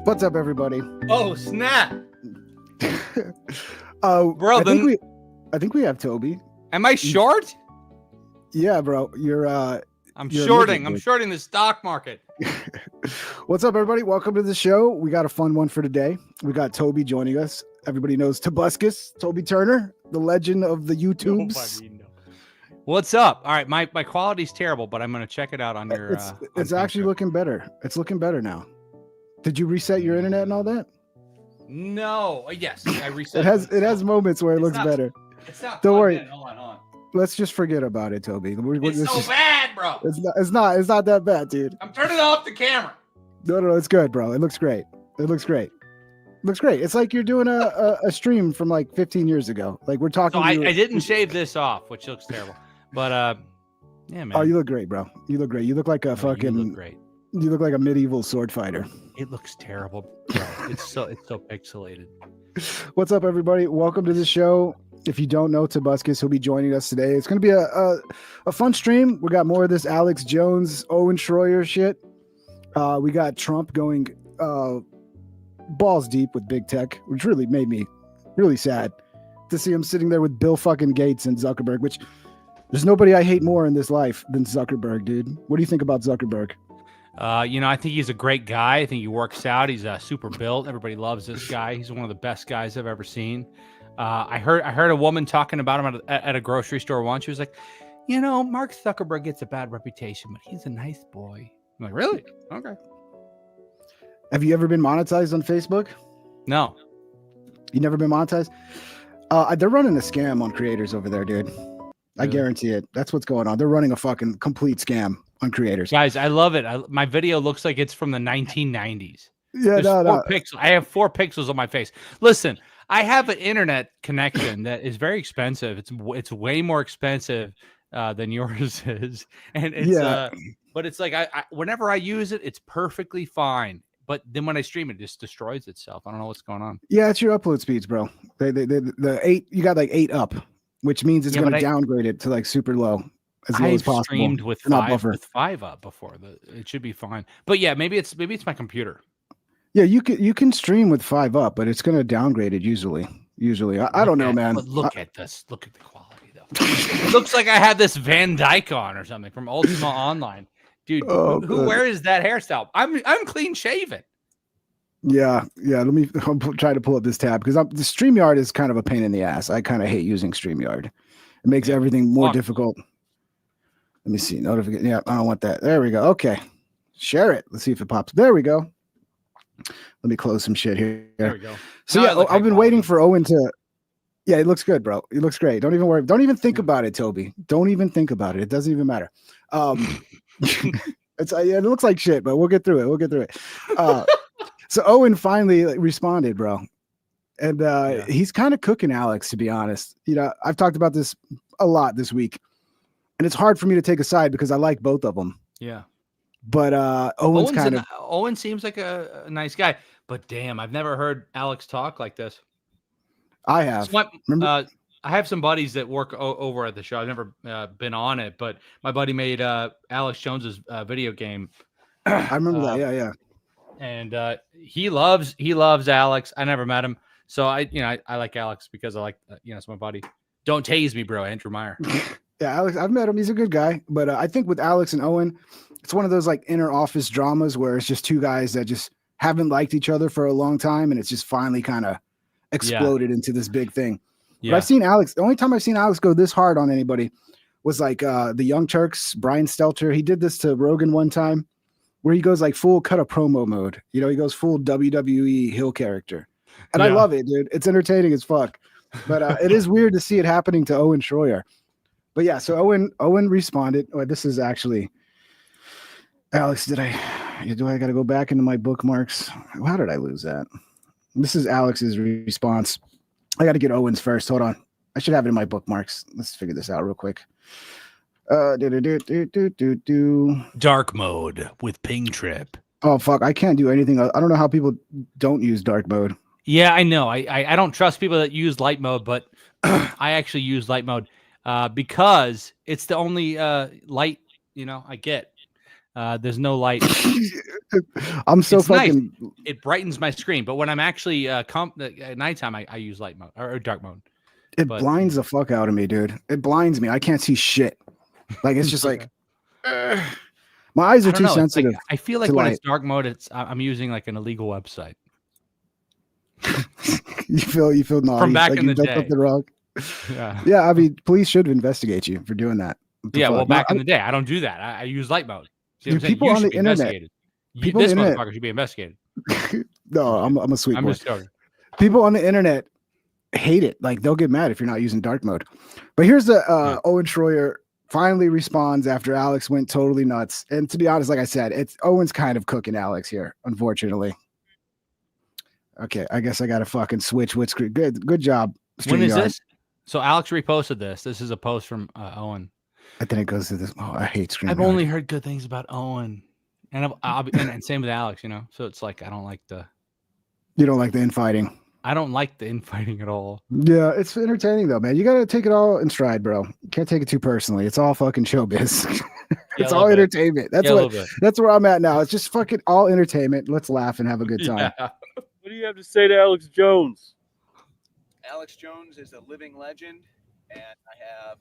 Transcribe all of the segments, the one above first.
What's up, everybody? Oh, snap. Bro, I think we have Toby. Am I short? Yeah, bro. You're shorting. I'm shorting the stock market. What's up, everybody? Welcome to the show. We got a fun one for today. We got Toby joining us. Everybody knows Tobuscus, Toby Turner, the legend of the YouTubes. What's up? All right, my quality's terrible, but I'm gonna check it out on your. It's actually looking better. It's looking better now. Did you reset your internet and all that? No. Yes, I reset. It has moments where it looks better. It's not. Don't worry. Hold on. Let's just forget about it, Toby. It's bad, bro. It's not that bad, dude. I'm turning off the camera. No, it's good, bro. It looks great. It's like you're doing a stream from like 15 years ago. Like we're talking. So I didn't shave this off, which looks terrible. But yeah, man. Oh, you look great, bro. You look great. You look like a fucking. You look great. You look like a medieval sword fighter. It looks terrible, bro. It's so pixelated. What's up, everybody? Welcome to the show. If you don't know Tobuscus, he'll be joining us today. It's going to be a fun stream. We got more of this Alex Jones, Owen Shroyer shit. We got Trump going balls deep with big tech, which really made me really sad to see him sitting there with Bill fucking Gates and Zuckerberg, which there's nobody I hate more in this life than Zuckerberg, dude. What do you think about Zuckerberg? I think he's a great guy. I think he works out. He's super built. Everybody loves this guy. He's one of the best guys I've ever seen. I heard a woman talking about him at a grocery store once. She was like, Mark Zuckerberg gets a bad reputation, but he's a nice boy. I'm like, really? Okay. Have you ever been monetized on Facebook? No. You never been monetized? They're running a scam on creators over there, dude. Really? I guarantee it. That's what's going on. They're running a fucking complete scam on creators. Guys, I love it. My video looks like it's from the 1990s. Yeah, no. I have 4 pixels on my face. Listen, I have an internet connection that is very expensive. It's way more expensive than yours is, and it's but it's like I whenever I use it, it's perfectly fine. But then when I stream it, it just destroys itself. I don't know what's going on. Yeah, it's your upload speeds, bro. The 8, you got like 8 up, which means it's going to downgrade it to like super low. As low as possible. Streamed with 5 up before. It should be fine. But yeah, maybe it's my computer. Yeah, you can stream with 5 up, but it's going to downgrade it usually. I don't know, man. But look at this. Look at the quality, though. It looks like I have this Van Dyke on or something from Ultima Online, dude. Who wears that hairstyle? I'm clean shaven. Yeah. I'll try to pull up this tab because the StreamYard is kind of a pain in the ass. I kind of hate using StreamYard. It makes everything more difficult. Let me see. Notification. Yeah, I don't want that. There we go. Okay. Share it. Let's see if it pops. There we go. Let me close some shit here. There we go. So I've been waiting for Owen to. Yeah, it looks good, bro. It looks great. Don't even worry. Don't even think about it, Toby. Don't even think about it. It doesn't even matter. It looks like shit, but we'll get through it. So Owen finally responded, bro. And he's kind of cooking Alex, to be honest. I've talked about this a lot this week. And it's hard for me to take a side because I like both of them. Yeah. But Owen seems like a nice guy. But damn, I've never heard Alex talk like this. I have. So I have some buddies that work over at the show. I've never been on it, but my buddy made Alex Jones's video game. I remember that. Yeah. And he loves Alex. I never met him. So I like Alex because I like it's my buddy. Don't tase me, bro. Andrew Meyer. Yeah, Alex, I've met him. He's a good guy. But I think with Alex and Owen, it's one of those like inner office dramas where it's just 2 guys that just haven't liked each other for a long time. And it's just finally kind of exploded into this big thing. Yeah. But I've seen Alex. The only time I've seen Alex go this hard on anybody was like the Young Turks, Brian Stelter. He did this to Rogan one time where he goes like full cut a promo mode. He goes full WWE heel character. And I love it, dude. It's entertaining as fuck. But it is weird to see it happening to Owen Troyer. But yeah, so Owen responded. Oh, this is actually Alex. Do I got to go back into my bookmarks? How did I lose that? This is Alex's response. I got to get Owen's first. Hold on. I should have it in my bookmarks. Let's figure this out real quick. Dark mode with Ping Trip. Oh fuck! I can't do anything. I don't know how people don't use dark mode. Yeah, I know. I don't trust people that use light mode, but I actually use light mode because it's the only light I get. There's no light. I'm so It's fucking. Nice. It brightens my screen, but when I'm actually at nighttime, I use light mode or dark mode. It blinds the fuck out of me, dude. It blinds me. I can't see shit. Like it's just like my eyes are too sensitive. Like, I feel like when it's dark mode, I'm using like an illegal website. you feel naughty from back like in the day. Something wrong. Yeah. Yeah, I mean, police should investigate you for doing that. Yeah, well, back in the day, I don't do that. I use light mode. See dude, people on the internet, this motherfucker should be investigated. No, I'm a sweet boy. I'm just joking. People on the internet hate it. Like they'll get mad if you're not using dark mode. But here's the Owen Troyer finally responds after Alex went totally nuts. And to be honest, like I said, it's Owen's kind of cooking Alex here, unfortunately. Okay, I guess I got to fucking switch. What's good job. When is this? So Alex reposted this. This is a post from Owen. And then it goes to this. Oh, I hate StreamYard. I've only heard good things about Owen, and and same with Alex. You know, so it's like I don't like the. You don't like the infighting. I don't like the infighting at all. Yeah, it's entertaining though, man. You got to take it all in stride, bro. You can't take it too personally. It's all fucking showbiz. It's all entertainment. That's where I'm at now. It's just fucking all entertainment. Let's laugh and have a good time. Yeah. What do you have to say to Alex Jones? Alex Jones is a living legend, and I have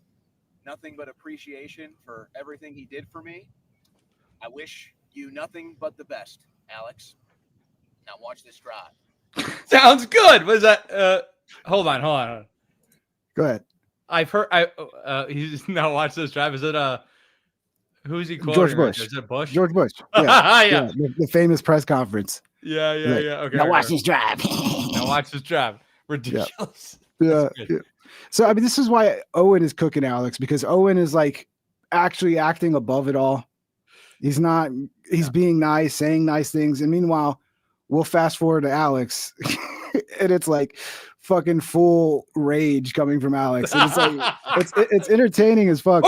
nothing but appreciation for everything he did for me. I wish you nothing but the best, Alex. Now watch this drive. Sounds good. Was that? Hold on. Go ahead. I've heard. He's now watch this drive. Is it who's he quoting? George Bush. Is it Bush? George Bush. Yeah. Yeah. The famous press conference. Yeah. Okay. Now watch this drive. Now watch this drive. Ridiculous. Yeah. So I mean, this is why Owen is cooking Alex, because Owen is like actually acting above it all. He's not. He's being nice, saying nice things, and meanwhile, we'll fast forward to Alex, and it's like fucking full rage coming from Alex. And it's like it's entertaining as fuck.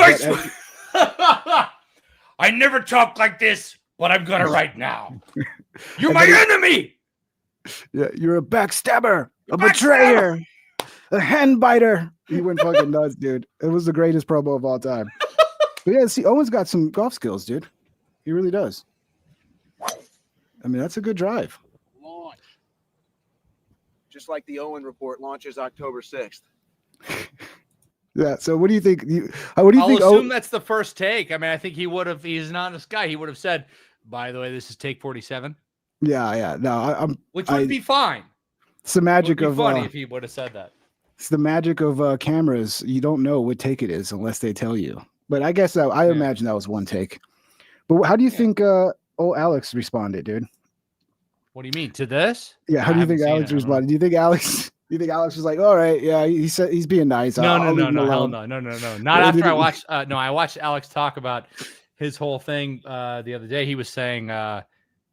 I never talk like this, but I'm gonna right now. You're my enemy. Yeah, you're a backstabber, a betrayer, a hand biter. He went fucking nuts, dude. It was the greatest promo of all time. But yeah, see, Owen's got some golf skills, dude. He really does. I mean, that's a good drive. Launch. Just like the Owen report launches October 6th. Yeah. So what do you think? What do you think? I'll assume that's the first take. I mean, I think he would have. He's an honest guy. He would have said, "By the way, this is take 47." Yeah. No, which would be fine. It's the magic of funny if he would have said that. It's the magic of cameras. You don't know what take it is unless they tell you. But I guess I imagine that was one take. But how do you think Alex responded, dude? What do you mean to this? Yeah, how do you think Alex responded? Do you think Alex was like, all right, yeah, he said he's being nice. No, hell no. Not after I watched. I watched Alex talk about his whole thing the other day. He was saying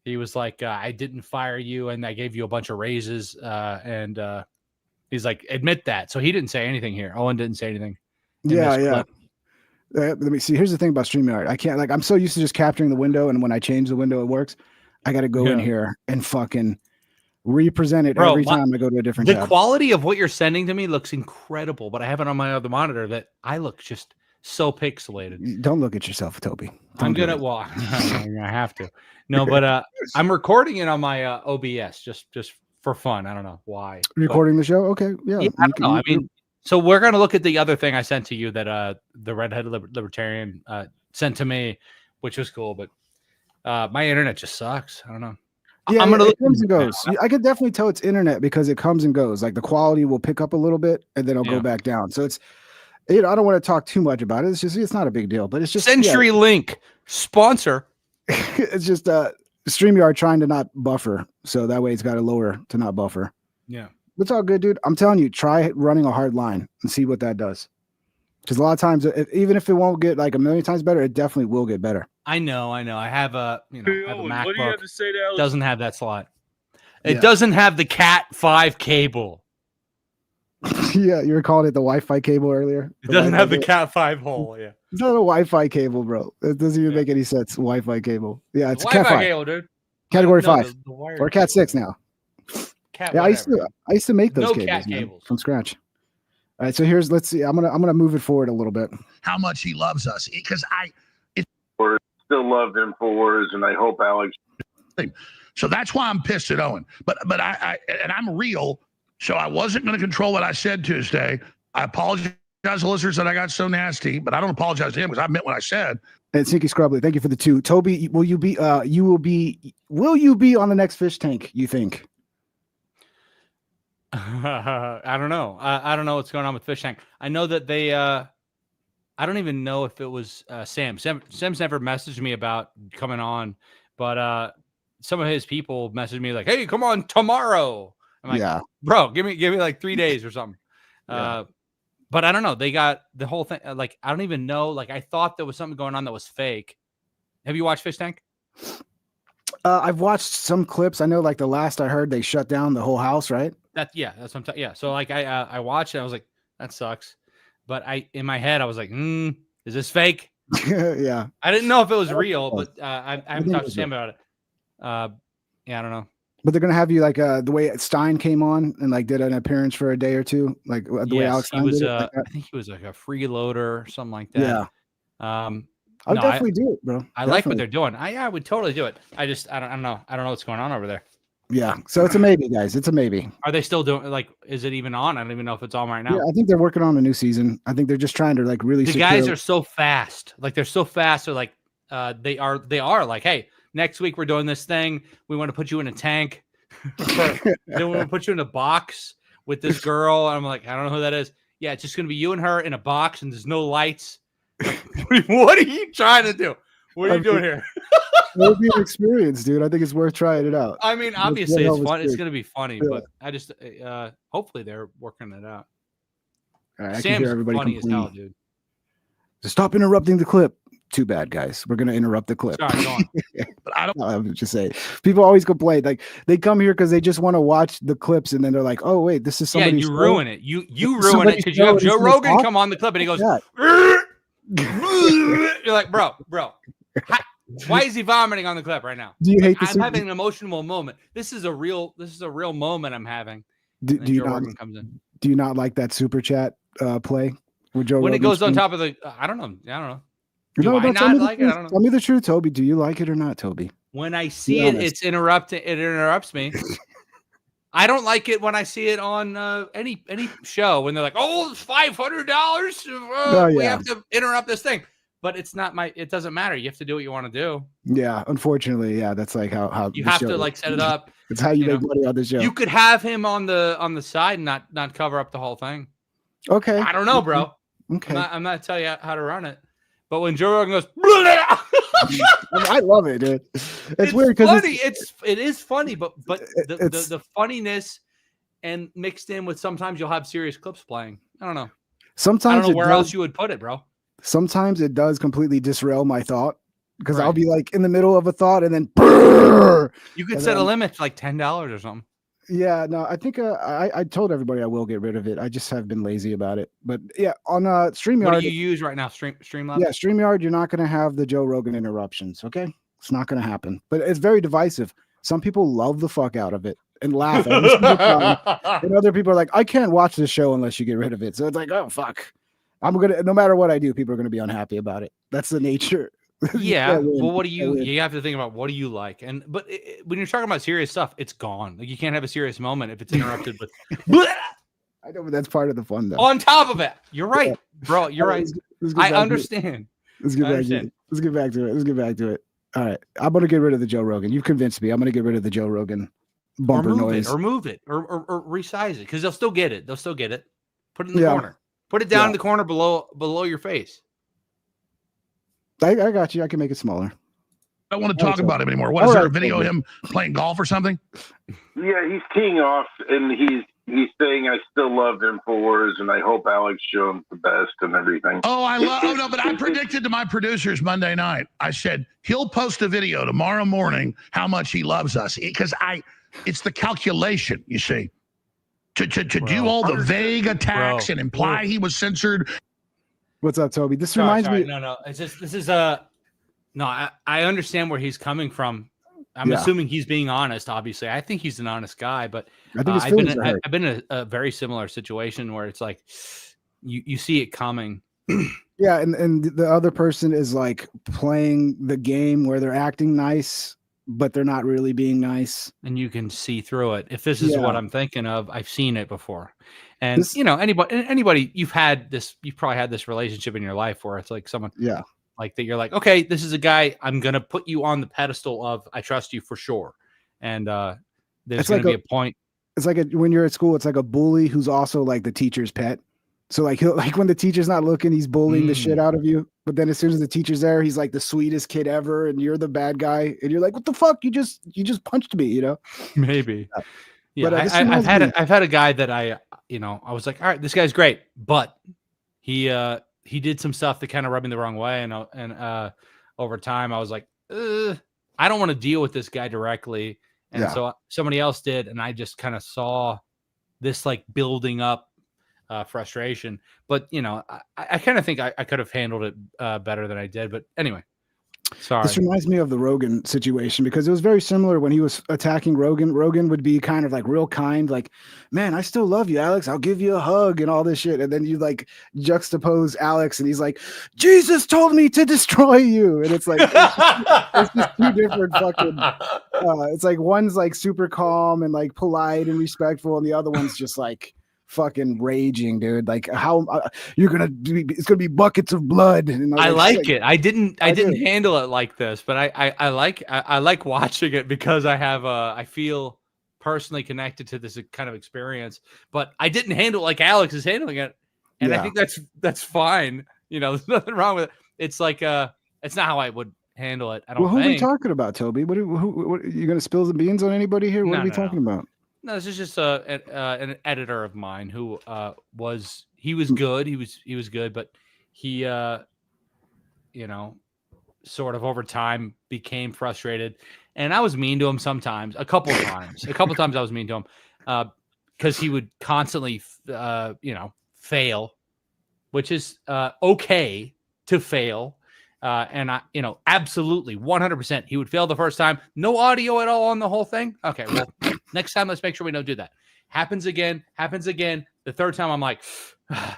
he was like, I didn't fire you, and I gave you a bunch of raises, and he's like, admit that. So he didn't say anything here. Owen didn't say anything. Yeah. Let me see. Here's the thing about StreamYard. I can't, I'm so used to just capturing the window, and when I change the window, it works. I got to go in here and fucking represent it every time I go to a different tab. The quality of what you're sending to me looks incredible, but I have it on my other monitor that I look just so pixelated. Don't look at yourself, Toby. I'm gonna. Well, I have to. No, but I'm recording it on my OBS just for fun. I don't know why. Recording the show? Okay, yeah. I don't know. I mean, so we're gonna look at the other thing I sent to you that the redheaded libertarian sent to me, which was cool, but my internet just sucks. I don't know. Yeah, I'm gonna look. It comes and goes. I could definitely tell it's internet because it comes and goes. Like the quality will pick up a little bit and then it'll go back down. So it's, I don't want to talk too much about it. It's not a big deal, but it's just CenturyLink sponsor. It's just StreamYard trying to not buffer, so that way it's got a lower to not buffer. Yeah, it's all good, dude. I'm telling you, try running a hard line and see what that does. Because a lot of times, even if it won't get like a million times better, it definitely will get better. I know. I have a MacBook. What do you have to say to Alex? Doesn't have that slot. It doesn't have the Cat 5 cable. Yeah, you were calling it the Wi-Fi cable earlier. It doesn't have the Cat 5 hole. Yeah, it's not a Wi-Fi cable, bro. It doesn't even make any sense. Wi-Fi cable. Yeah, it's Wi-Fi Cat 5 cable, dude. Category 5 or Cat 6 now. Cat, yeah, I used to make those cables from scratch. All right, so let's see. I'm gonna move it forward a little bit. How much he loves us, because still love Infowars, and I hope Alex. So that's why I'm pissed at Owen. But and I'm real, so I wasn't going to control what I said Tuesday. I apologize to listeners that I got so nasty, but I don't apologize to him because I meant what I said. And Sinky Scrubbly, thank you for the 2. Toby, will you be on the next fish tank, you think? I don't know. I don't know what's going on with Fish Tank. I know that they I don't even know if it was Sam. Sam's never messaged me about coming on, but some of his people messaged me like, "Hey, come on tomorrow." I'm like, yeah, bro, give me like 3 days or something. Yeah. But I don't know. They got the whole thing. Like, I don't even know. Like, I thought there was something going on that was fake. Have you watched Fish Tank? I've watched some clips. I know, like the last I heard, they shut down the whole house, right? That's what I'm talking. Yeah. So like I watched it. I was like, that sucks. But in my head, I was like, is this fake? Yeah. I didn't know if it was real, but I haven't talked to Sam about it. Yeah, I don't know. But they're gonna have you like the way Stein came on and like did an appearance for a day or two, like the way Alex Stein did it, like I think he was like a freeloader or something like that. Yeah. I'll definitely do it, bro. I like what they're doing. I would totally do it. I don't know. I don't know what's going on over there. Yeah. So it's a maybe, guys. It's a maybe. Are they still doing like? Is it even on? I don't even know if it's on right now. Yeah, I think they're working on a new season. I think they're just trying to like really. The guys are so fast. Like they're so fast. They're like they are like, hey, next week we're doing this thing. We want to put you in a tank. Then we want to put you in a box with this girl. And I'm like, I don't know who that is. Yeah, it's just gonna be you and her in a box, and there's no lights. What are you trying to do? What are you doing here? It would be an experience, dude. I think it's worth trying it out. I mean, obviously it's fun. It's going to be funny, but I just hopefully they're working it out. All right, Sam's funny as hell, dude. So stop interrupting the clip. Too bad, guys. We're going to interrupt the clip. Sorry, go on. But I don't. I'm just saying. People always complain. Like they come here because they just want to watch the clips, and then they're like, "Oh wait, this is somebody's." Yeah, you ruin it. You ruin it because you have Joe Rogan come on the clip and he goes. You're like, bro. Why is he vomiting on the clip right now? Do you hate? I'm having an emotional moment. This is a real moment I'm having. Do you not like that super chat play with Joe? When Rogan's it goes on thing? top of the, I don't know. Do I not like it? I don't know. Tell me the truth, Toby. Do you like it or not, Toby? When I see it, it's interrupting. It interrupts me. I don't like it when I see it on any show when they're like, "Oh, it's $500. We have to interrupt this thing." But it's not it doesn't matter. You have to do what you want to do. Yeah, unfortunately, yeah, that's like how you have to like set it up. It's how you make money on the show. You could have him on the side and not cover up the whole thing. Okay. I don't know, bro. Okay. I'm not telling you how to run it. But when Joe Rogan goes, I love it, dude. It's weird because funny. It is funny, but the funniness and mixed in with sometimes you'll have serious clips playing. I don't know. Sometimes I don't know where else you would put it, bro. Sometimes it does completely disrail my thought because I'll be like in the middle of a thought and then you could set a limit to like $10 or something. Yeah, no, I think I told everybody I will get rid of it. I just have been lazy about it. But yeah, on StreamYard. What do you use right now? Streamlabs? Yeah, StreamYard, you're not going to have the Joe Rogan interruptions, okay? It's not going to happen. But it's very divisive. Some people love the fuck out of it and laugh. And other people are like, I can't watch this show unless you get rid of it. So it's like, oh, fuck. No matter what I do, people are going to be unhappy about it. That's the nature. Yeah. Well, what do you have to think about? What do you like? But when you're talking about serious stuff, it's gone. Like you can't have a serious moment if it's interrupted with. I know, but that's part of the fun, though. On top of it, you're right, bro. You're right. I understand. Let's get back to it. All right, I'm gonna get rid of the Joe Rogan. You've convinced me. I'm gonna get rid of the Joe Rogan bumper noise. Or move it, or resize it because they'll still get it. Put it in the corner. Put it down in the corner below your face. I got you. I can make it smaller. I don't want to talk about him anymore. What is there a video of him playing golf or something? Yeah, he's teeing off, and he's saying, "I still love Infowars, and I hope Alex Jones the best and everything." Oh, but I predicted to my producers Monday night. I said he'll post a video tomorrow morning how much he loves us because it's the calculation, you see, to do all the vague attacks and imply he was censored. What's up, Toby? This reminds me. No. It's just this is no. I understand where he's coming from. I'm assuming he's being honest. Obviously, I think he's an honest guy. But I think I've been in a very similar situation where it's like you see it coming, Yeah, and the other person is like playing the game where they're acting nice, but they're not really being nice. And you can see through it. If this is what I'm thinking of, I've seen it before. And This- anybody you've probably had this relationship in your life where it's like someone like that, you're like, okay, this is a guy I'm gonna put you on the pedestal of, I trust you for sure. And there's gonna be a point. It's like when you're at school, it's like a bully who's also like the teacher's pet. So like he'll like when the teacher's not looking, he's bullying the shit out of you. But then as soon as the teacher's there, he's like the sweetest kid ever, and you're the bad guy, and you're like, "What the fuck? You just punched me," you know? Maybe. Yeah, But I've had a guy that I was like, all right, this guy's great, but he did some stuff that kind of rubbed me the wrong way, and over time I was like, I don't want to deal with this guy directly, and so somebody else did, and I just kind of saw this like building up frustration. But I kind of think I could have handled it better than I did. But anyway, sorry. This reminds me of the Rogan situation because it was very similar when he was attacking Rogan. Rogan would be kind of like real kind, like, man, I still love you, Alex. I'll give you a hug and all this shit. And then you like juxtapose Alex and he's like, Jesus told me to destroy you. And it's like, it's just two different fucking, it's like one's like super calm and like polite and respectful. And the other one's just like, fucking raging, dude. Like how you're gonna be, it's gonna be buckets of blood. And I like it. I didn't handle it like this, but I like watching it because I feel personally connected to this kind of experience. But I didn't handle it like Alex is handling it, and I think that's fine. There's nothing wrong with it. It's like it's not how I would handle it. I don't. Well, who are we talking about, Toby? What you gonna spill the beans on anybody here? What are we talking about? No, this is just an editor of mine who was good. He was good, but he sort of over time became frustrated, and I was mean to him sometimes. A couple times I was mean to him because he would constantly fail, which is okay to fail. And I, absolutely 100%. He would fail the first time. No audio at all on the whole thing. Okay, well, next time let's make sure we don't do that. Happens again. The third time I'm like, I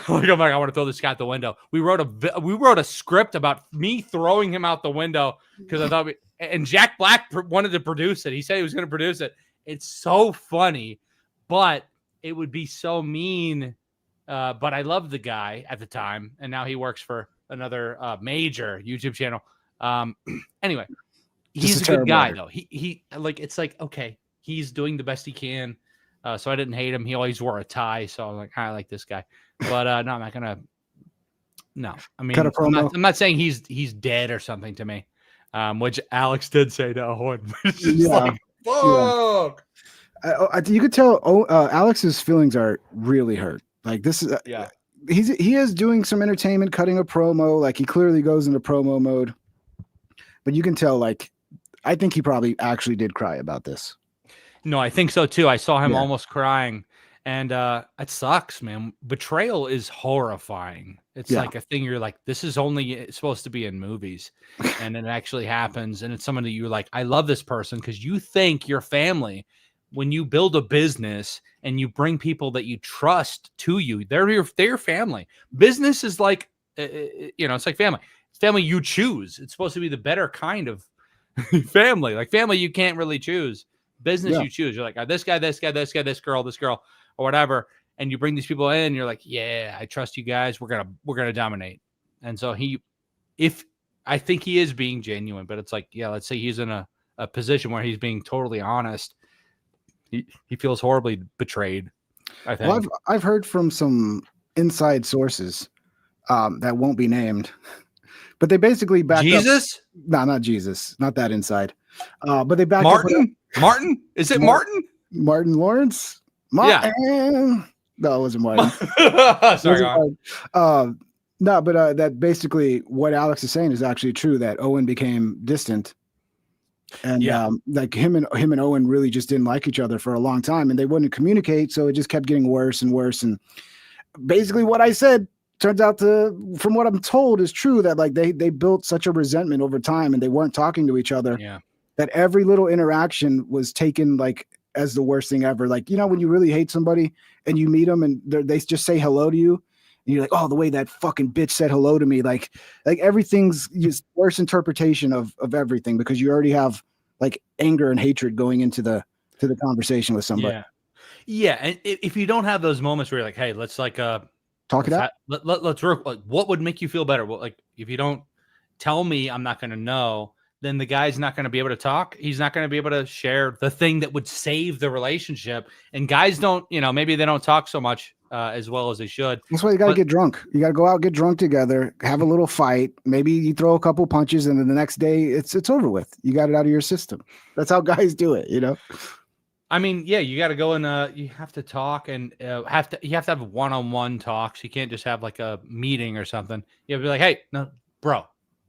want to throw this guy out the window. We wrote a script about me throwing him out the window because I thought and Jack Black wanted to produce it. He said he was going to produce it. It's so funny, but it would be so mean. But I loved the guy at the time, and now he works for another major YouTube channel. Anyway, he's a good guy though. He like, it's like, okay, he's doing the best he can. So I didn't hate him. He always wore a tie. So I'm like, I like this guy, but no, I'm not gonna, no, I mean, I'm not saying he's dead or something to me. Which Alex did say to Owen. Like, fuck. You could tell Alex's feelings are really hurt. Like this is, he is doing some entertainment, cutting a promo. Like he clearly goes into promo mode, but you can tell, like, I think he probably actually did cry about this. No, I think so too. I saw him almost crying, and it sucks, man. Betrayal is horrifying. It's like a thing you're like, this is only supposed to be in movies, and it actually happens. And it's someone that you're like, I love this person because you think your family. When you build a business and you bring people that you trust to you, they're your family. Business is like, it's like family. It's family you choose. It's supposed to be the better kind of family. Like family you can't really choose. Business you choose. You're like, this guy, this girl, or whatever. And you bring these people in. You're like, yeah, I trust you guys. We're gonna dominate. And so I think he is being genuine, but it's like, yeah, let's say he's in a position where he's being totally honest. He feels horribly betrayed, I think. Well, I've heard from some inside sources that won't be named, but they basically back Jesus? Up. No, not Jesus. Not that inside. But they back Martin? Up. Martin? Is it Martin? Martin Lawrence? Martin. Yeah. No, it wasn't Martin. Sorry. No, but that basically what Alex is saying is actually true, that Owen became distant. And like him and Owen really just didn't like each other for a long time, and they wouldn't communicate, so it just kept getting worse and worse. And basically what I said turns out from what I'm told is true, that like they built such a resentment over time, and they weren't talking to each other, that every little interaction was taken like as the worst thing ever. Like, when you really hate somebody and you meet them and they just say hello to you, And you're like, oh, the way that fucking bitch said hello to me, like everything's just worse interpretation of everything because you already have like anger and hatred going into the conversation with somebody. Yeah. And if you don't have those moments where you're like, hey, let's like talk it out. Let's work. Like, what would make you feel better? Well, like if you don't tell me, I'm not going to know. Then the guy's not going to be able to talk. He's not going to be able to share the thing that would save the relationship. And guys don't, maybe they don't talk so much as well as they should. That's why you got to get drunk. You got to go out, get drunk together, have a little fight. Maybe you throw a couple punches, and then the next day it's over with. You got it out of your system. That's how guys do it, I mean, yeah, you got to go and you have to talk and you have to have one-on-one talks. You can't just have like a meeting or something. You have to be like, hey, no, bro.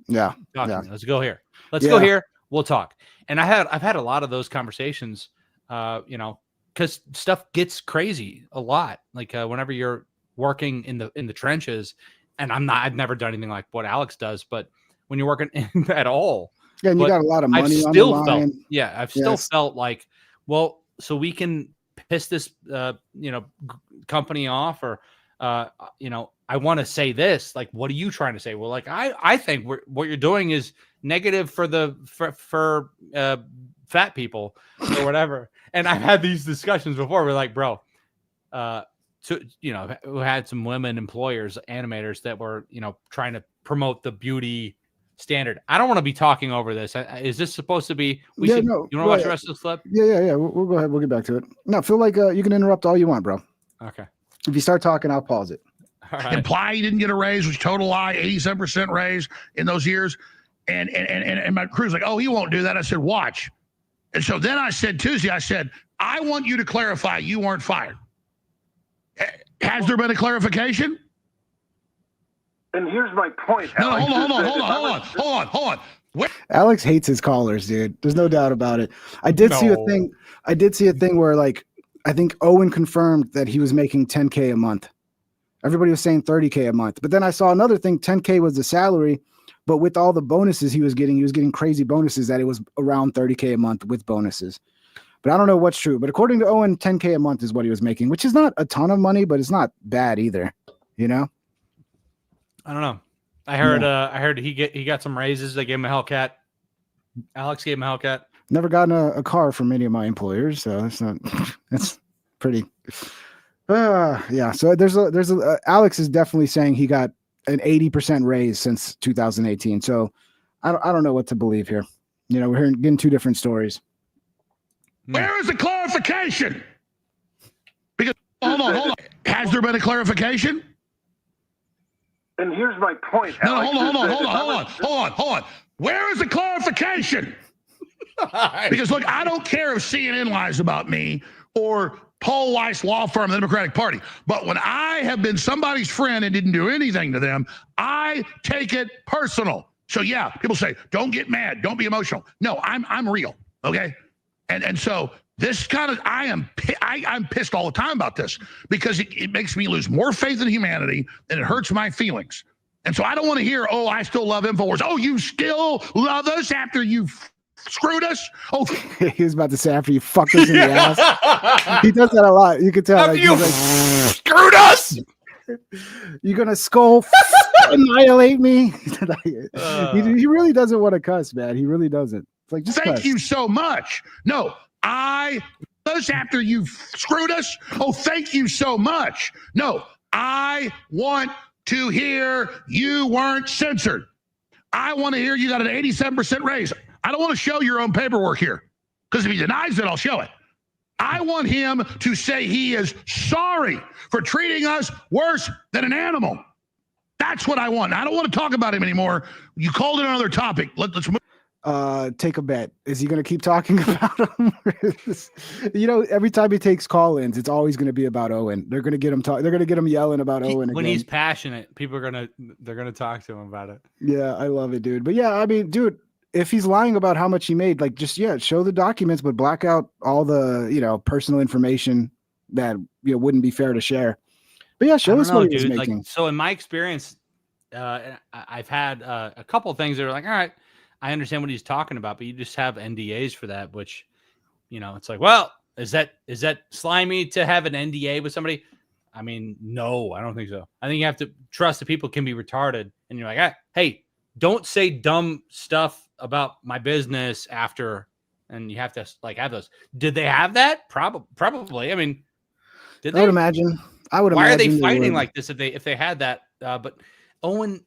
Yeah. Let's go here. Let's go here. We'll talk. And I've had a lot of those conversations, because stuff gets crazy a lot. Like whenever you're working in the trenches, and I've never done anything like what Alex does, but when you're working at all, yeah, and you got a lot of money on the line. I've still felt like, well, so we can piss this, company off, or, I want to say this, like, what are you trying to say? Well, like, I think what you're doing is negative for fat people or whatever. And I've had these discussions before. We're like, bro, we had some women employers, animators that were, trying to promote the beauty standard. I don't want to be talking over this. Is this supposed to be? You want to watch the rest of the clip? Yeah. We'll go ahead. We'll get back to it. No, feel like you can interrupt all you want, bro. Okay. If you start talking, I'll pause it. All right. Imply he didn't get a raise, which total lie, 87% raise in those years. And my crew's like, oh, he won't do that. I said, watch. And so then I said Tuesday, I want you to clarify you weren't fired. Has there been a clarification? And here's my point. No, hold on. Alex hates his callers, dude. There's no doubt about it. I did see a thing where, like, I think Owen confirmed that he was making $10K a month. Everybody was saying $30K a month. But then I saw another thing, $10K was the salary, but with all the bonuses he was getting crazy bonuses that it was around $30K a month with bonuses. But I don't know what's true. But according to Owen, $10K a month is what he was making, which is not a ton of money, but it's not bad either, I don't know. I heard he got some raises. They gave him a Hellcat. Alex gave him a Hellcat. Never gotten a car from any of my employers, so it's pretty. Yeah. So there's Alex is definitely saying he got an 80% raise since 2018. So I don't know what to believe here. We're getting two different stories. Where is the clarification? Because hold on. Has there been a clarification? And here's my point. No, hold on. Where is the clarification? Because look, I don't care if CNN lies about me or Paul Weiss law firm, the Democratic Party. But when I have been somebody's friend and didn't do anything to them, I take it personal. So yeah, people say, don't get mad, don't be emotional. No, I'm real. Okay. And so this kind of, I'm pissed all the time about this because it makes me lose more faith in humanity and it hurts my feelings. And so I don't want to hear, oh, I still love Infowars. Oh, you still love us after you screwed us? Oh, he was about to say after you fucked us in the ass. He does that a lot. You can tell. After you screwed us. You're gonna skull annihilate me. He really doesn't want to cuss, man. He really doesn't. It's like, just thank cuss. you so much. No, us after you screwed us. Oh, thank you so much. No, I want to hear you weren't censored. I want to hear you got an 87% raise. I don't want to show your own paperwork here because if he denies it, I'll show it. I want him to say he is sorry for treating us worse than an animal. That's what I want. I don't want to talk about him anymore. You called it another topic. Let's move. Take a bet. Is he going to keep talking about him? Every time he takes call-ins, it's always going to be about Owen. They're going to get him They're going to get him yelling about Owen when again. he's passionate. People are they're going to talk to him about it. Yeah, I love it, dude. But yeah, I mean, dude, if he's lying about how much he made, like, just show the documents, but black out all the personal information that wouldn't be fair to share. But yeah, show us what he's making. Like, so in my experience, I've had a couple of things that are like, all right, I understand what he's talking about, but you just have NDAs for that, which, it's like, well, is that slimy to have an NDA with somebody? I mean, no, I don't think so. I think you have to trust that people can be retarded, and you're like, hey, don't say dumb stuff about my business after, and you have to like have those. Did they have that? Probably. I mean, did they? I would imagine. Why are they imagine fighting would. like this if they had that? But Owen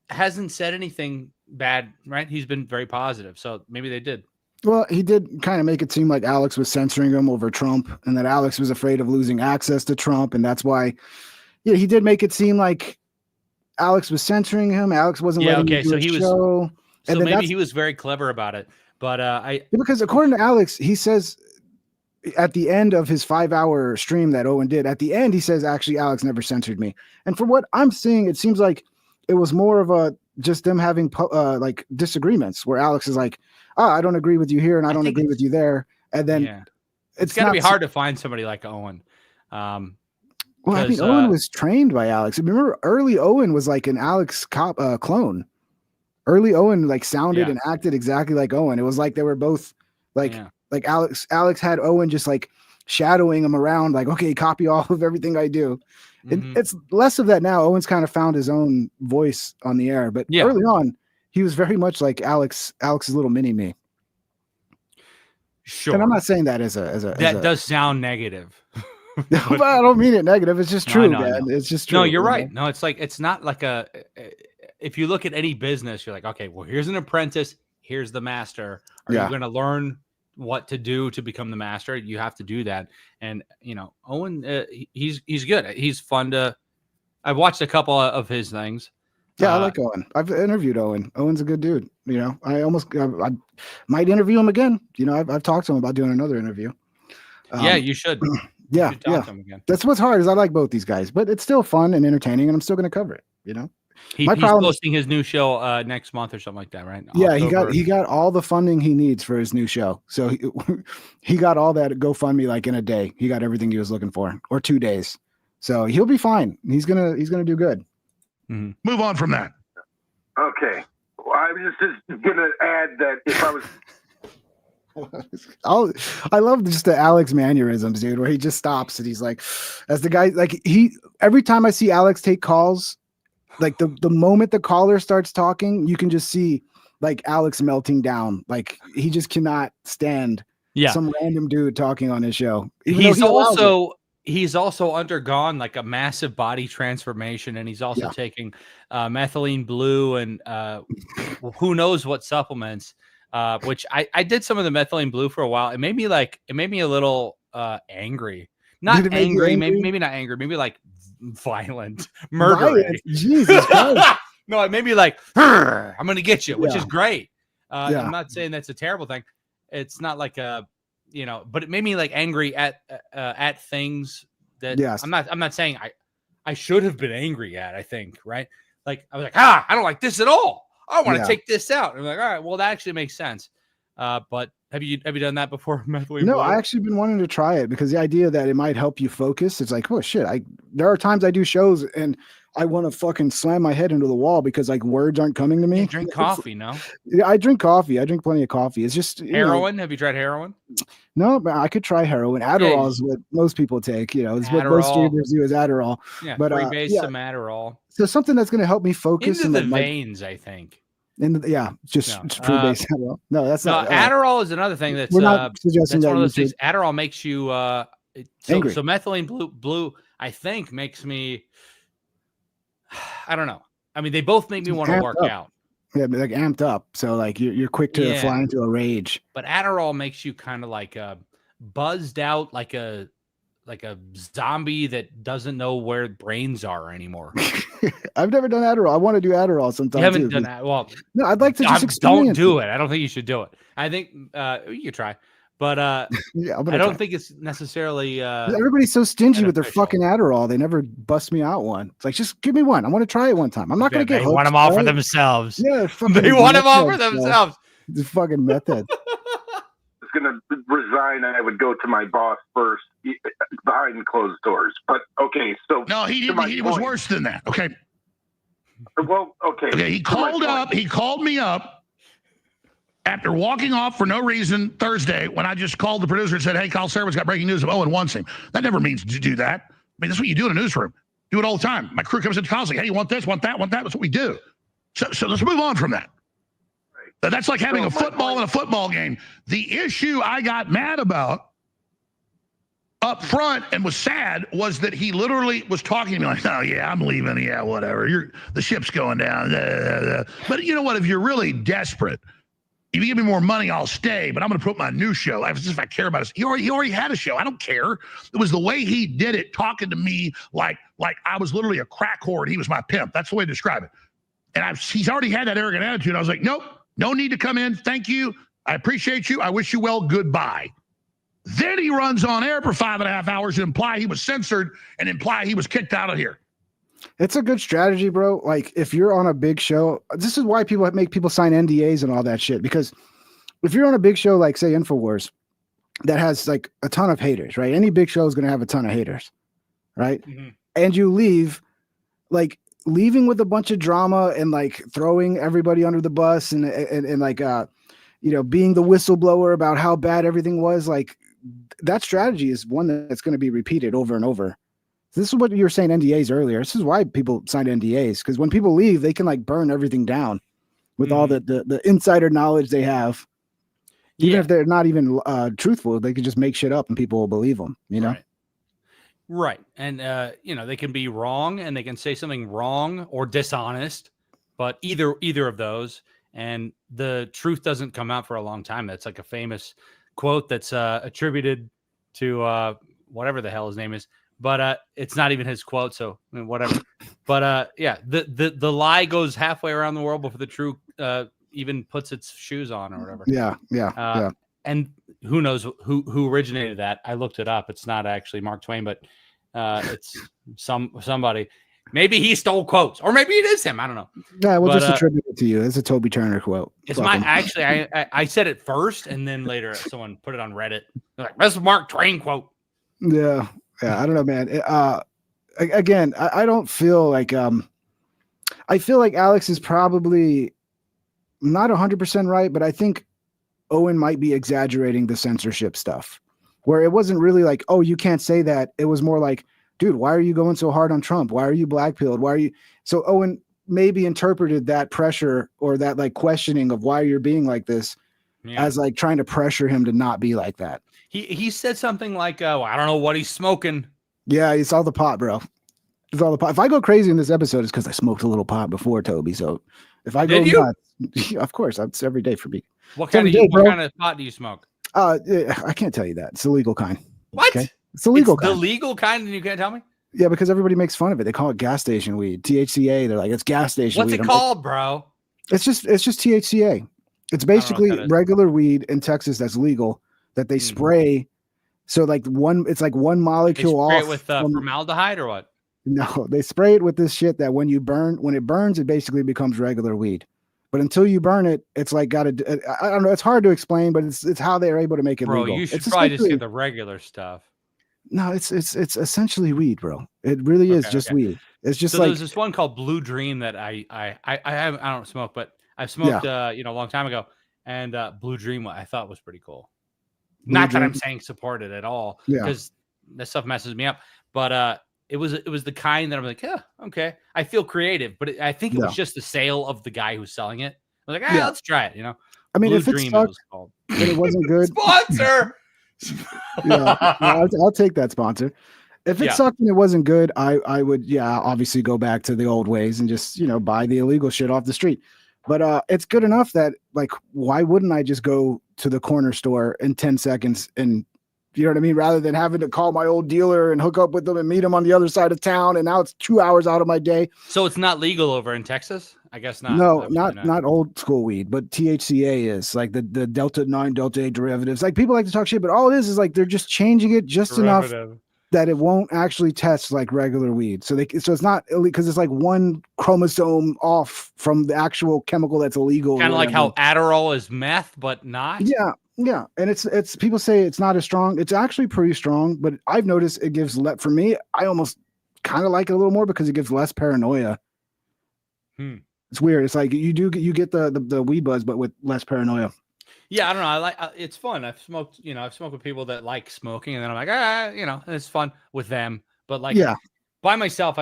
hasn't said anything bad, right? He's been very positive, so maybe they did. Well, he did kind of make it seem like Alex was censoring him over Trump, and that Alex was afraid of losing access to Trump, and that's why. Yeah, he did make it seem like Alex was censoring him. Alex wasn't letting him do his show. So maybe he was very clever about it. But because according to Alex, he says at the end of his 5-hour stream that Owen did, at the end he says, actually, Alex never censored me. And from what I'm seeing, it seems like it was more of a just them having like disagreements where Alex is like, I don't agree with you here and I don't agree with you there. And then it's got to be hard to find somebody like Owen. Well, I mean, Owen was trained by Alex. Remember, early Owen was like an Alex clone. Early Owen like sounded and acted exactly like Owen. It was like they were both like Alex had Owen just like shadowing him around, like, okay, copy all of everything I do. It's less of that now. Owen's kind of found his own voice on the air, but early on, he was very much like Alex's little mini me. Sure. And I'm not saying that that does sound negative. But I don't mean it negative. It's just true, man. It's just true. No, you're right. No, it's like, it's not like if you look at any business, you're like, okay, well, here's an apprentice, here's the master. Are you going to learn what to do to become the master? You have to do that. And, you know, Owen, he's good. He's fun I've watched a couple of his things. Yeah, I like Owen. I've interviewed Owen. Owen's a good dude. You know, I might interview him again. You know, I've talked to him about doing another interview. Yeah, you should. Yeah. That's what's hard is I like both these guys, but it's still fun and entertaining, and I'm still going to cover it. You know, he's posting his new show next month or something like that, right? Yeah, he got all the funding he needs for his new show, so he got all that GoFundMe like in a day. He got everything he was looking for, or 2 days. So he'll be fine. He's gonna do good. Mm-hmm. Move on from that. Okay, well, I was just gonna add that if I was. I love just the Alex mannerisms, dude, where he just stops and he's like, as the guy, like every time I see Alex take calls, like the moment the caller starts talking, you can just see like Alex melting down. Like he just cannot stand some random dude talking on his show. He's also undergone like a massive body transformation, and he's also taking methylene blue and who knows what supplements. Which I did some of the methylene blue for a while. It made me a little angry. Not angry, maybe not angry, maybe like violent, murderous. Jesus Christ. No, it made me like, I'm gonna get you, which is great. I'm not saying that's a terrible thing. It's not like but it made me like angry at things that I'm not saying I should have been angry at, I think, right? Like I was like, I don't like this at all. I want to take this out. And I'm like, all right, well, that actually makes sense. But have you done that before? No, I actually been wanting to try it because the idea that it might help you focus. It's like, oh shit. There are times I do shows and I want to fucking slam my head into the wall because like words aren't coming to me. You drink coffee, no? Yeah, I drink coffee. I drink plenty of coffee. It's just heroin. Have you tried heroin? No, but I could try heroin. Adderall is what most people take. You know, it's what most streamers do is Adderall. Yeah, but some Adderall. So something that's going to help me focus into the veins, I think. Just free-based Adderall. No, that's not. Adderall is another thing that's we're not suggesting that's that one of those things. Adderall makes you angry. So methylene blue, I think, makes me. I don't know. I mean, they both make me want to work out. Yeah, like amped up. So like you're quick to fly into a rage. But Adderall makes you kind of like buzzed out, like a zombie that doesn't know where brains are anymore. I've never done Adderall. I want to do Adderall sometime. You haven't done that? Well, no, I'd like to just experience. Don't do it. I don't think you should do it. I think you could try, but I don't think it's necessarily. Everybody's so stingy with their fucking Adderall. They never bust me out one. It's like, just give me one. I want to try it one time. I'm not going to get. They want them all for themselves. Yeah, they want them all for themselves. The fucking method. Going to resign, and I would go to my boss first behind closed doors. But okay, so no, he was worse than that. Okay. Well, okay. Okay, he called me up after walking off for no reason Thursday when I just called the producer and said, "Hey, Kyle Servin's got breaking news of Owen wants him." That never means to do that. mean, that's what you do in a newsroom. Do it all the time. My crew comes into calls like, hey, you want this, want that, want that? That's what we do. So let's move on from that. That's like having a football in a football game. The issue I got mad about up front and was sad was that he literally was talking to me like, oh, yeah, I'm leaving. Yeah, whatever. The ship's going down. But you know what? If you're really desperate, if you give me more money, I'll stay. But I'm going to put my new show. If I care about it. He already had a show. I don't care. It was the way he did it, talking to me like I was literally a crack whore and he was my pimp. That's the way to describe it. And he's already had that arrogant attitude. I was like, nope, no need to come in. Thank you. I appreciate you. I wish you well. Goodbye. Then he runs on air for 5.5 hours and imply he was censored and imply he was kicked out of here. It's a good strategy, bro. Like if you're on a big show, this is why people make people sign NDAs and all that shit. Because if you're on a big show, like say Infowars, that has like a ton of haters, right? Any big show is going to have a ton of haters, right? Mm-hmm. And you leave, like leaving with a bunch of drama and like throwing everybody under the bus and like, you know, being the whistleblower about how bad everything was, like that strategy is one that's going to be repeated over and over. This is what you were saying NDAs earlier. This is why people sign NDAs, because when people leave, they can like burn everything down with all the insider knowledge they have. Even if they're not even truthful, they could just make shit up and people will believe them, you know? Right. And, you know, they can be wrong and they can say something wrong or dishonest, but either of those, and the truth doesn't come out for a long time. That's like a famous quote that's attributed to whatever the hell his name is. But it's not even his quote, so I mean, whatever. But yeah, the lie goes halfway around the world before the truth even puts its shoes on or whatever. Yeah. And who knows who originated that? I looked it up. It's not actually Mark Twain, but it's somebody. Maybe he stole quotes, or maybe it is him. I don't know. Yeah, we'll just attribute it to you. It's a Toby Turner quote. It's I said it first, and then later someone put it on Reddit. They're like, "That's a Mark Twain quote." Yeah. I don't know, man. Again, I don't feel like I feel like Alex is probably not 100% right, but I think Owen might be exaggerating the censorship stuff, where it wasn't really like, oh, you can't say that. It was more like, dude, why are you going so hard on Trump? Why are you blackpilled? Why are you? So Owen maybe interpreted that pressure or that like questioning of why you're being like this as like trying to pressure him to not be like that. He said something like, well, I don't know what he's smoking. Yeah, it's all the pot, bro. It's all the pot. If I go crazy in this episode, it's because I smoked a little pot before, Toby. So if I go nuts, of course, it's every day for me. What kind of pot do you smoke? I can't tell you that. It's the legal kind. What? Okay? It's the legal kind. The legal kind, and you can't tell me? Yeah, because everybody makes fun of it. They call it gas station weed. THCA. They're like, it's gas station weed. What's it called, bro? It's just THCA. It's basically regular weed in Texas that's legal that they spray. So like it's like one molecule off. Spray it with formaldehyde or what? No, they spray it with this shit that when it burns, it basically becomes regular weed. But until you burn it, it's like I don't know. It's hard to explain, but it's how they're able to make it legal. Bro, you should probably just get the regular stuff. No, it's essentially weed, bro. It really is just weed. It's just like there's this one called Blue Dream that I don't smoke, but I smoked a long time ago, and Blue Dream I thought was pretty cool. Not that I'm saying support it at all, because that stuff messes me up. But it was the kind that I'm like, yeah, okay. I feel creative, but I think it was just the sale of the guy who's selling it. I was like, let's try it. You know, I mean, if it sucked, and it wasn't good, sponsor. I'll take that sponsor. If it sucked and it wasn't good, I would obviously go back to the old ways and just buy the illegal shit off the street. But it's good enough that like, why wouldn't I just go to the corner store in 10 seconds and, you know what I mean? Rather than having to call my old dealer and hook up with them and meet them on the other side of town. And now it's 2 hours out of my day. So it's not legal over in Texas? I guess not. No, not old school weed, but THCA is like the Delta 9, Delta 8 derivatives. Like people like to talk shit, but all it is like they're just changing it just enough that it won't actually test like regular weed. So it's not because it's like one chromosome off from the actual chemical that's illegal. Kind of like how Adderall is meth, but not. Yeah. And it's people say it's not as strong. It's actually pretty strong, but I've noticed it gives for me, I almost kind of like it a little more because it gives less paranoia. It's weird. It's like you get the weed buzz, but with less paranoia. Yeah, I don't know. I like it's fun. I've smoked with people that like smoking, and then I'm like, it's fun with them. But like, by myself,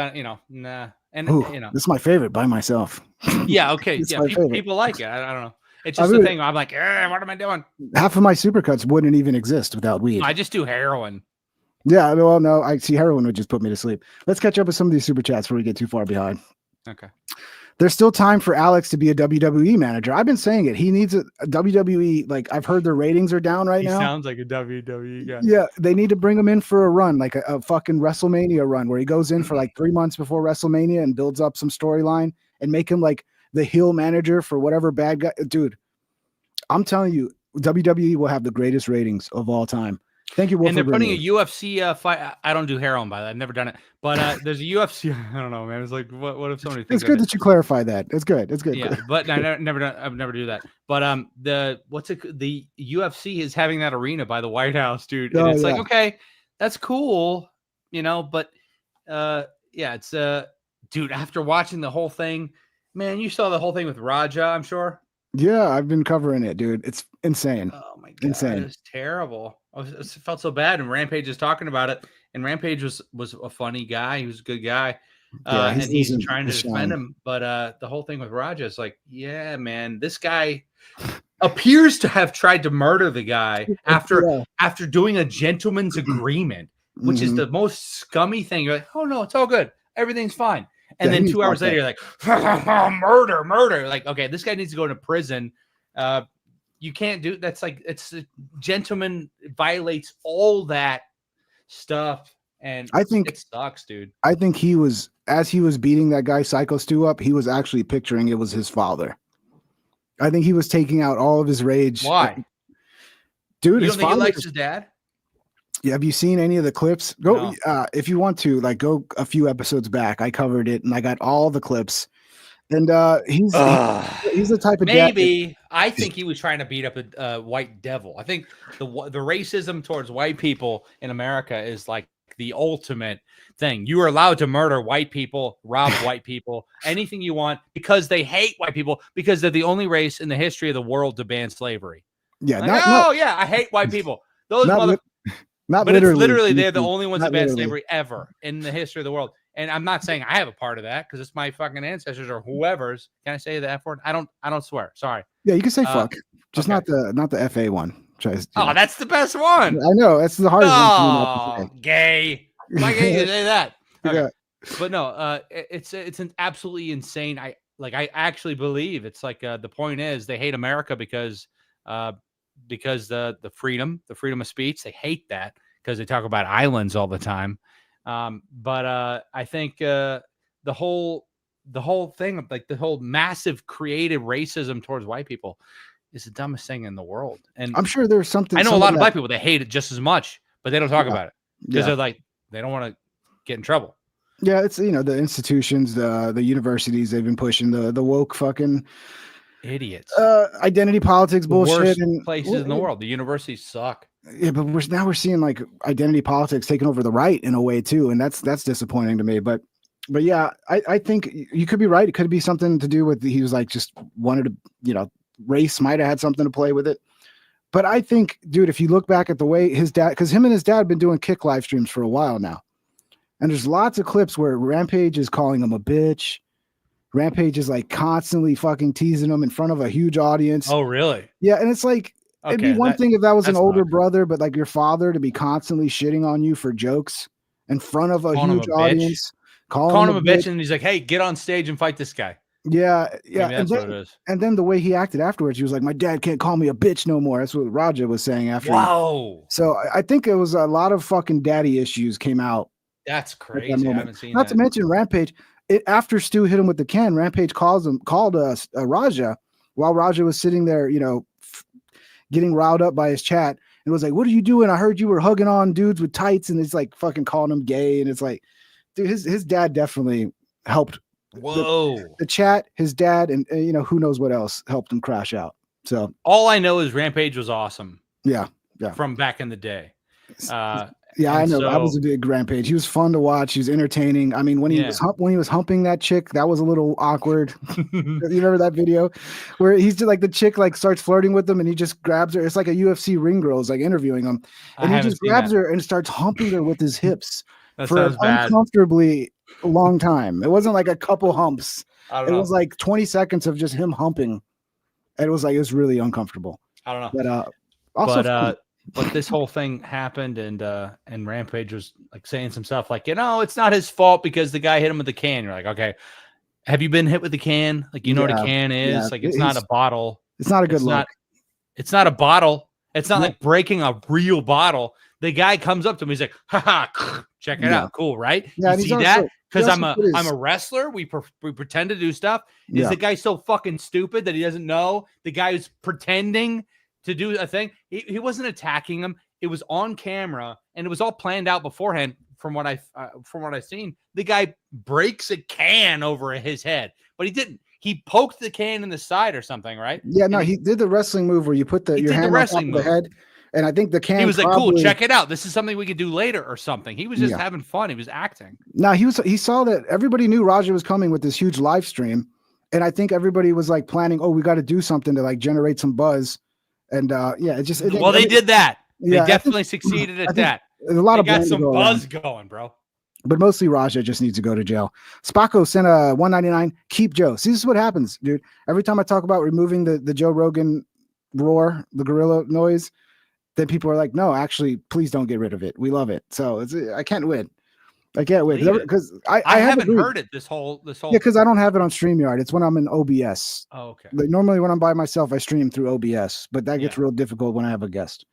nah. And this is my favorite, by myself. Yeah, okay, yeah, people like it. I don't know. It's just the thing. I'm like, what am I doing? Half of my supercuts wouldn't even exist without weed. I just do heroin. Yeah, well, no, I see heroin would just put me to sleep. Let's catch up with some of these super chats before we get too far behind. Okay. There's still time for Alex to be a WWE manager. I've been saying it. He needs a WWE. Like, I've heard their ratings are down right now. He sounds like a WWE guy. Yeah, they need to bring him in for a run, like a fucking WrestleMania run, where he goes in for like 3 months before WrestleMania and builds up some storyline and make him like the heel manager for whatever bad guy. Dude, I'm telling you, WWE will have the greatest ratings of all time. Thank you, Wolf. And they're putting a UFC fight. I don't do heroin, by the way. I've never done it. But there's a UFC. I don't know, man. It's like, what if somebody thinks it's good that you clarify that. It's good. It's good. Yeah, but I've never do that. But the UFC is having that arena by the White House, dude. And it's like, okay, that's cool, but it's dude, after watching the whole thing, man, you saw the whole thing with Raja, I'm sure. Yeah, I've been covering it, dude. It's insane. Oh my god, insane. It's terrible. I felt so bad, and Rampage is talking about it. And Rampage was a funny guy. He was a good guy, and he's trying to defend him. But the whole thing with Raja is like, yeah, man, this guy appears to have tried to murder the guy after doing a gentleman's agreement, which is the most scummy thing. You're like, oh no, it's all good, everything's fine. And then 2 hours later, you're like, murder. Like, okay, this guy needs to go to prison. You can't do that's like it's a gentleman violates all that stuff. And I think it sucks, dude. I think as he was beating that guy Psycho Stu up, he was actually picturing it was his father. I think he was taking out all of his rage. Why? Dude, you don't think he likes his dad? Yeah, have you seen any of the clips? Go if you want to, like, go a few episodes back. I covered it and I got all the clips. And he's the type of maybe I think he was trying to beat up a white devil. I think the racism towards white people in America is like the ultimate thing. You are allowed to murder white people, rob white people, anything you want because they hate white people because they're the only race in the history of the world to ban slavery. Yeah, like, I hate white people. Those but literally. It's literally they're the only ones that ban slavery ever in the history of the world. And I'm not saying I have a part of that because it's my fucking ancestors or whoever's. Can I say the F word? I don't swear. Sorry. Yeah, you can say fuck. Just not the FA one. That's the best one. I know. That's the hardest one. Gay. Why can't you say that? Okay. Yeah. But no, it's an absolutely insane. I actually believe it's like the point is they hate America because the freedom of speech, they hate that because they talk about islands all the time. But I think the whole thing of like the whole massive creative racism towards white people is the dumbest thing in the world. And I'm sure there's something. I know a lot of black people, they hate it just as much, but they don't talk about it because they're like, they don't want to get in trouble. Yeah, it's the institutions, the universities, they've been pushing the woke fucking idiots, identity politics bullshit, and places in the world. The universities suck. Yeah, but we're seeing like identity politics taking over the right in a way too, and that's disappointing to me. But yeah, I think you could be right. It could be something to do with he was like just wanted to, race might have had something to play with it. But I think, dude, if you look back at the way his dad, because him and his dad have been doing kick live streams for a while now, and there's lots of clips where Rampage is calling him a bitch. Rampage is like constantly fucking teasing him in front of a huge audience. Oh, really? Yeah, and it's like. Okay, it'd be one thing if that was an older brother, but like your father to be constantly shitting on you for jokes in front of a huge audience, calling him a bitch, and he's like, "Hey, get on stage and fight this guy." Yeah. Maybe that's what it is. And then the way he acted afterwards, he was like, "My dad can't call me a bitch no more." That's what Raja was saying after. Wow. So I think it was a lot of fucking daddy issues came out. That's crazy. I haven't seen Not to mention Rampage. After Stu hit him with the can, Rampage called Raja while Raja was sitting there, getting riled up by his chat, and was like, "What are you doing? I heard you were hugging on dudes with tights," and it's like fucking calling him gay, and it's like, dude, his dad definitely helped. Whoa, the chat, his dad, and who knows what else helped him crash out. So all I know is Rampage was awesome. Yeah, from back in the day. Yeah, I know. I was a big Rampage. He was fun to watch. He was entertaining. I mean, when he was humping that chick, that was a little awkward. You remember that video where he's just like the chick like starts flirting with him and he just grabs her. It's like a UFC ring girl is like interviewing him, and he just grabs her and starts humping her with his hips. That for an sounds bad. uncomfortably long time. It wasn't like a couple humps. I don't It know. was like 20 seconds of just him humping. And it was really uncomfortable. I don't know. But also but this whole thing happened, and Rampage was like saying some stuff like, it's not his fault because the guy hit him with the can. You're like, okay, have you been hit with the can? Like, you know what a can is? yeah. Like, it's not a bottle. It's not a good look. It's not a bottle. It's not No. like breaking a real bottle. The guy comes up to me. He's like, haha, check it out. Cool, right? Yeah, you and see that? Because I'm a wrestler. We pretend to do stuff. Is the guy so fucking stupid that he doesn't know? The guy who's pretending to do a thing. He wasn't attacking him. It was on camera, and it was all planned out beforehand. From what I've seen, the guy breaks a can over his head, but he didn't. He poked the can in the side or something, right? Yeah, no, he did the wrestling move where you put your hand on top of the head, and I think the can. He was like, "Cool, check it out. This is something we could do later or something." He was just having fun. He was acting. No, he saw that everybody knew Raja was coming with this huge live stream, and I think everybody was like planning, "Oh, we got to do something to like generate some buzz," and they did that. They definitely succeeded at that. There's a lot of got some buzz going, bro. But mostly Raja just needs to go to jail. Spacco sent a $1.99. Keep Joe. See, this is what happens, dude. Every time I talk about removing the Joe Rogan roar, the gorilla noise, then people are like, no, actually, please don't get rid of it. We love it. So I can't win. I can't win because I haven't heard it this whole. Yeah, because I don't have it on StreamYard. It's when I'm in OBS. Oh, okay. Like, normally when I'm by myself, I stream through OBS, but that gets real difficult when I have a guest.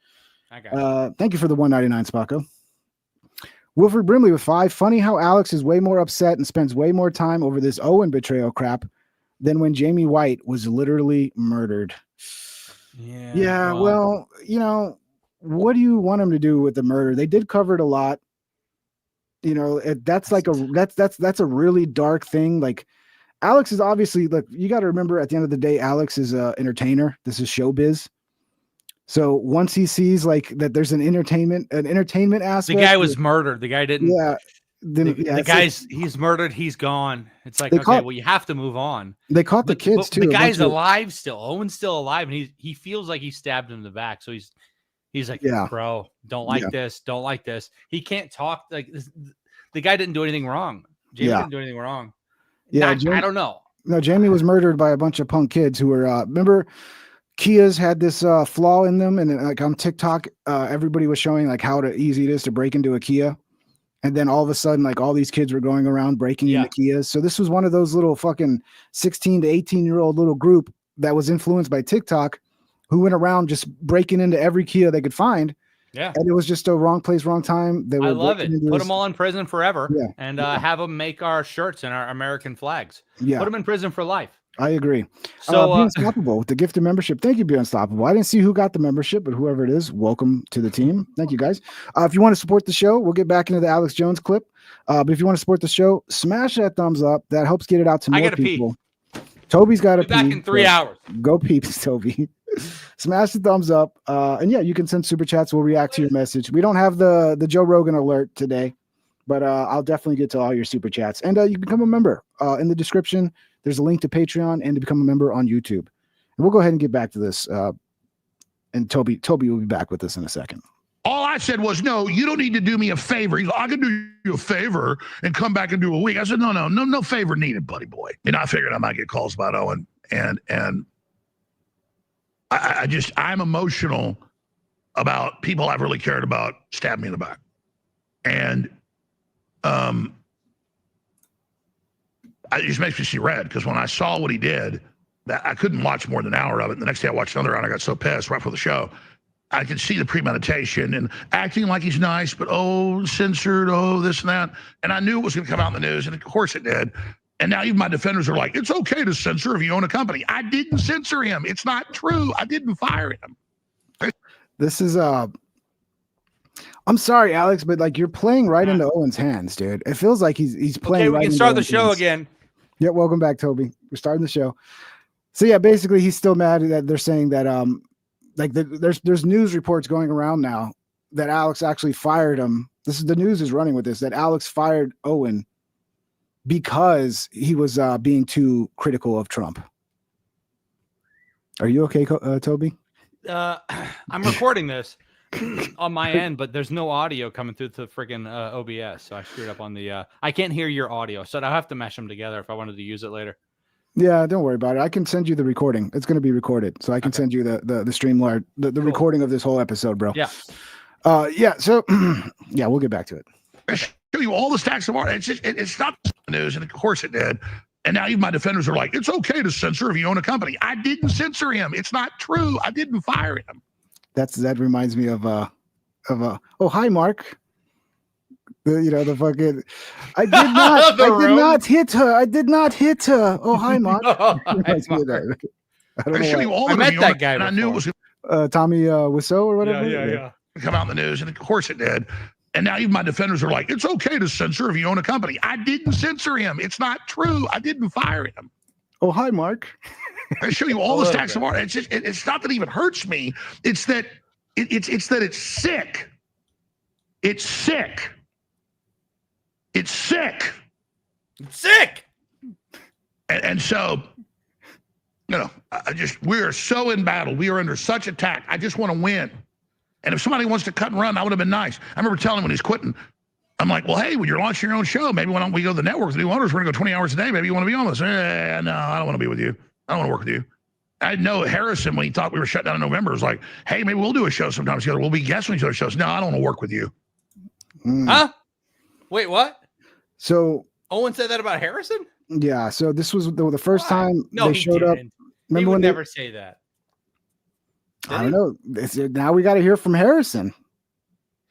Thank you for the $1.99, Spacco. Wilfred Brimley with 5. Funny how Alex is way more upset and spends way more time over this Owen betrayal crap than when Jamie White was literally murdered. Yeah. Well, what do you want him to do with the murder? They did cover it a lot. That's a really dark thing. Like, Alex is obviously, look, you got to remember at the end of the day, Alex is an entertainer. This is showbiz. So once he sees like that there's an entertainment aspect. The guy was murdered. The guy didn't. Yeah. The guy's he's murdered. He's gone. It's like, well, you have to move on. They caught the kids too. The guy's alive still. Owen's still alive, and he feels like he stabbed him in the back. So he's like, bro, don't like this. Don't like this. He can't talk like this. The guy didn't do anything wrong. Jamie didn't do anything wrong. Yeah. I don't know. No, Jamie was murdered by a bunch of punk kids who were, remember, Kias had this flaw in them, and like on TikTok, everybody was showing like how easy it is to break into a Kia, and then all of a sudden, like all these kids were going around breaking into Kias. So this was one of those little fucking 16 to 18-year-old little group that was influenced by TikTok, who went around just breaking into every Kia they could find. Yeah, and it was just a wrong place, wrong time. I love it. Put them all in prison forever, and have them make our shirts and our American flags. Yeah, put them in prison for life. I agree. So Be Unstoppable with the gifted membership. Thank you, Be Unstoppable. I didn't see who got the membership, but whoever it is, welcome to the team. Thank you, guys. If you want to support the show, we'll get back into the Alex Jones clip. But if you want to support the show, smash that thumbs up. That helps get it out to more people. Pee. Toby's got to pee. Back in 3 hours. Go peeps, Toby. Smash the thumbs up. And you can send super chats. We'll react to your message. We don't have the Joe Rogan alert today, but I'll definitely get to all your super chats. And you can become a member in the description. There's a link to Patreon and to become a member on YouTube. And we'll go ahead and get back to this. And Toby will be back with us in a second. All I said was, no, you don't need to do me a favor. He's like, I can do you a favor and come back and do a week. I said, no favor needed, buddy boy. And I figured I might get calls about Owen. And I'm emotional about people I've really cared about stab me in the back. And it just makes me see red, because when I saw what he did, that I couldn't watch more than an hour of it. And the next day I watched another hour, and I got so pissed right before the show. I could see the premeditation and acting like he's nice, but censored, this and that. And I knew it was going to come out in the news, and of course it did. And now even my defenders are like, it's okay to censor if you own a company. I didn't censor him. It's not true. I didn't fire him. This is I'm sorry, Alex, but like you're playing right into Owen's hands, dude. It feels like he's playing. Okay, we can start the show again. Yeah, welcome back, Toby. We're starting the show. So yeah, basically he's still mad that they're saying that there's news reports going around now that Alex actually fired him. The news is running with this, that Alex fired Owen because he was being too critical of Trump. Are you okay, Toby? I'm recording this. on my end, but there's no audio coming through the freaking OBS. So I screwed up on the. I can't hear your audio, so I'll have to mesh them together if I wanted to use it later. Yeah, don't worry about it. I can send you the recording. It's going to be recorded, so I can send you the Streamlard, the cool. recording of this whole episode, bro. Yeah. Yeah. So yeah, we'll get back to it. I show you all the stacks of art. It's not news, and of course it did. And now even my defenders are like, it's okay to censor if you own a company. I didn't censor him. It's not true. I didn't fire him. That reminds me of oh, hi, Mark. The fucking I did not hit her. Oh, hi, Mark. I show you all I met that guy and I knew it was Tommy Wiseau or whatever. Yeah. Come out in the news, and of course it did. And now even my defenders are like, it's okay to censor if you own a company. I didn't censor him. It's not true. I didn't fire him. Oh, hi, Mark. I show you all the stacks of art. It's not that it even hurts me. It's that it's that it's sick. It's sick. It's sick. It's sick. And so, we are so in battle. We are under such attack. I just want to win. And if somebody wants to cut and run, that would have been nice. I remember telling him when he's quitting, I'm like, well, hey, when you're launching your own show, maybe why don't we go to the network with the new owners? We're going to go 20 hours a day. Maybe you want to be on this. No, I don't want to be with you. I don't want to work with you. I know Harrison, when he thought we were shut down in November, was like, hey, maybe we'll do a show sometimes together. We'll be guests on each other's shows. No, I don't want to work with you. Huh? Wait, what? So Owen said that about Harrison? Yeah. So this was the first time they showed up. Remember he would never say that. I don't know. Now we got to hear from Harrison.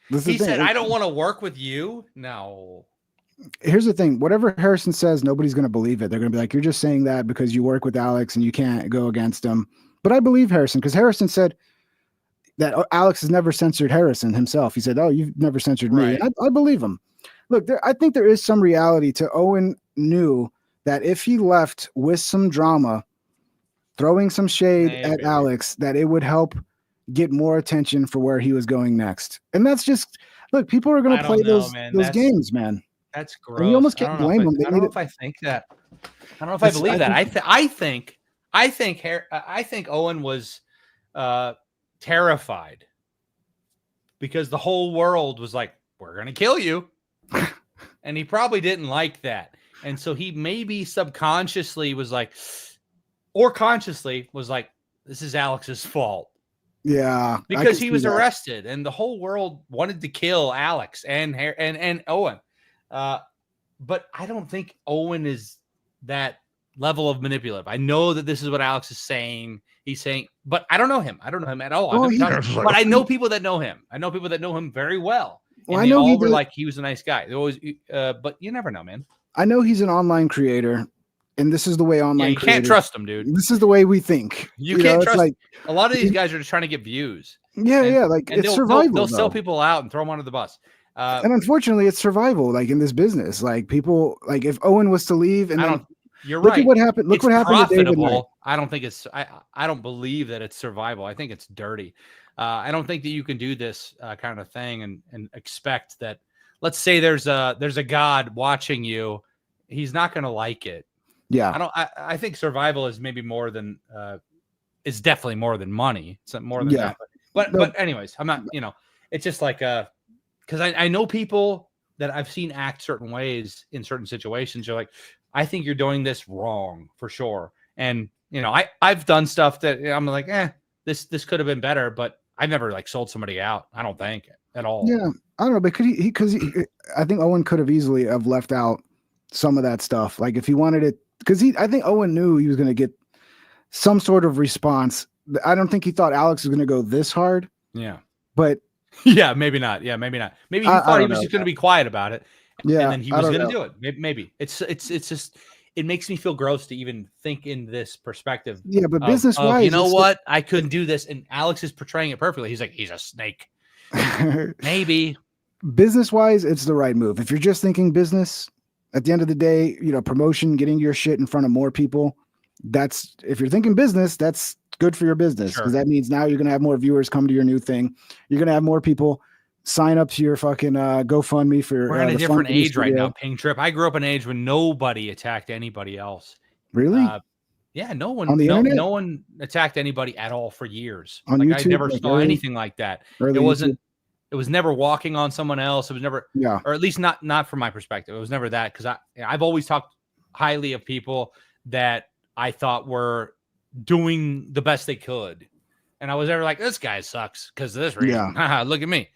He said, I don't want to work with you. No. Here's the thing. Whatever Harrison says, nobody's going to believe it. They're going to be like, you're just saying that because you work with Alex and you can't go against him. But I believe Harrison, because Harrison said that Alex has never censored Harrison himself. He said, oh, you've never censored me. Right. I believe him. Look, I think there is some reality to Owen knew that if he left with some drama, throwing some shade at Alex, that it would help get more attention for where he was going next. And that's just, look, people are going to play those games, man. That's gross. And you almost can't blame them. I don't know if I think that. I don't know if I believe that. I think Owen was terrified because the whole world was like, we're going to kill you. And he probably didn't like that. And so he maybe subconsciously was like, or consciously was like, this is Alex's fault. Yeah. Because he was arrested and the whole world wanted to kill Alex and Owen. But I don't think Owen is that level of manipulative. I know that this is what Alex is saying. He's saying, but I don't know him. I don't know him at all. But I know people that know him. I know people that know him very well. And I know all were like, he was a nice guy. They always, but you never know, man. I know he's an online creator, and this is the way online. You can't trust him, dude. This is the way we think. You can't trust. Like, a lot of these guys are just trying to get views. Yeah, like it's survival. They'll sell people out and throw them under the bus. And unfortunately, it's survival. Like in this business, like people, like if Owen was to leave, and you're look right. at what happened. Look what happened to David Knight. I don't think it's. I don't believe that it's survival. I think it's dirty. I don't think that you can do this kind of thing and expect that. Let's say there's a God watching you. He's not going to like it. Yeah. I think survival is maybe more than is definitely more than money. It's more than that. But anyways, I'm not, it's just like because I know people that I've seen act certain ways in certain situations. You're like, I think you're doing this wrong for sure. And I've done stuff that I'm like, this could have been better, but I've never like sold somebody out. I don't think at all. Yeah. I don't know, but because I think Owen could have easily have left out some of that stuff. Like if he wanted it, because I think Owen knew he was going to get some sort of response. I don't think he thought Alex was going to go this hard. Yeah. But yeah, maybe not. Yeah, maybe not. Maybe he thought he was just going to be quiet about it. Yeah. And then he was going to do it. Maybe it's just, it makes me feel gross to even think in this perspective. Yeah. But business wise, you know what? I couldn't do this. And Alex is portraying it perfectly. He's like, he's a snake. Maybe. Business wise, it's the right move. If you're just thinking business, at the end of the day, promotion, getting your shit in front of more people, if you're thinking business, that's good for your business, because that means now you're going to have more viewers come to your new thing. You're going to have more people sign up to your fucking GoFundMe for. We're in a different age right now, Ping Trip. I grew up in an age when nobody attacked anybody else. Really? Yeah, no On the internet? no one attacked anybody at all for years. On Like I YouTube, never like saw anything like that. early It wasn't. YouTube? It was never walking on someone else. It was never, Yeah. or at least not from my perspective. It was never that, because I've always talked highly of people that I thought were doing the best they could, and I was never like, this guy sucks because of this reason. Yeah. Look at me.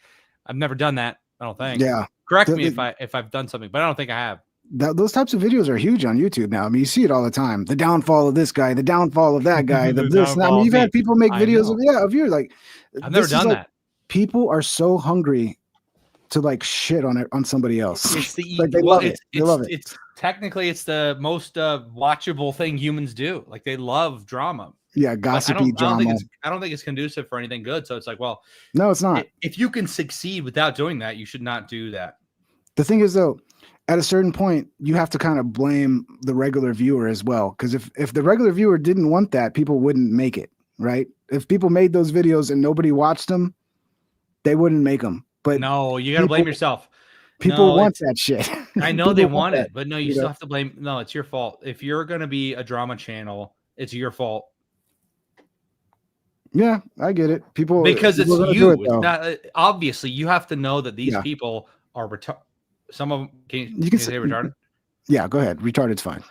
I've never done that. I don't think. Yeah. Correct me if I've done something, but I don't think I have. Those types of videos are huge on YouTube now. I mean, you see it all the time. The downfall of this guy, the downfall of that guy, the this. I mean, you've had people make videos of you. Like, I've never done that. People are so hungry to like shit on somebody else. It's the like they love it. They love it. It's technically it's the most watchable thing humans do. Like they love drama. Yeah, gossipy drama. I don't think it's conducive for anything good. So it's like, well, no, it's not. If you can succeed without doing that, you should not do that. The thing is, though, at a certain point, you have to kind of blame the regular viewer as well. Because if the regular viewer didn't want that, people wouldn't make it, right? If people made those videos and nobody watched them, they wouldn't make them. But no, you got to blame yourself. People want that shit. I know they want it, but no, you still have to blame. No, it's your fault. If you're going to be a drama channel, it's your fault. Yeah, I get it. People, because it's you. It's not, obviously, you have to know that these people are retarded. Some of them can you say retarded? Yeah, go ahead. Retarded's fine.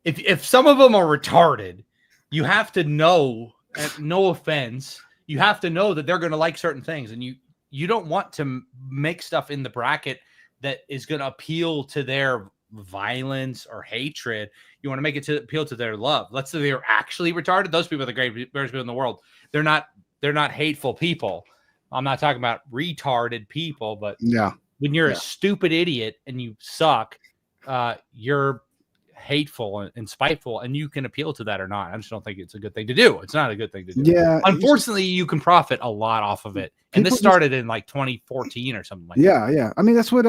If some of them are retarded, you have to know. No offense, you have to know that they're going to like certain things, and you don't want to make stuff in the bracket that is going to appeal to their violence or hatred. You want to make it to appeal to their love. Let's say they're actually retarded. Those people are the greatest people in the world. They're not hateful people. I'm not talking about retarded people, but yeah. When you're a stupid idiot and you suck, you're hateful and spiteful, and you can appeal to that or not. I just don't think it's a good thing to do. It's not a good thing to do. Yeah. Unfortunately, you can profit a lot off of it. And this started in like 2014 or something like that. Yeah. I mean, that's what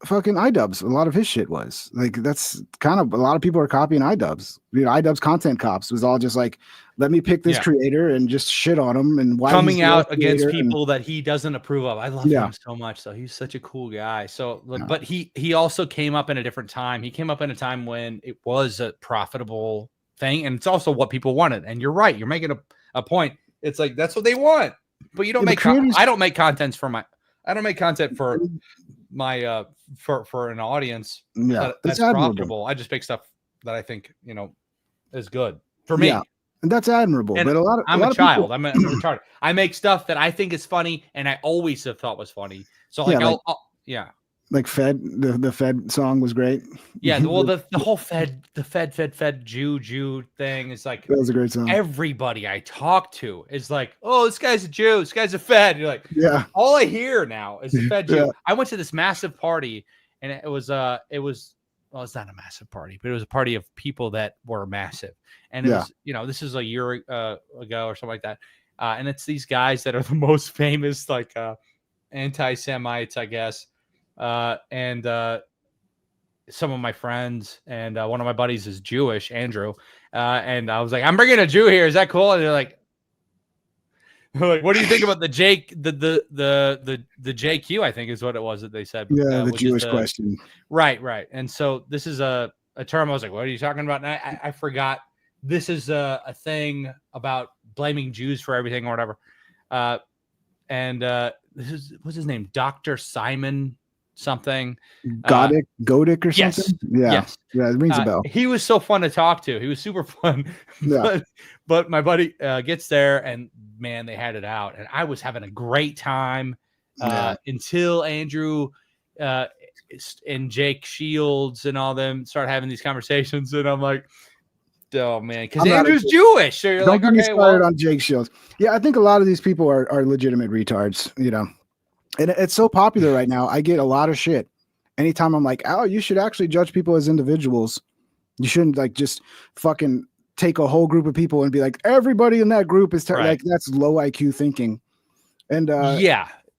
fucking iDubbbz, a lot of his shit was. Like, that's kind of, a lot of people are copying iDubbbz. You know, iDubbbz Content Cops was all just like, let me pick this creator and just shit on him, and why coming out against people that he doesn't approve of. I love him so much. So he's such a cool guy. So, but he also came up in a different time. He came up in a time when it was a profitable thing, and it's also what people wanted. And you're right. You're making a point. It's like, that's what they want, but you don't make, I don't make content for my for an audience. Yeah. That's profitable. I just make stuff that I think, is good for me. Yeah. And that's admirable. And but I'm a child. I'm retarded. I make stuff that I think is funny, and I always have thought was funny. So like, like Fed, the Fed song was great. Yeah, well, the whole Fed Jew thing is like, that was a great song. Everybody I talk to is like, oh, this guy's a Jew, this guy's a Fed. You're like, yeah. All I hear now is a Fed Jew. I went to this massive party, and it was well, it's not a massive party, but it was a party of people that were massive. And it was, this is a year ago or something like that. And it's these guys that are the most famous, like anti-Semites, I guess. And some of my friends, and one of my buddies is Jewish, Andrew. And I was like, I'm bringing a Jew here. Is that cool? And they're like, what do you think about the JQ? I think is what it was that they said. Yeah, the Jewish question. Right. And so this is a term. I was like, what are you talking about? And I forgot. This is a thing about blaming Jews for everything or whatever. This is, what's his name? Dr. Simon something. Godick or something? Yes. Yeah, it rings a bell. He was so fun to talk to. He was super fun. Yeah. but my buddy gets there, and man, they had it out. And I was having a great time until Andrew and Jake Shields and all them start having these conversations. And I'm like, oh, man, because Andrew's Jewish. So you're don't like, get me started on Jake Shields. Yeah, I think a lot of these people are legitimate retards, And it's so popular right now. I get a lot of shit. Anytime I'm like, oh, you should actually judge people as individuals. You shouldn't like just fucking take a whole group of people and be like, everybody in that group is like, that's low IQ thinking. And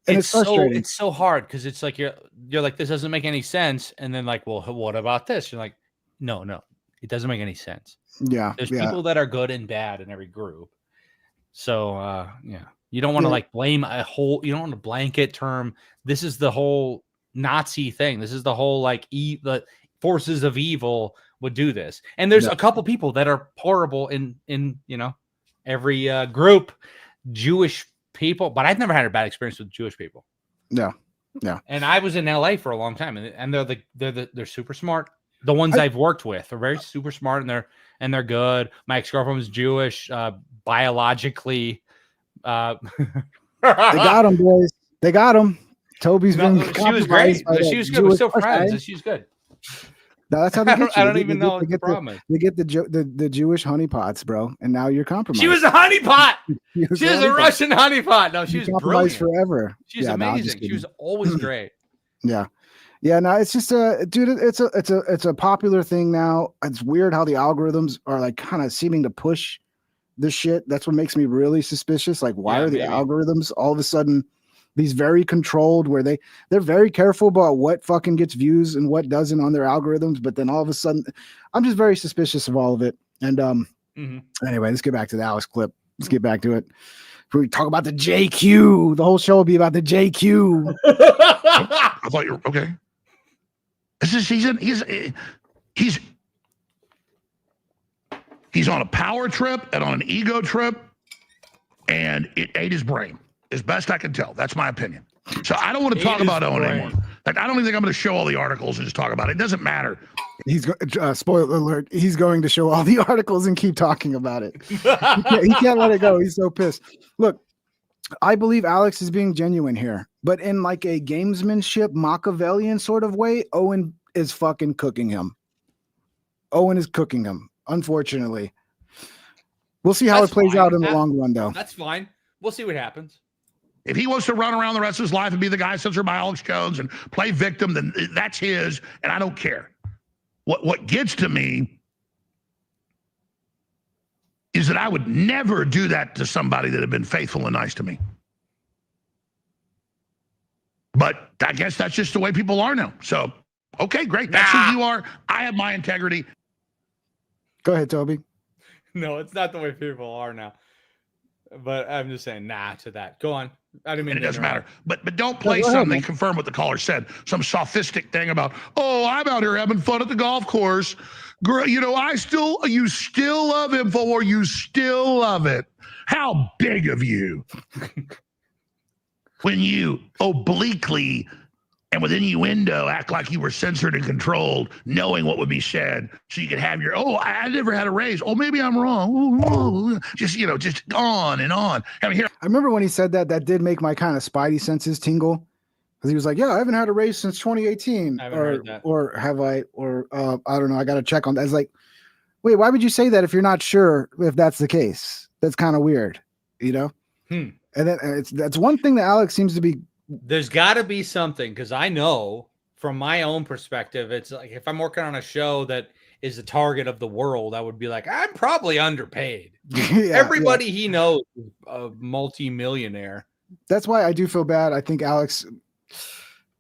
it's frustrating. It's so hard because it's like you're like, this doesn't make any sense. And then like, well, what about this? You're like, no, it doesn't make any sense. Yeah. There's people that are good and bad in every group. So you don't want to like blame you don't want to blanket term. This is the whole Nazi thing. This is the whole like forces of evil would do this. And there's a couple people that are horrible in every group, Jewish people, but I've never had a bad experience with Jewish people. No. And I was in LA for a long time, and they're super smart. The ones I've worked with are very super smart, and they're good. My ex-girlfriend was Jewish, biologically. They got him, boys. They got him. Toby's been. She was great. She was good. We're still friends. And she's good. No, that's how they get you. I don't even know what the problem is. They get the Jewish honeypots, bro, and now you're compromised. She was a honeypot. She was a Russian honeypot. No, she was brilliant. Forever. She's amazing. She was always great. Yeah. No, it's just dude. It's a popular thing now. It's weird how the algorithms are like kind of seeming to push this shit. That's what makes me really suspicious. Like, why are the algorithms all of a sudden these very controlled, where they're very careful about what fucking gets views and what doesn't on their algorithms, but then all of a sudden, I'm just very suspicious of all of it. And anyway, let's get back to the Alex clip. Let's get back to it. We talk about the JQ. The whole show will be about the JQ. I thought you were okay. He's on a power trip and on an ego trip, and it ate his brain, as best I can tell. That's my opinion. So I don't want to talk about Owen anymore. Like, I don't even think I'm going to show all the articles and just talk about it. It doesn't matter. He's spoiler alert. He's going to show all the articles and keep talking about it. He can't let it go. He's so pissed. Look, I believe Alex is being genuine here, but in like a gamesmanship, Machiavellian sort of way, Owen is fucking cooking him. Owen is cooking him, unfortunately. We'll see how it plays out in the long run, though. That's fine. We'll see what happens. If he wants to run around the rest of his life and be the guy censored by Alex Jones and play victim, then that's his, and I don't care. What gets to me is that I would never do that to somebody that had been faithful and nice to me. But I guess that's just the way people are now. So, okay, great. That's who you are. I have my integrity. Go ahead, Toby. No, it's not the way people are now. But I'm just saying, nah to that. Go on. I didn't mean it doesn't matter. But don't play something, confirm what the caller said. Some sophistic thing about, oh, I'm out here having fun at the golf course. You know, you still love Infowars. You still love it. How big of you when you obliquely and with innuendo act like you were censored and controlled, knowing what would be said, so you could have your, I never had a raise. Oh, maybe I'm wrong. Ooh. Just on and on. I mean, I remember when he said that did make my kind of spidey senses tingle. Because he was like, yeah, I haven't had a raise since 2018. Or have I? Or I don't know. I got to check on that. I was like, wait, why would you say that if you're not sure if that's the case? That's kind of weird, you know? And then that's one thing that Alex seems to be. There's got to be something, because I know from my own perspective, it's like if I'm working on a show that is the target of the world, I would be like, I'm probably underpaid. Everybody he knows is a multi-millionaire. That's why I do feel bad. I think Alex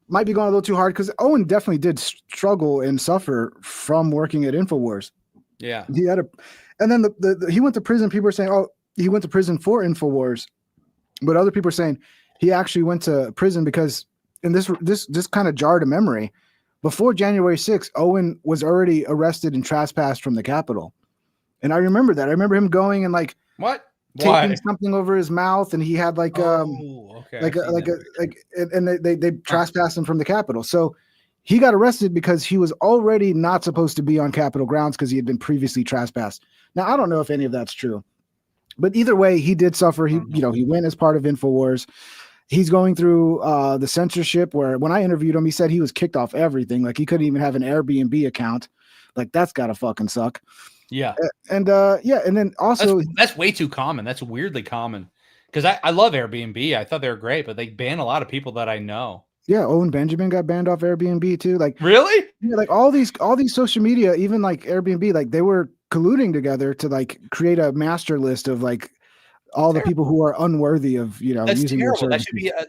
might be going a little too hard, because Owen definitely did struggle and suffer from working at Infowars. Yeah. He had and then he went to prison. People are saying, oh, he went to prison for Infowars. But other people are saying he actually went to prison because, and this kind of jarred a memory. Before January 6th, Owen was already arrested and trespassed from the Capitol. And I remember that. I remember him going and like taping something over his mouth, and he had like they trespassed him from the Capitol. So he got arrested because he was already not supposed to be on Capitol grounds because he had been previously trespassed. Now, I don't know if any of that's true, but either way, he did suffer. He went as part of Infowars. He's going through the censorship, where when I interviewed him, he said he was kicked off everything. Like, he couldn't even have an Airbnb account. Like, that's gotta fucking suck. Yeah. And then also that's way too common. That's weirdly common, because I love Airbnb. I thought they were great, but they ban a lot of people that I know. Yeah, Owen Benjamin got banned off Airbnb too. Like, really? Yeah, like all these social media, even like Airbnb, like they were colluding together to like create a master list of like all the people who are unworthy of, that's using terrible. their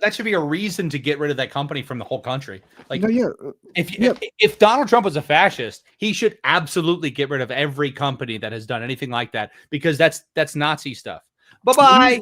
That should be a reason to get rid of that company from the whole country. Like, if Donald Trump was a fascist, he should absolutely get rid of every company that has done anything like that, because that's Nazi stuff. Bye-bye.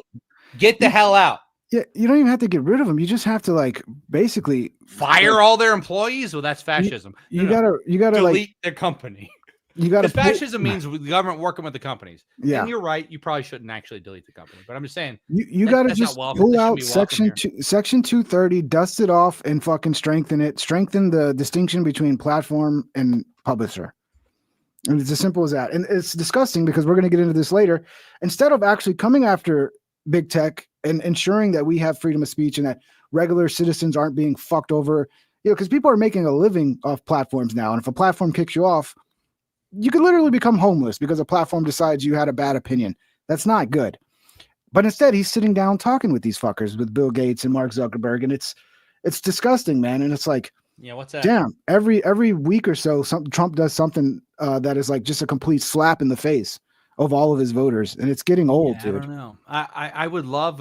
Get the hell out. Yeah, you don't even have to get rid of them. You just have to like basically Fire all their employees. Well, that's fascism. You gotta delete like their company. you gotta Because fascism means the government working with the companies. Yeah, and you're right. You probably shouldn't actually delete the company. But I'm just saying you gotta just pull out section 230, dust it off, and fucking strengthen it. Strengthen the distinction between platform and publisher. And it's as simple as that. And it's disgusting because we're going to get into this later. Instead of actually coming after big tech and ensuring that we have freedom of speech and that regular citizens aren't being fucked over, because people are making a living off platforms now. And if a platform kicks you off, you could literally become homeless because a platform decides you had a bad opinion. That's not good. But instead, he's sitting down talking with these fuckers, with Bill Gates and Mark Zuckerberg. And it's disgusting, man. And it's like, yeah, what's that? Damn, every week or so, Trump does something that is like just a complete slap in the face of all of his voters, and it's getting old, dude. I don't know. I would love,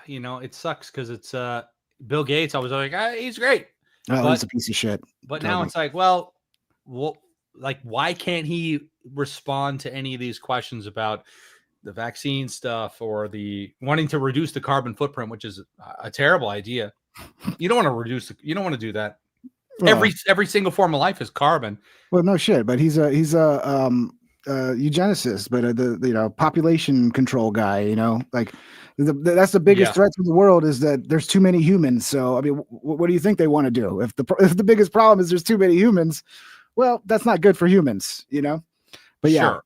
it sucks because it's Bill Gates. I was like, he's great. Oh, he's a piece of shit. But now it's like, well, like, why can't he respond to any of these questions about the vaccine stuff or the wanting to reduce the carbon footprint, which is a terrible idea. You don't want to you don't want to do that. Well, every single form of life is carbon. Well, no shit, but he's a eugenicist, but the population control guy. Like that's the biggest threat to the world is that there's too many humans. So I mean, what do you think they want to do? If the biggest problem is there's too many humans, well, that's not good for humans, But yeah, sure.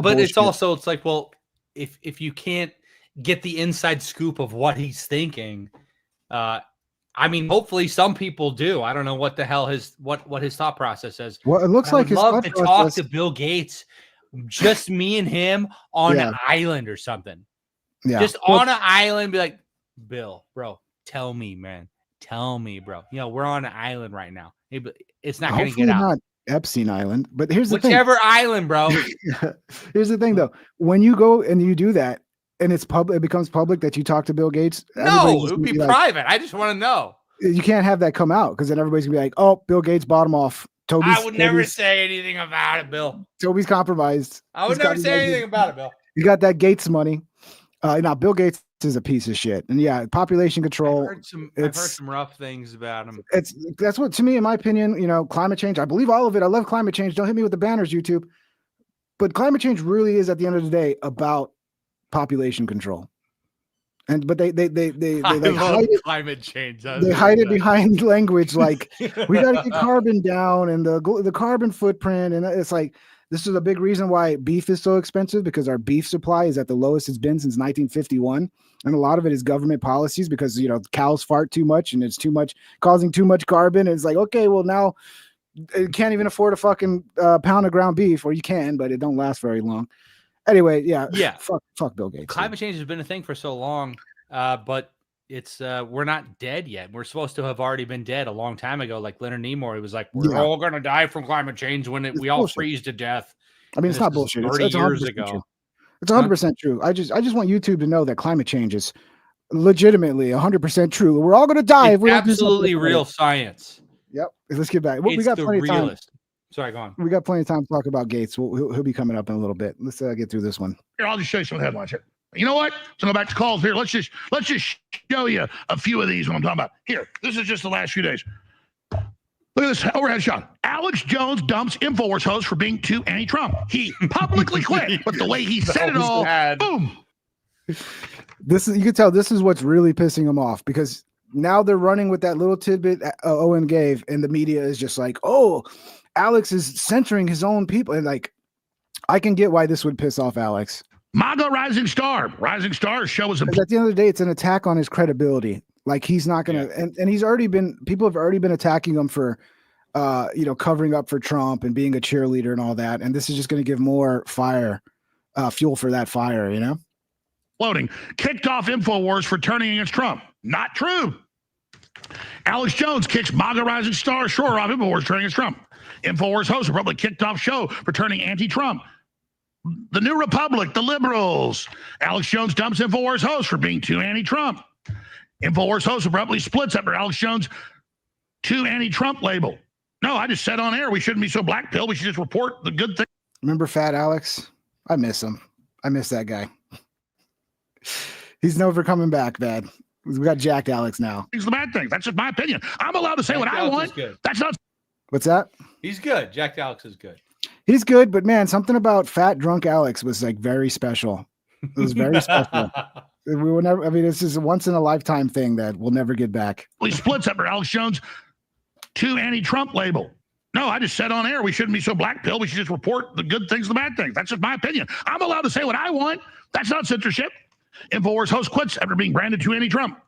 But it's also it's like, well, if you can't get the inside scoop of what he's thinking, I mean, hopefully some people do. I don't know what the hell what his thought process is. Well, it looks like I'd love to talk to Bill Gates, just me and him on an island or something. Yeah, just on an island, be like, Bill, bro, tell me, man, bro. We're on an island right now. It's not going to get out. Not Epstein Island, but here's the thing. Whichever island, bro. Here's the thing, though. When you go and you do that, and it's public, it becomes public that you talk to Bill Gates. No, it would be private. I just want to know. You can't have that come out because then everybody's gonna be like, "Oh, Bill Gates bought him off." I would never say anything about it, Bill. Toby's compromised. I would never say anything about it, Bill. You got that Gates money. Now Bill Gates is a piece of shit, and yeah, population control. I've heard some rough things about him. That's what, to me, in my opinion, climate change. I believe all of it. I love climate change. Don't hit me with the banners, YouTube. But climate change really is, at the end of the day, about population control. But they hide it, climate change. They hide it behind language like we got to get carbon down and the carbon footprint, and it's like this is a big reason why beef is so expensive, because our beef supply is at the lowest it's been since 1951, and a lot of it is government policies because cows fart too much and it's causing too much carbon. And it's like, okay, well, now you can't even afford a fucking pound of ground beef, or you can, but it don't last very long. Anyway, yeah. Fuck Bill Gates. Climate change has been a thing for so long, but it's we're not dead yet. We're supposed to have already been dead a long time ago. Like Leonard Nimoy was like, "We're all gonna die from climate change when we all freeze to death." I mean, it's not bullshit. 30 years ago. True. It's 100% true. I just want YouTube to know that climate change is legitimately 100% true. We're all gonna die. It's absolutely real science. Yep. Let's get back. We got plenty of time. Sorry, go on. We got plenty of time to talk about Gates. He'll be coming up in a little bit. Let's get through this one. Here, I'll just show you some of the headlines here. You know what? So go back to calls here. Let's just show you a few of these. What I'm talking about here. This is just the last few days. Look at this overhead shot. Alex Jones dumps Infowars host for being too anti-Trump. He publicly quit, but the way he said it all, boom. You can tell this is what's really pissing him off, because now they're running with that little tidbit Owen gave, and the media is just like, oh, Alex is censoring his own people. And like, I can get why this would piss off Alex. MAGA Rising Star shows him. At the end of the day, it's an attack on his credibility. Like, he's not going to, and he's already been, people have already been attacking him for, covering up for Trump and being a cheerleader and all that. And this is just going to give more fuel for that fire, Loading. Kicked off Infowars for turning against Trump. Not true. Alex Jones kicks MAGA Rising Star Shroyer off Infowars turning against Trump. Infowars host abruptly kicked off show for turning anti-Trump. The New Republic, the liberals. Alex Jones dumps Infowars host for being too anti-Trump. Infowars host abruptly splits after Alex Jones too anti-Trump label. No, I just said on air we shouldn't be so black pill. We should just report the good thing. Remember Fat Alex? I miss him. I miss that guy. He's never coming back, bad. We got jacked Alex now. Things the bad things. That's just my opinion. I'm allowed to say what I want. That's not. What's that? He's good. Jacked Alex is good. He's good, but man, something about fat drunk Alex was like very special. It was very special. We will never. I mean, this is a once in a lifetime thing that we'll never get back. He splits up for Alex Jones to anti-Trump label. No, I just said on air we shouldn't be so black pill. We should just report the good things, the bad things. That's just my opinion. I'm allowed to say what I want. That's not censorship. Infowars host quits after being branded to anti-Trump.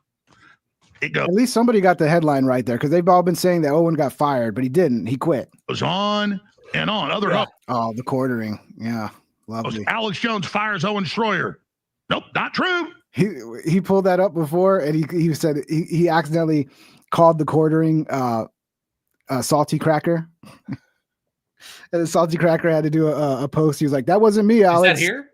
It goes. At least somebody got the headline right there because they've all been saying that Owen got fired, but he didn't. He quit. Goes on and on. Other hosts. Oh, the quartering. Yeah, lovely. Alex Jones fires Owen Shroyer. Nope, not true. He pulled that up before, and he said he accidentally called the quartering salty cracker. And the salty cracker had to do a post. He was like, "That wasn't me, Alex." Is that here?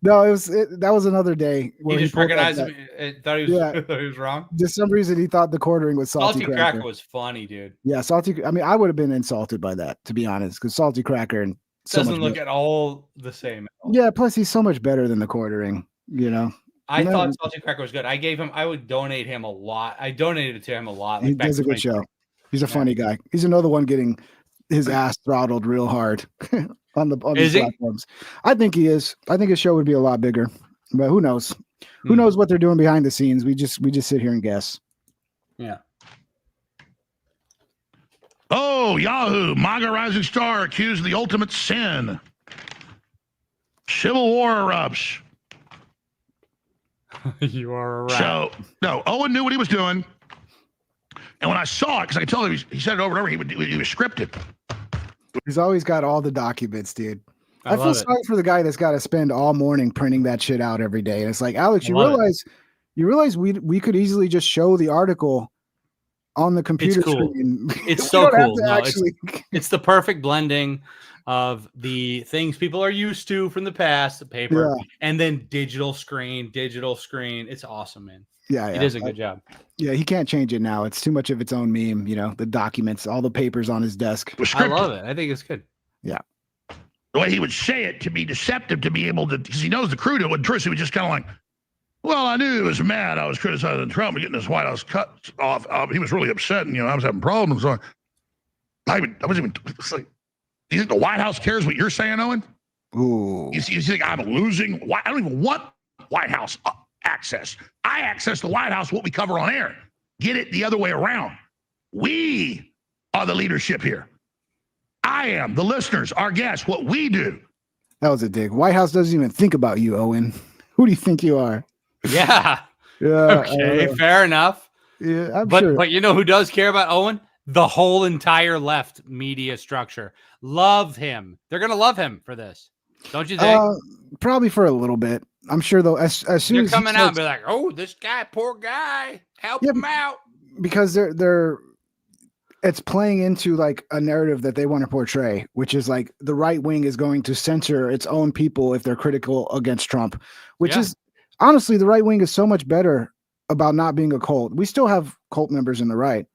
No, that was another day. Where he just recognized him and thought he was wrong. For some reason, he thought the quartering was salty cracker was funny, dude. Yeah, salty. I mean, I would have been insulted by that, to be honest, because salty cracker and doesn't look at all the same. Yeah, plus he's so much better than the quartering. You know. I thought salty cracker was good. I would donate him a lot. I donated it to him a lot. He does a good show. He's a funny guy. He's another one getting his ass throttled real hard on the platforms. I think he is. I think his show would be a lot bigger, but who knows? Who knows what they're doing behind the scenes? We just sit here and guess. Yeah. Oh, Yahoo! MAGA rising star accused of the ultimate sin. Civil war erupts. You are right. So no, Owen knew what he was doing. And when I saw it, because I could tell he said it over and over, he was scripted. He's always got all the documents, dude. I feel sorry for the guy that's got to spend all morning printing that shit out every day. And it's like, Alex, you realize we could easily just show the article on the computer screen. It's so cool. No, it's the perfect blending of the things people are used to from the past, the paper, and then digital screen. It's awesome, man. Yeah, it is a good job. Yeah, he can't change it now. It's too much of its own meme, you know, the documents, all the papers on his desk. I love it. I think it's good. Yeah. The way he would say it to be deceptive, to be able to, because he knows the crew would truth. He was just kind of like, well, I knew he was mad. I was criticizing Trump and getting this White House cut off. He was really upset, and I was having problems. So I wasn't even. It's like, do you think the White House cares what you're saying, Owen? Ooh. You think I'm losing? I don't even want White House access. I access the White House, what we cover on air. Get it the other way around. We are the leadership here. I am, the listeners, our guests, what we do. That was a dig. White House doesn't even think about you, Owen. Who do you think you are? Yeah. Yeah. Okay, fair enough. Yeah, I'm but sure. But you know who does care about Owen? The whole entire left media structure. Love him. They're going to love him for this. Don't you think? Probably for a little bit. I'm sure though. As soon you're as coming out and be like, "Oh, this guy, poor guy, help him out," because it's playing into like a narrative that they want to portray, which is like the right wing is going to censor its own people if they're critical against Trump, which is honestly the right wing is so much better about not being a cult. We still have cult members in the right,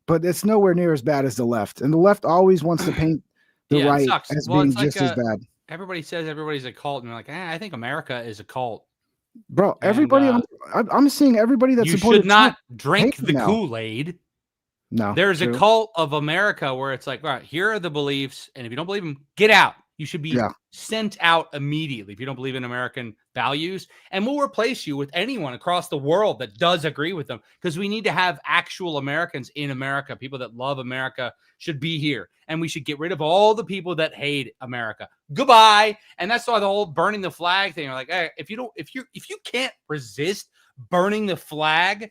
but it's nowhere near as bad as the left, and the left always wants to paint the right as being just as bad. Everybody says everybody's a cult, and they're like, I think America is a cult. Bro, everybody, I'm seeing everybody that supported should not Trump drink the Kool-Aid. No. There's a cult of America where it's like, all right, here are the beliefs, and if you don't believe them, get out. You should be sent out immediately if you don't believe in American values, and we'll replace you with anyone across the world that does agree with them, because we need to have actual Americans in America. People that love America should be here, and we should get rid of all the people that hate America. Goodbye. And that's why the whole burning the flag thing. You're like, hey, if you can't resist burning the flag,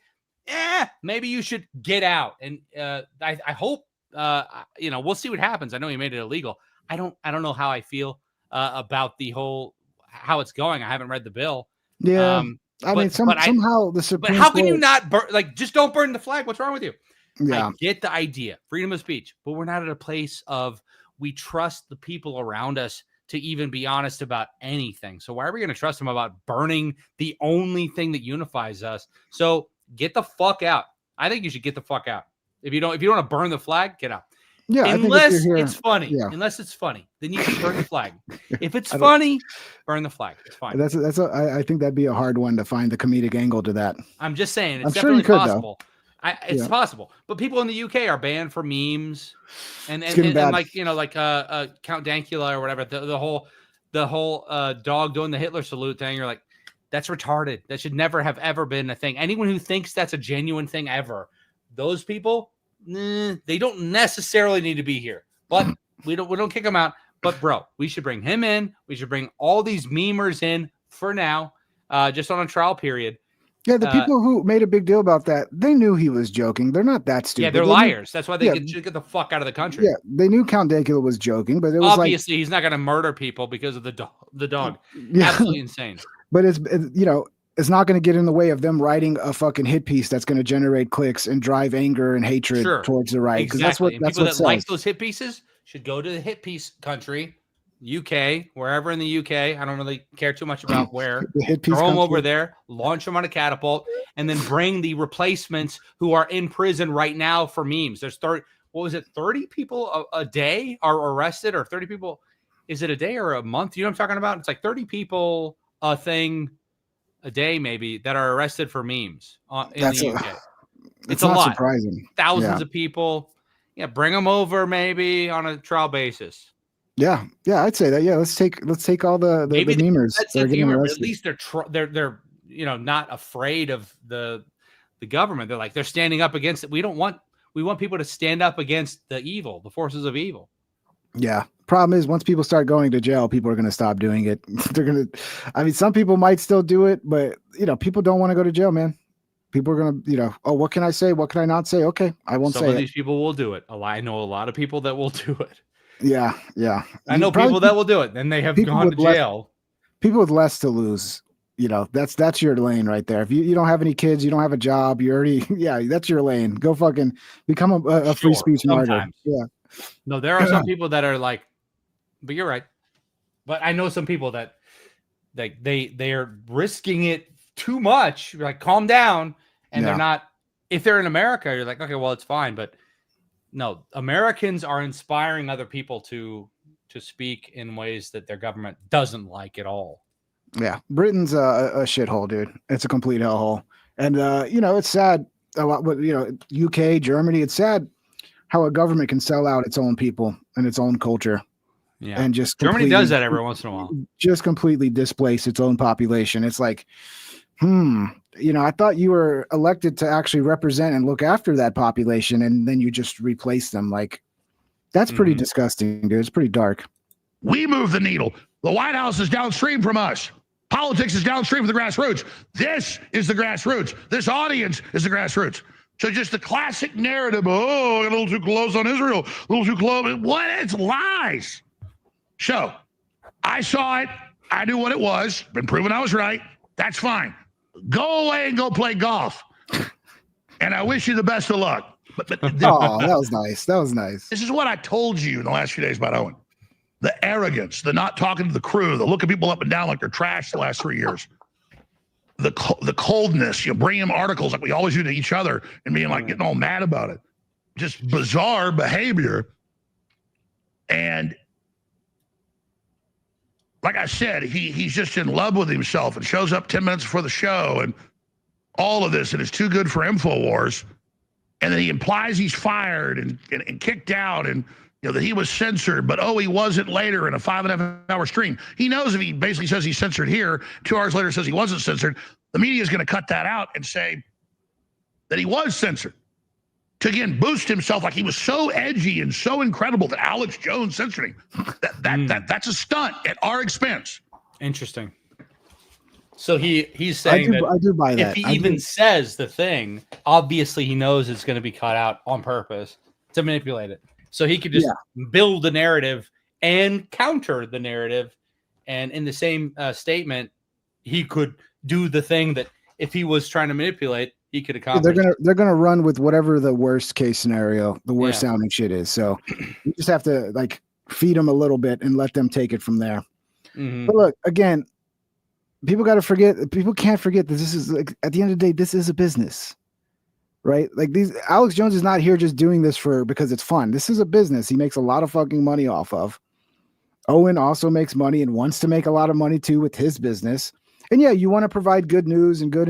maybe you should get out. And I hope we'll see what happens. I know he made it illegal. I don't know how I feel about the whole how it's going. I haven't read the bill. Yeah, somehow the Supreme But how can you not burn? Like, just don't burn the flag. What's wrong with you? Yeah, I get the idea, freedom of speech, but we're not at a place of we trust the people around us to even be honest about anything. So why are we going to trust them about burning the only thing that unifies us? So get the fuck out. I think you should get the fuck out. If you don't want to burn the flag, get out. Yeah, unless here, it's funny. yeah. Unless it's funny, then you can burn the flag. If it's funny, burn the flag. It's fine. I think that'd be a hard one to find the comedic angle to that. I'm just saying, it's I'm sure definitely you could, possible. It's possible, but people in the UK are banned for memes, and like Count Dankula or whatever. The whole dog doing the Hitler salute thing. You're like, that's retarded. That should never have ever been a thing. Anyone who thinks that's a genuine thing ever, those people, they don't necessarily need to be here. But we don't kick them out. But bro, we should bring him in. We should bring all these memers in for now, just on a trial period. Yeah, the people who made a big deal about that, they knew he was joking. They're not that stupid. Yeah, they're liars. That's why they should get the fuck out of the country. Yeah, they knew Count Dankula was joking, but it was obviously he's not going to murder people because of the dog. Yeah. Absolutely insane. But it's not going to get in the way of them writing a fucking hit piece that's going to generate clicks and drive anger and hatred towards the right. Exactly. That's people what that like those hit pieces should go to the hit piece country, UK, wherever in the UK. I don't really care too much about where. Throw them over there, launch them on a catapult, and then bring the replacements who are in prison right now for memes. There's 30 people a day are arrested, or 30 people. Is it a day or a month? You know what I'm talking about? It's like 30 people a thing a day, maybe, that are arrested for memes in the UK. It's a lot. Surprising. Thousands of people. Yeah, bring them over maybe on a trial basis. Yeah, I'd say that. Yeah, let's take all the memers. At least they're not afraid of the government. They're like, they're standing up against it. We want people to stand up against the forces of evil. Yeah. Problem is, once people start going to jail, people are going to stop doing it. Some people might still do it, but people don't want to go to jail, man. People are going to, what can I say? What can I not say? Okay, I won't say it. Some of these people will do it. I know a lot of people that will do it. Yeah. I know people that will do it. Then they have gone to jail. People with less to lose, that's your lane right there. If you don't have any kids, you don't have a job, you already, that's your lane. Go fucking become a free speech martyr. Yeah. No, there are some people that are like, but you're right. But I know some people that they are risking it too much. You're like, calm down. And they're not, if they're in America, you're like, okay, well, it's fine. But no, Americans are inspiring other people to speak in ways that their government doesn't like at all. Yeah. Britain's a shithole, dude. It's a complete hellhole. And, it's sad a lot with, UK, Germany, it's sad how a government can sell out its own people and its own culture. Yeah. And just Germany does that every once in a while. Just completely displace its own population. It's like, I thought you were elected to actually represent and look after that population, and then you just replace them. Like, that's pretty disgusting, dude. It's pretty dark. We move the needle. The White House is downstream from us. Politics is downstream from the grassroots. This is the grassroots. This audience is the grassroots. So just the classic narrative, I got a little too close on Israel, a little too close. What? It's lies. So I saw it. I knew what it was. Been proven I was right. That's fine. Go away and go play golf. And I wish you the best of luck. That was nice. That was nice. This is what I told you in the last few days about Owen. The arrogance, the not talking to the crew, the looking people up and down like they're trash the last 3 years. The coldness, bringing him articles like we always do to each other and being like getting all mad about it. Just bizarre behavior. And like I said, he's just in love with himself and shows up 10 minutes before the show and all of this, and it's too good for Infowars. And then he implies he's fired and kicked out and that he was censored, but he wasn't later in a 5.5 hour stream. He knows if he basically says he's censored here, 2 hours later says he wasn't censored, the media is going to cut that out and say that he was censored. To again boost himself like he was so edgy and so incredible that Alex Jones censored him. That's a stunt at our expense. Interesting. So he's saying I do buy that. If he even says the thing, obviously he knows it's going to be cut out on purpose to manipulate it. So he could just build the narrative and counter the narrative, and in the same statement, he could do the thing that if he was trying to manipulate, he could accomplish. They're gonna run with whatever the worst case scenario, the worst sounding shit is. So you just have to feed them a little bit and let them take it from there. Mm-hmm. But look, again, people can't forget that this is at the end of the day, this is a business. right? Like Alex Jones is not here just doing this because it's fun. This is a business he makes a lot of fucking money off of. Owen also makes money and wants to make a lot of money too with his business. And yeah, you want to provide good news and good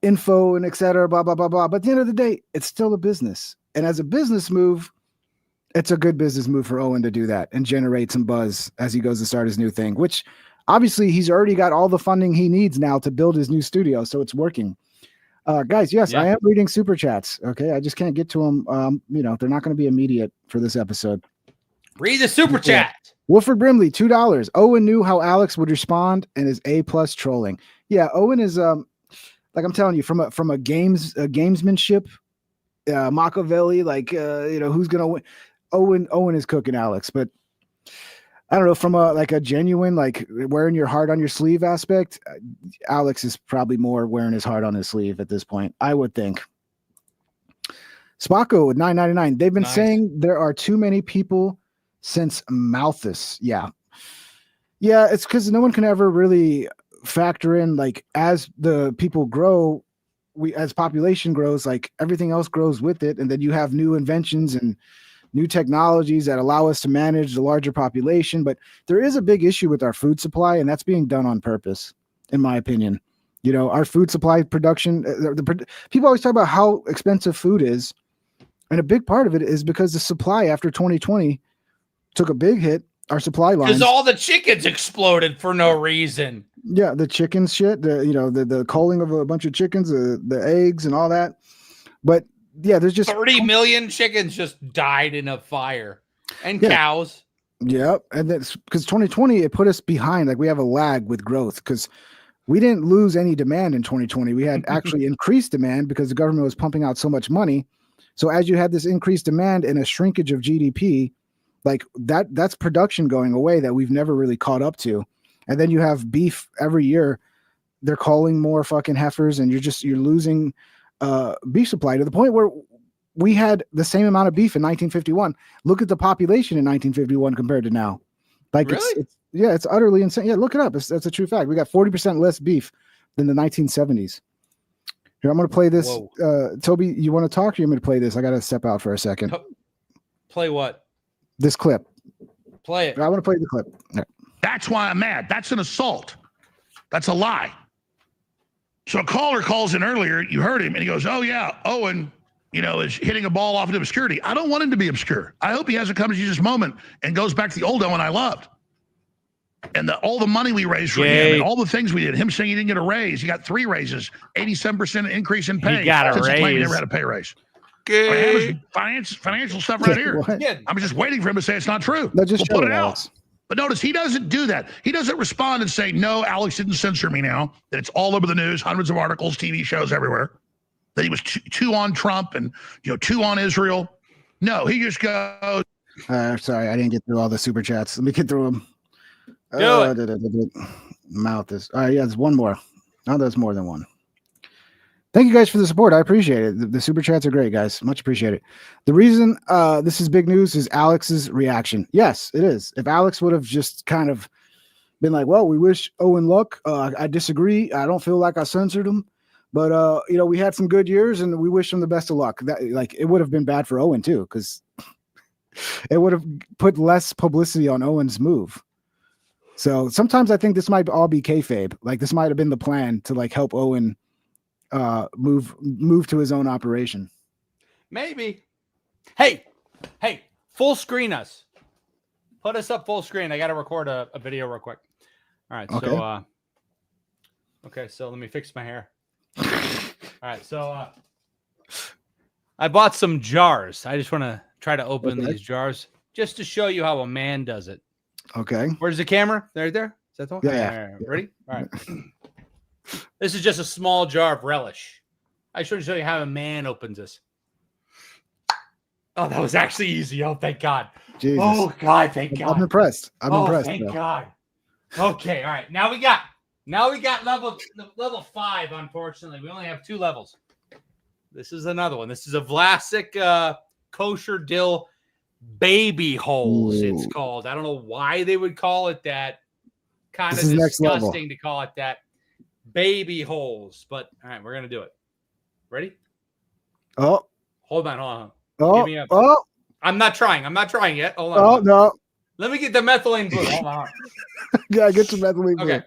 info and et cetera, blah, blah, blah, blah. But at the end of the day, it's still a business. And as a business move, it's a good business move for Owen to do that and generate some buzz as he goes to start his new thing, which obviously he's already got all the funding he needs now to build his new studio. So it's working. Guys, yes, I am reading super chats. Okay. I just can't get to them. They're not going to be immediate for this episode. Read the super chat. Wilford Brimley, $2. Owen knew how Alex would respond and is A+ trolling. Yeah. Owen is, like I'm telling you, from a gamesmanship, Machiavelli, like, who's going to win? Owen is cooking Alex, but I don't know, from a genuine, like wearing your heart on your sleeve aspect, Alex is probably more wearing his heart on his sleeve at this point, I would think. Spocko with $9.99. They've been saying there are too many people since Malthus. Yeah. Yeah. It's because no one can ever really factor in, like, as the people grow, as population grows, like everything else grows with it. And then you have new inventions and new technologies that allow us to manage the larger population. But there is a big issue with our food supply, and that's being done on purpose, in my opinion. Our food supply production, people always talk about how expensive food is. And a big part of it is because the supply after 2020 took a big hit. Our supply lines. Because all the chickens exploded for no reason. Yeah, the chicken shit, the culling of a bunch of chickens, the eggs and all that. But yeah, there's just 30 million chickens just died in a fire, and cows. Yep. And that's because 2020, it put us behind. Like, we have a lag with growth because we didn't lose any demand in 2020. We had actually increased demand because the government was pumping out so much money. So as you had this increased demand and a shrinkage of GDP, like that's production going away that we've never really caught up to. And then you have beef every year. They're calling more fucking heifers, and you're losing beef supply to the point where we had the same amount of beef in 1951. Look at the population in 1951 compared to now. Like, really? It's utterly insane. Yeah, look it up. That's a true fact. We got 40% less beef than the 1970s. Here, I'm going to play this. Toby, you want to talk, or you want me to play this? I got to step out for a second. Play what? This clip. Play it. I want to play the clip. Right. That's why I'm mad. That's an assault. That's a lie. So a caller calls in earlier. You heard him, and he goes, "Oh yeah, Owen, is hitting a ball off into obscurity." I don't want him to be obscure. I hope he has a come to Jesus moment and goes back to the old Owen I loved, and all the money we raised for him, and all the things we did. Him saying he didn't get a raise. He got 3 raises, 87% increase in pay. He got a since raise. He claimed he never had a pay raise. I have his financial stuff right here. I'm just waiting for him to say it's not true. No, just we'll put it Alex. out. But notice he doesn't do that. He doesn't respond and say, "No, Alex didn't censor me now." That it's all over the news, hundreds of articles, TV shows everywhere. That he was too on Trump and too on Israel. No, he just goes. Sorry, I didn't get through all the super chats. Let me get through them. Do it. Mouth this. All right, yeah, there's one more. No, there's more than one. Thank you guys for the support. I appreciate it. The super chats are great, guys. Much appreciated. The reason this is big news is Alex's reaction. Yes, it is. If Alex would have just kind of been like, "Well, we wish Owen luck. I disagree. I don't feel like I censored him, but we had some good years, and we wish him the best of luck." That, like, it would have been bad for Owen too, because it would have put less publicity on Owen's move. So sometimes I think this might all be kayfabe. Like, this might have been the plan to, like, help Owen move to his own operation. Maybe. Hey, full screen us. Put us up full screen. I got to record a video real quick. All right. Okay. So let me fix my hair. All right. So I bought some jars. I just want to try to open these jars just to show you how a man does it. Okay. Where's the camera? There. Is that the one? Yeah. Ready? All right. This is just a small jar of relish. I should show you how a man opens this. Oh, that was actually easy. Oh, thank God. Jesus. Oh, God, thank God. I'm impressed. I'm impressed. Thank God. Okay, all right. Now we got level 5, unfortunately. We only have 2 levels. This is another one. This is a Vlasic kosher dill baby holes, it's called. I don't know why they would call it that. Kind of disgusting to call it that. baby holes. But all right, we're gonna do it. Ready? Oh, Hold on. oh, Give me a. oh, I'm not trying yet. Hold on. oh, no. Let me get the methylene blue. Hold on. Yeah, get some methylene blue. Okay.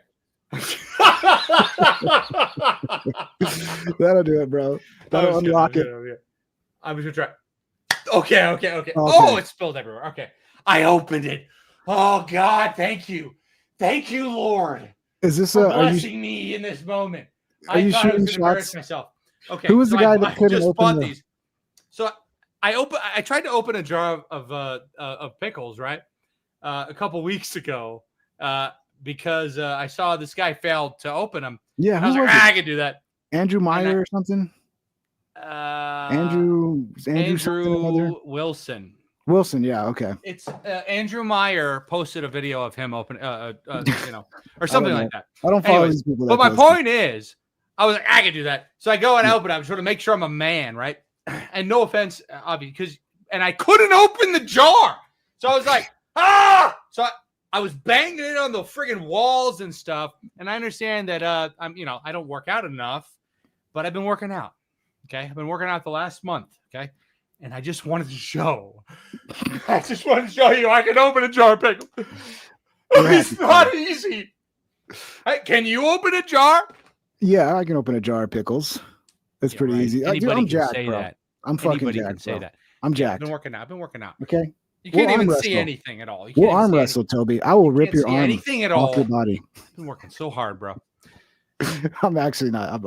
That'll do it, bro. That'll unlock it. I'm just gonna try. Okay. Oh, it spilled everywhere. Okay. I opened it. Oh God, thank you, Lord. Is this for blessing me in this moment? I thought I was gonna embarrass myself. Okay. Who was the guy that couldn't open these? So I tried to open a jar of pickles, right? A couple weeks ago, because I saw this guy failed to open them. Yeah, I was like, I can do that. Andrew Meyer or something. Andrew Wilson. Wilson, yeah, okay. It's Andrew Meyer posted a video of him open, or something like that. I don't follow these people. But my point is, I was like, I can do that. So I go and open it. I'm trying to make sure I'm a man, right? And no offense, obviously, and I couldn't open the jar. So I was like, ah! So I was banging it on the friggin' walls and stuff. And I understand that I don't work out enough, but I've been working out. Okay, I've been working out the last month. Okay, and I just wanted to show. I just wanted to show you I can open a jar of pickles. It's not easy. Hey, can you open a jar? Yeah, I can open a jar of pickles. It's pretty easy. Anybody I'm can jacked, say bro. that. I'm fucking Anybody jacked, can say bro. that. I'm jacked. I've been working out. Okay. You can't We'll even arm see wrestle. anything at all. We'll arm wrestle, Toby. I will rip your arm anything at all off your body. I've been working so hard, bro. I'm actually not.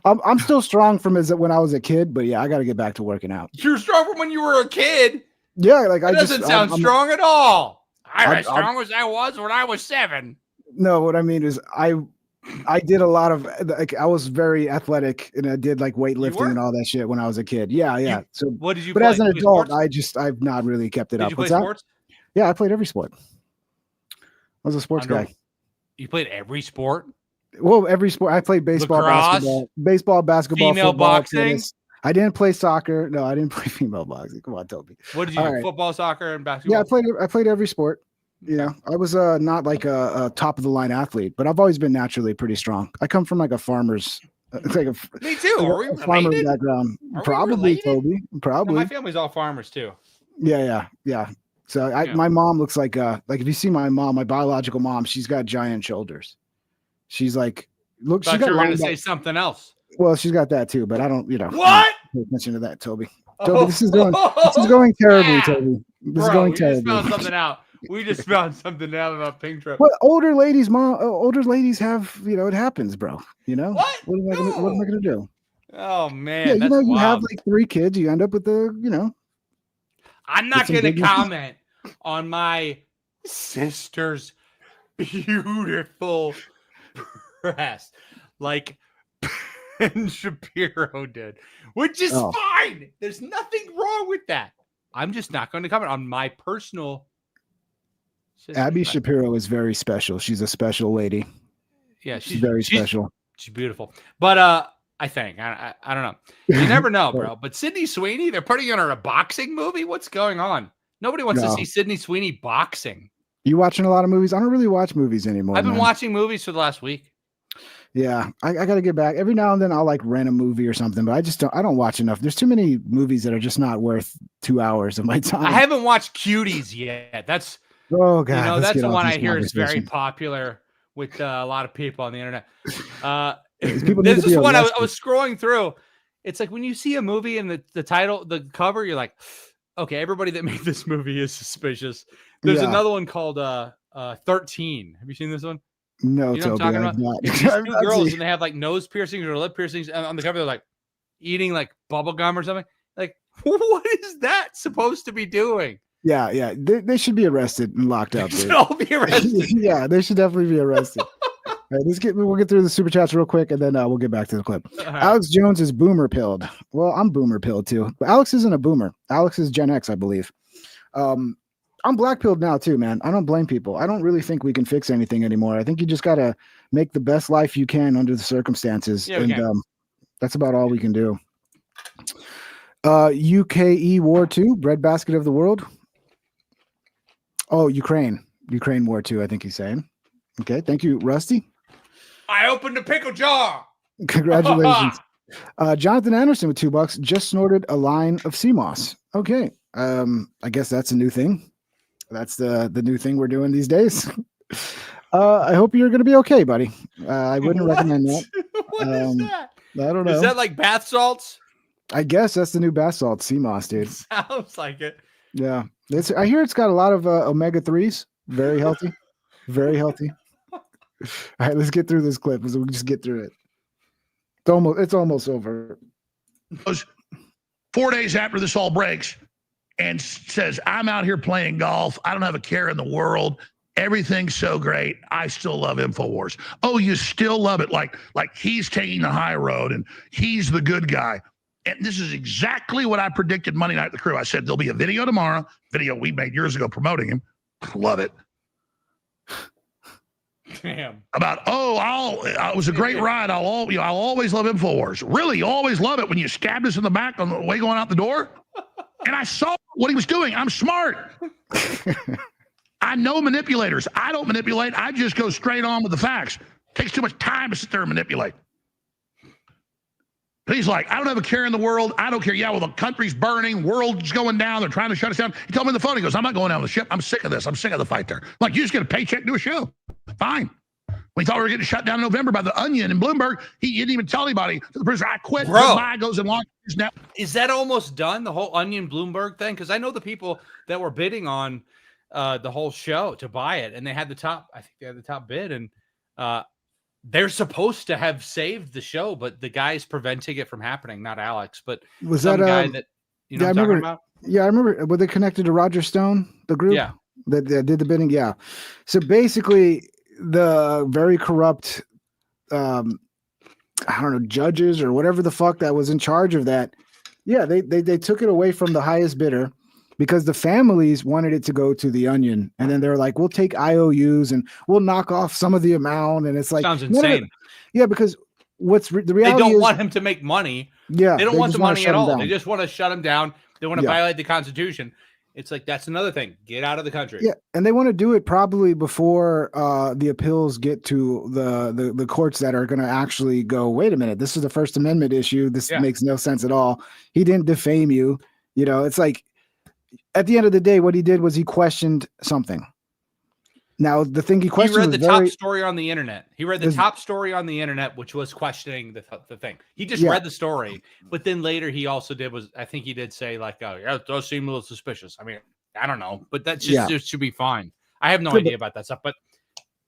I'm still strong from when I was a kid, but yeah, I got to get back to working out. You're strong from when you were a kid. Yeah, like That doesn't sound strong at all. I'm as strong as I was when I was 7. No, what I mean is I did a lot of I was very athletic and I did like weightlifting and all that shit when I was a kid. Yeah. So what did you? But play? as an adult, I've not really kept it up. Did you play What's sports? That? Yeah, I played every sport. I was a sports guy. You played every sport? Well, every sport. I played baseball, basketball, female football, boxing. tennis. I didn't play soccer. No, I didn't play female boxing. Come on, Toby. What did you do? Right. Football, soccer, and basketball? Yeah, I played every sport. Yeah, I was not like a top of the line athlete, but I've always been naturally pretty strong. I come from like a farmer's, me too. Are we farmer background? Probably, Toby. Probably. No, my family's all farmers too. Yeah. So my mom looks like if you see my mom, my biological mom, she's got giant shoulders. She's like, look, she got. You were going to say something else. Well, she's got that too, but I don't, What? Pay attention to that, Toby. Toby, this is going terribly, Toby. This is going terribly. Just found something out. We just found something out about Pink Trip. Well, older ladies have, it happens, bro. What? What am I gonna do? Oh man, yeah, that's you wild. have like 3 kids, you end up with I'm not gonna comment on my sister's beautiful breast like Ben Shapiro did, which is fine. There's nothing wrong with that. I'm just not going to comment on my personal. Abby Shapiro is very special. She's a special lady. Yeah, she's very special. She's beautiful. But I think I don't know. You never know, bro. But Sydney Sweeney, they're putting her in a boxing movie. What's going on? Nobody wants to see Sydney Sweeney boxing. You watching a lot of movies? I don't really watch movies anymore. I've been watching movies for the last week. Yeah, I got to get back. Every now and then I'll like rent a movie or something, but I don't watch enough. There's too many movies that are just not worth 2 hours of my time. I haven't watched Cuties yet. That's that's the one I hear is very popular with a lot of people on the internet. There's this one I was scrolling through. It's like when you see a movie and the title, the cover, you're like, okay, everybody that made this movie is suspicious. There's another one called 13. Have you seen this one? No, you know what I'm talking about? It's these 2 girls and they have like nose piercings or lip piercings, and on the cover they're like eating like bubble gum or something. Like, what is that supposed to be doing? Yeah. They should be arrested and locked up. They should all be arrested. Yeah, they should definitely be arrested. All right, we'll get through the super chats real quick, and then we'll get back to the clip. Right. Alex Jones is boomer pilled. Well, I'm boomer pilled too, but Alex isn't a boomer. Alex is Gen X, I believe. I'm black pilled now too, man. I don't blame people. I don't really think we can fix anything anymore. I think you just gotta make the best life you can under the circumstances, and that's about all we can do. UKE War 2, breadbasket of the world. Oh, Ukraine War 2, I think he's saying. Okay, thank you, Rusty. I opened a pickle jar. Congratulations. Jonathan Anderson with $2 just snorted a line of sea moss. Okay. I guess that's a new thing. That's the new thing we're doing these days. I hope you're going to be okay, buddy. I wouldn't recommend that. What is that? I don't know. Is that like bath salts? I guess that's the new bath salt, sea moss, dude. Sounds like it. Yeah. I hear it's got a lot of omega-3s. Very healthy. Very healthy. All right, let's get through this clip. We just get through it. It's almost over. 4 days after this all breaks and says, I'm out here playing golf. I don't have a care in the world. Everything's so great. I still love Infowars. Oh, you still love it. Like he's taking the high road and he's the good guy. And this is exactly what I predicted Monday Night at the Crew. I said, there'll be a video tomorrow, video we made years ago promoting him. Love it. Damn. About, it was a great ride. I'll always love Infowars. Really, you always love it when you stabbed us in the back on the way going out the door. And I saw what he was doing. I'm smart. I know manipulators. I don't manipulate. I just go straight on with the facts. Takes too much time to sit there and manipulate. But he's like, I don't have a care in the world. I don't care. Yeah, well, the country's burning. World's going down. They're trying to shut us down. He told me on the phone, he goes, I'm not going down the ship. I'm sick of this. I'm sick of the fight there. I'm like, you just get a paycheck, do a show. Fine. We thought we were getting shut down in November by the Onion and Bloomberg. He didn't even tell anybody. The producer, I quit. Bro. Goodbye, goes and launches now. Is that almost done, the whole Onion Bloomberg thing? Because I know the people that were bidding on the whole show to buy it, and they had the top, I think they had the top bid, and they're supposed to have saved the show, but the guy's preventing it from happening, not Alex, but was some that guy that, you know yeah, what I'm talking about? Yeah, I remember. Were they connected to Roger Stone, the group? Yeah. That did the bidding? Yeah. So basically, the very corrupt, I don't know, judges or whatever the fuck that was in charge of that. Yeah, they took it away from the highest bidder because the families wanted it to go to the Onion, and then they're like, "We'll take IOUs and we'll knock off some of the amount." And it's like, sounds insane. Yeah, because the reality they don't is, want him to make money. Yeah, they don't want the just wanna money shut at him all. down. They just want to shut him down. They want to Yeah. violate the Constitution. It's like, that's another thing. Get out of the country. Yeah, and they want to do it probably before the appeals get to the courts that are going to actually go, wait a minute, this is the First Amendment issue. This makes no sense at all. He didn't defame you. You know, it's like, at the end of the day, what he did was he questioned something. Now, the thing he questioned read was the top story on the internet. He read the There's- top story on the internet, which was questioning the thing. He just Yeah. read the story, but then later he also I think he did say like, oh, yeah, it does seem a little suspicious. I mean, I don't know, but that just should be fine. I have no idea about that stuff, but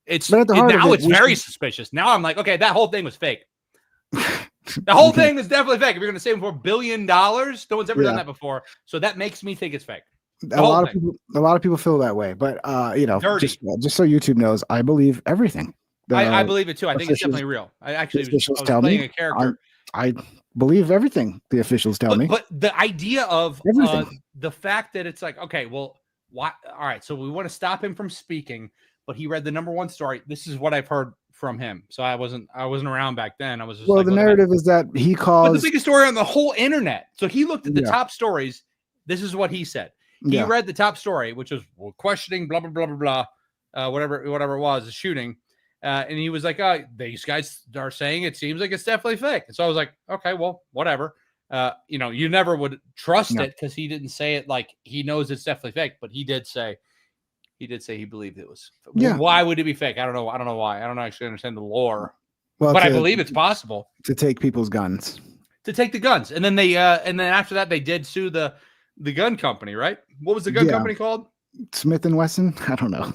But at the heart of now it, it's we very should- suspicious. Now I'm like, okay, that whole thing was fake. The whole thing is definitely fake. If you're going to save him for $1 billion, no one's ever done that before. So that makes me think it's fake. A lot of people feel that way, but you know, Dirty. just so YouTube knows, I believe everything. I believe it too. I think it's officials- definitely real. I actually officials was tell playing me, a character. I believe everything the officials tell me. But the idea of Everything. the fact that it's like, okay, well, why? All right, so we want to stop him from speaking, but he read the #1 story. This is what I've heard from him. So I wasn't around back then. I was just Well, like, the looking at- narrative is that he But caused. the biggest story on the whole internet. So he looked at the Yeah. top stories. This is what he said. He Yeah. read the top story, which was questioning blah blah blah blah blah, whatever it was, the shooting, and he was like, these guys are saying it seems like it's definitely fake. And so I was like, okay, well, whatever. You know, you never would trust it because he didn't say it like he knows it's definitely fake, but he did say he believed it was. Yeah. Why would it be fake? I don't know why. I don't actually understand the lore, Well, but I believe it's possible to take people's guns. to take the guns. And then and then after that, they did sue the gun company, right? What was the gun company called? Smith and Wesson. I don't know.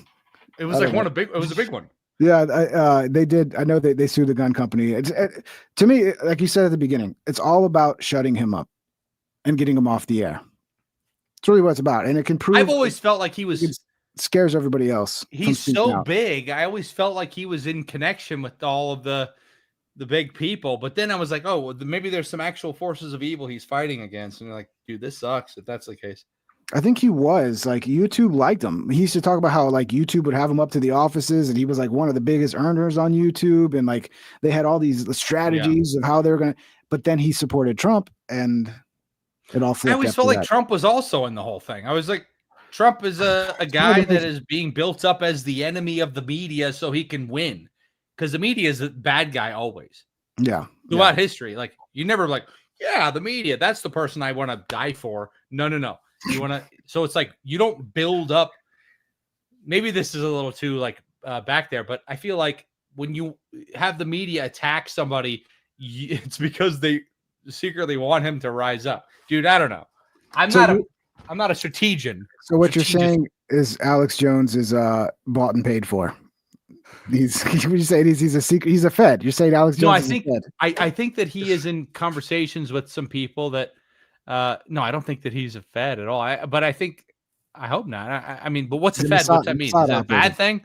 It was like it was a big one. Yeah, they did. I know they sued the gun company. To me, like you said at the beginning, it's all about shutting him up and getting him off the air. It's really what it's about, and it can prove. I've always felt like he was. It scares everybody else. from He's speaking so out. big. I always felt like he was in connection with all of the big people. But then I was like, oh, well, maybe there's some actual forces of evil he's fighting against. And you're like, dude, this sucks if that's the case. I think he was like YouTube liked him. He used to talk about how like YouTube would have him up to the offices, and he was like one of the biggest earners on YouTube, and like they had all these strategies of how they're gonna. But then he supported Trump, and it all flipped. I always after felt like that. Trump was also in the whole thing. I was like, Trump is a guy that is being built up as the enemy of the media so he can win. because the media is the bad guy always. Yeah. Throughout history, like you never like, yeah, the media, that's the person I want to die for. No. You want to, so it's like you don't build up. Maybe this is a little too like back there, but I feel like when you have the media attack somebody, it's because they secretly want him to rise up. Dude, I don't know. I'm not a strategian. So what you're saying is Alex Jones is bought and paid for. He's you say he's a secret, he's a Fed. You're saying Alex Jones no, is a Fed. I think that he is in conversations with some people that no, I don't think that he's a Fed at all. But I hope not. I mean, but what's a Fed? What's that mean? Is that a bad thing?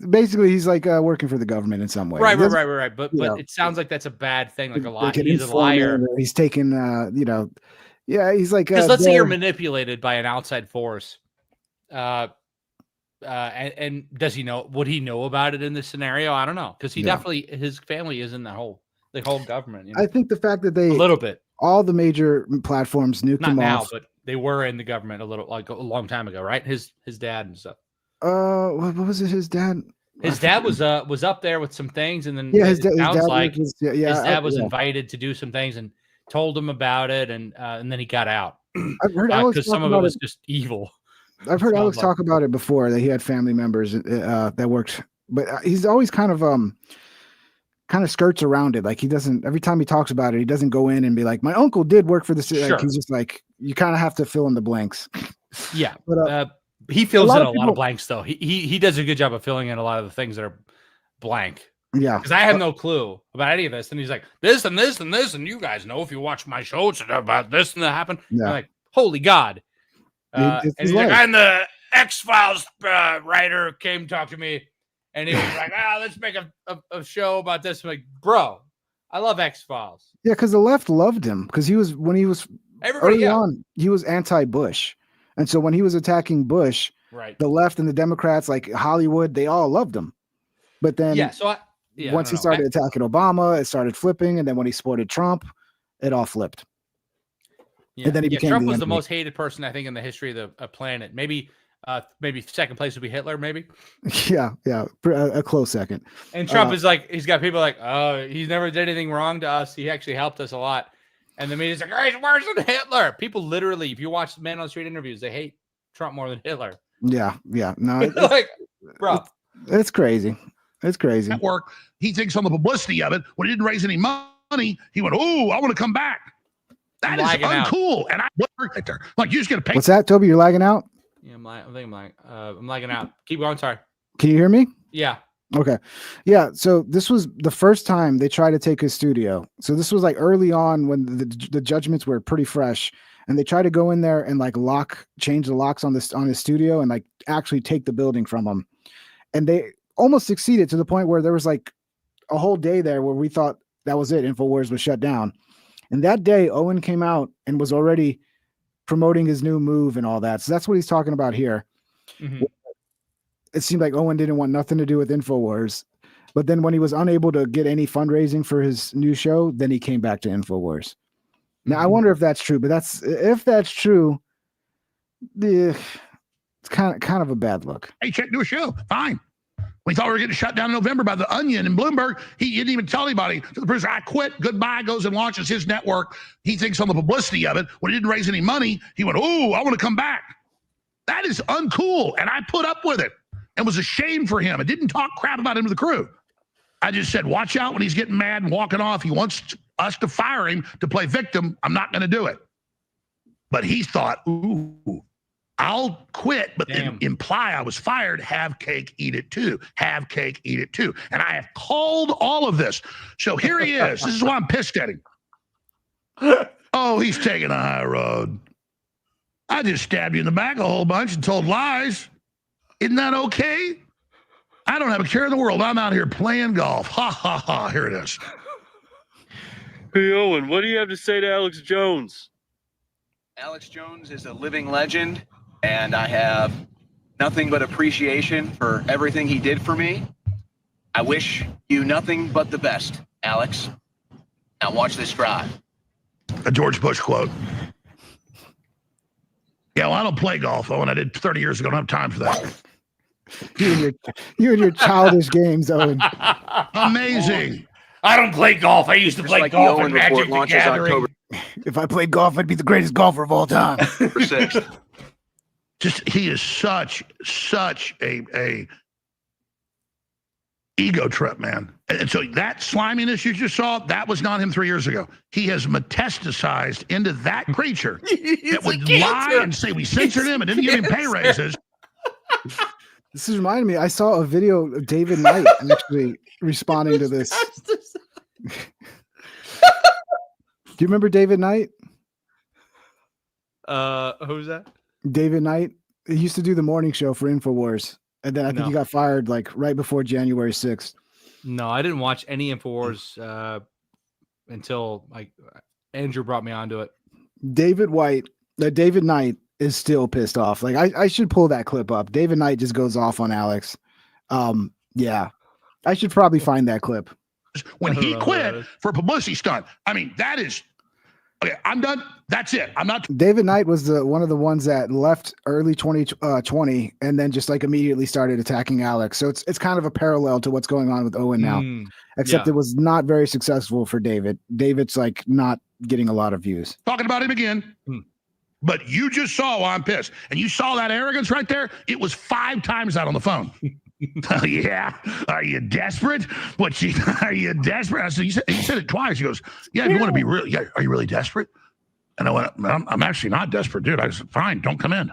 Basically, he's like working for the government in some way. Right. But it sounds like that's a bad thing. Like a lie. He's a liar. He's taking, yeah, he's like. Because let's say you're manipulated by an outside force. And does he know? Would he know about it in this scenario? I don't know, because he definitely, his family is in the whole government. You know? I think the fact that they a little bit, all the major platforms nuked him now, off. but they were in the government a long time ago, right? His dad and stuff. What was it? His dad. His dad was up there with some things, and then his dad was invited to do some things and told him about it, and then he got out. I've heard because some of it was just evil. I've heard Alex talk about it before, that he had family members that worked, but he's always kind of skirts around it. Like he doesn't, every time he talks about it, he doesn't go in and be like, my uncle did work for the city. Like, he's just like, you kind of have to fill in the blanks. Yeah. But, he fills in a lot of blanks though. He does a good job of filling in a lot of the things that are blank. Yeah. Because I have no clue about any of this. And he's like, this and this and this. And you guys know, if you watch my show, it's about this and that happened. Yeah. I'm like, holy God. And he's like, and the X-Files writer came talk to me, and he was like, let's make a show about this. I'm like, bro, I love X-Files. Yeah, because the left loved him, because he was early on, he was anti-Bush. And so when he was attacking Bush, right, the left and the Democrats, like Hollywood, they all loved him. But then once he started attacking Obama, it started flipping. And then when he supported Trump, it all flipped. Yeah. And then he became Trump was the most hated person, I think, in the history of the planet. Maybe second place would be Hitler, maybe. Yeah, a close second. And Trump is like, he's got people like, oh, he's never did anything wrong to us. He actually helped us a lot. And the media's like, oh, he's worse than Hitler. People literally, if you watch Man on the Street interviews, they hate Trump more than Hitler. Yeah. No, like, bro, it's crazy. It's crazy. Network. He thinks on the publicity of it. When he didn't raise any money, he went, "Oh, I want to come back." That is uncool. And I worked there. Like, you just gonna pay. What's that, Toby? You're lagging out? Yeah, I'm lagging out. Keep going. Sorry. Can you hear me? Yeah. Okay. Yeah. So this was the first time they tried to take his studio. So this was like early on when the judgments were pretty fresh, and they tried to go in there and like change the locks on his studio and like actually take the building from him. And they almost succeeded, to the point where there was like a whole day there where we thought that was it. Infowars was shut down. And that day, Owen came out and was already promoting his new move and all that. So that's what he's talking about here. Mm-hmm. It seemed like Owen didn't want nothing to do with Infowars. But then when he was unable to get any fundraising for his new show, then he came back to Infowars. Now, I wonder if that's true. But if that's true, it's kind of a bad look. Hey, check, do a show. Fine. We thought we were getting shut down in November by The Onion and Bloomberg. He didn't even tell anybody. To the producer, I quit. Goodbye. Goes and launches his network. He thinks on the publicity of it. When he didn't raise any money, he went, "Oh, I want to come back." That is uncool. And I put up with it and was ashamed for him. I didn't talk crap about him to the crew. I just said, watch out when he's getting mad and walking off. He wants us to fire him to play victim. I'm not going to do it. But he thought, ooh, I'll quit, but then imply I was fired. Have cake, eat it too. Have cake, eat it too. And I have called all of this. So here he is. This is why I'm pissed at him. Oh, he's taking a high road. I just stabbed you in the back a whole bunch and told lies. Isn't that okay? I don't have a care in the world. I'm out here playing golf. Ha, ha, ha. Here it is. Hey, Owen, what do you have to say to Alex Jones? Alex Jones is a living legend, and I have nothing but appreciation for everything he did for me. I wish you nothing but the best, Alex. Now watch this drive. A George Bush quote. Yeah, well, I don't play golf, Owen. I did 30 years ago. I don't have time for that. You and your childish games, Owen. Amazing. I don't play golf. I used to play like the golf Owen and Report Magic the launches Gathering. If I played golf, I'd be the greatest golfer of all time. October 6th. Just he is such a ego trip, man. And so that sliminess you just saw, that was not him 3 years ago. He has metastasized into that creature that would lie and say we censored him and didn't give him pay raises. This is reminding me. I saw a video of David Knight actually responding to this. Do you remember David Knight? Who's that? David Knight. He used to do the morning show for Infowars, and then I think he got fired like right before January 6th. No, I didn't watch any Infowars until like Andrew brought me onto it. David Knight is still pissed off. Like I should pull that clip up. David Knight just goes off on Alex. Yeah, I should probably find that clip. When he quit for a publicity stunt. I mean, that is okay. I'm done. That's it. I'm not. David Knight was one of the ones that left early 2020 and then just like immediately started attacking Alex. So it's kind of a parallel to what's going on with Owen now, except it was not very successful for David. David's like not getting a lot of views. Talking about him again. But you just saw why I'm pissed. And you saw that arrogance right there. It was 5 times that on the phone. Oh, yeah. Are you desperate? Are you desperate? I said, he said it twice. He goes, yeah, if you want to be real, yeah, are you really desperate? And I went, I'm actually not desperate, dude. I said, fine, don't come in.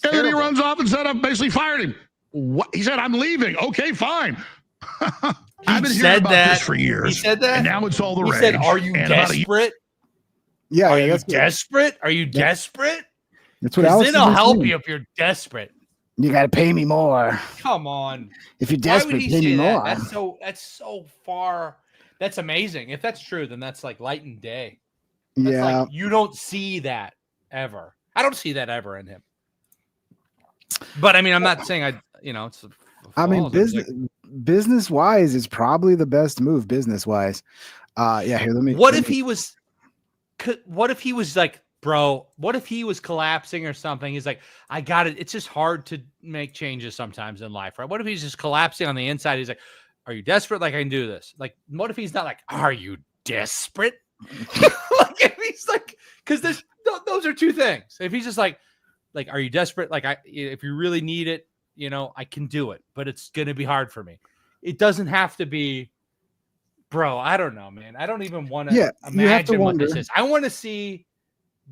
And then he runs off and said, I've basically fired him. What? He said, I'm leaving. Okay, fine. I've been hearing about this for years. He said that? And now it's all the rage. He said, are you desperate? Yeah. Are you desperate? Are you desperate? That's what Alex then I'll help you if you're desperate. You got to pay me more. Come on. If you're desperate, pay me more. That's so far. That's amazing. If that's true, then that's like light and day. That's like, you don't see that ever. I don't see that ever in him. But I mean, I'm not saying it's. Business wise is probably the best move. Business wise, yeah. Here, let me. What if he was like, bro? What if he was collapsing or something? He's like, I got it. It's just hard to make changes sometimes in life, right? What if he's just collapsing on the inside? He's like, are you desperate? Like I can do this. Like, what if he's not like, are you desperate? Like if he's like, because those are two things. If he's just like, are you desperate? Like if you really need it, I can do it, but it's gonna be hard for me. It doesn't have to be, bro. I don't know, man. I don't even want to imagine what this is. I want to see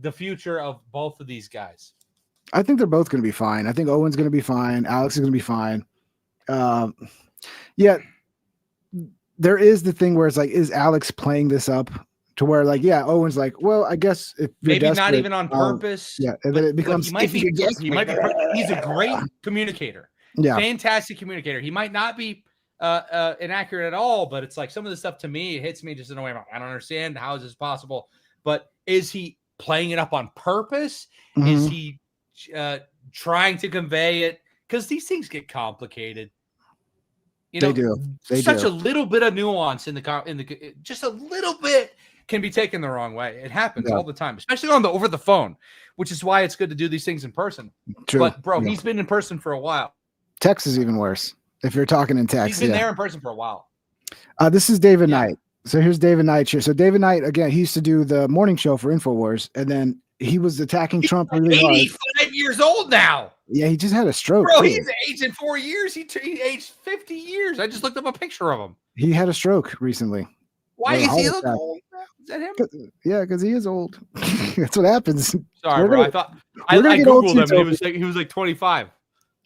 the future of both of these guys. I think they're both going to be fine. I think Owen's going to be fine. Alex is going to be fine. Yeah, there is the thing where it's like, is Alex playing this up to where like, yeah, Owen's like, well, I guess if maybe not even on purpose. Yeah, and then it becomes. He's a great communicator. Yeah, fantastic communicator. He might not be inaccurate at all, but it's like some of the stuff to me, it hits me just in a way. I don't understand how is this possible. But is he playing it up on purpose? Is he trying to convey it? Because these things get complicated. They do. A little bit of nuance in the just a little bit can be taken the wrong way. It happens all the time, especially over the phone, which is why it's good to do these things in person. True. But bro, he's been in person for a while. Text is even worse if you're talking in text. He's been there in person for a while. This is David Knight. So here's David Knight here. So David Knight, again, he used to do the morning show for Infowars, and then he was attacking Trump really hard. 85 years old now. Yeah, he just had a stroke. Bro, he's aged in 4 years. He aged 50 years. I just looked up a picture of him. He had a stroke recently. Why does he look old? Is that him? Yeah, because he is old. That's what happens. Sorry, bro. I thought I Googled him. He was like 25.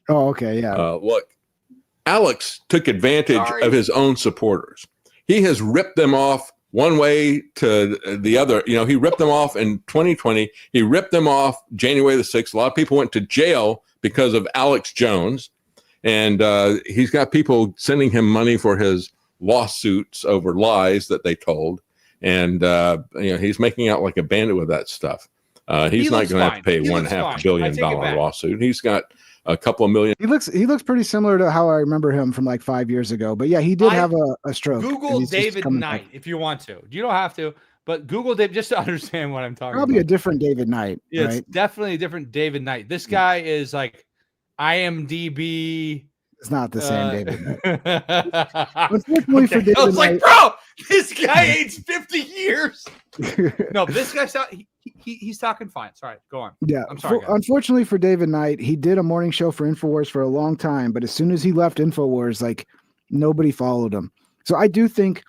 Oh, okay. Yeah. Look, Alex took advantage of his own supporters. He has ripped them off one way to the other. He ripped them off in 2020. He ripped them off January the 6th. A lot of people went to jail because of Alex Jones. And he's got people sending him money for his lawsuits over lies that they told. And, he's making out like a bandit with that stuff. He's not going to have to pay $1.5 billion lawsuit. He's got a couple of million. He looks pretty similar to how I remember him from like 5 years ago. But yeah, he did have a stroke. Google David Knight if you want to. You don't have to, but Google David just to understand what I'm talking about. Probably a different David Knight. Yeah, right? It's definitely a different David Knight. This guy is like, IMDb. It's not the same, David. Unfortunately Unfortunately for David I was like, Knight, bro, this guy aged 50 years. No, this guy's he's talking fine. Sorry, go on. yeah. I'm sorry, guys. Unfortunately for David Knight, he did a morning show for Infowars for a long time, but as soon as he left Infowars, like nobody followed him. So I do think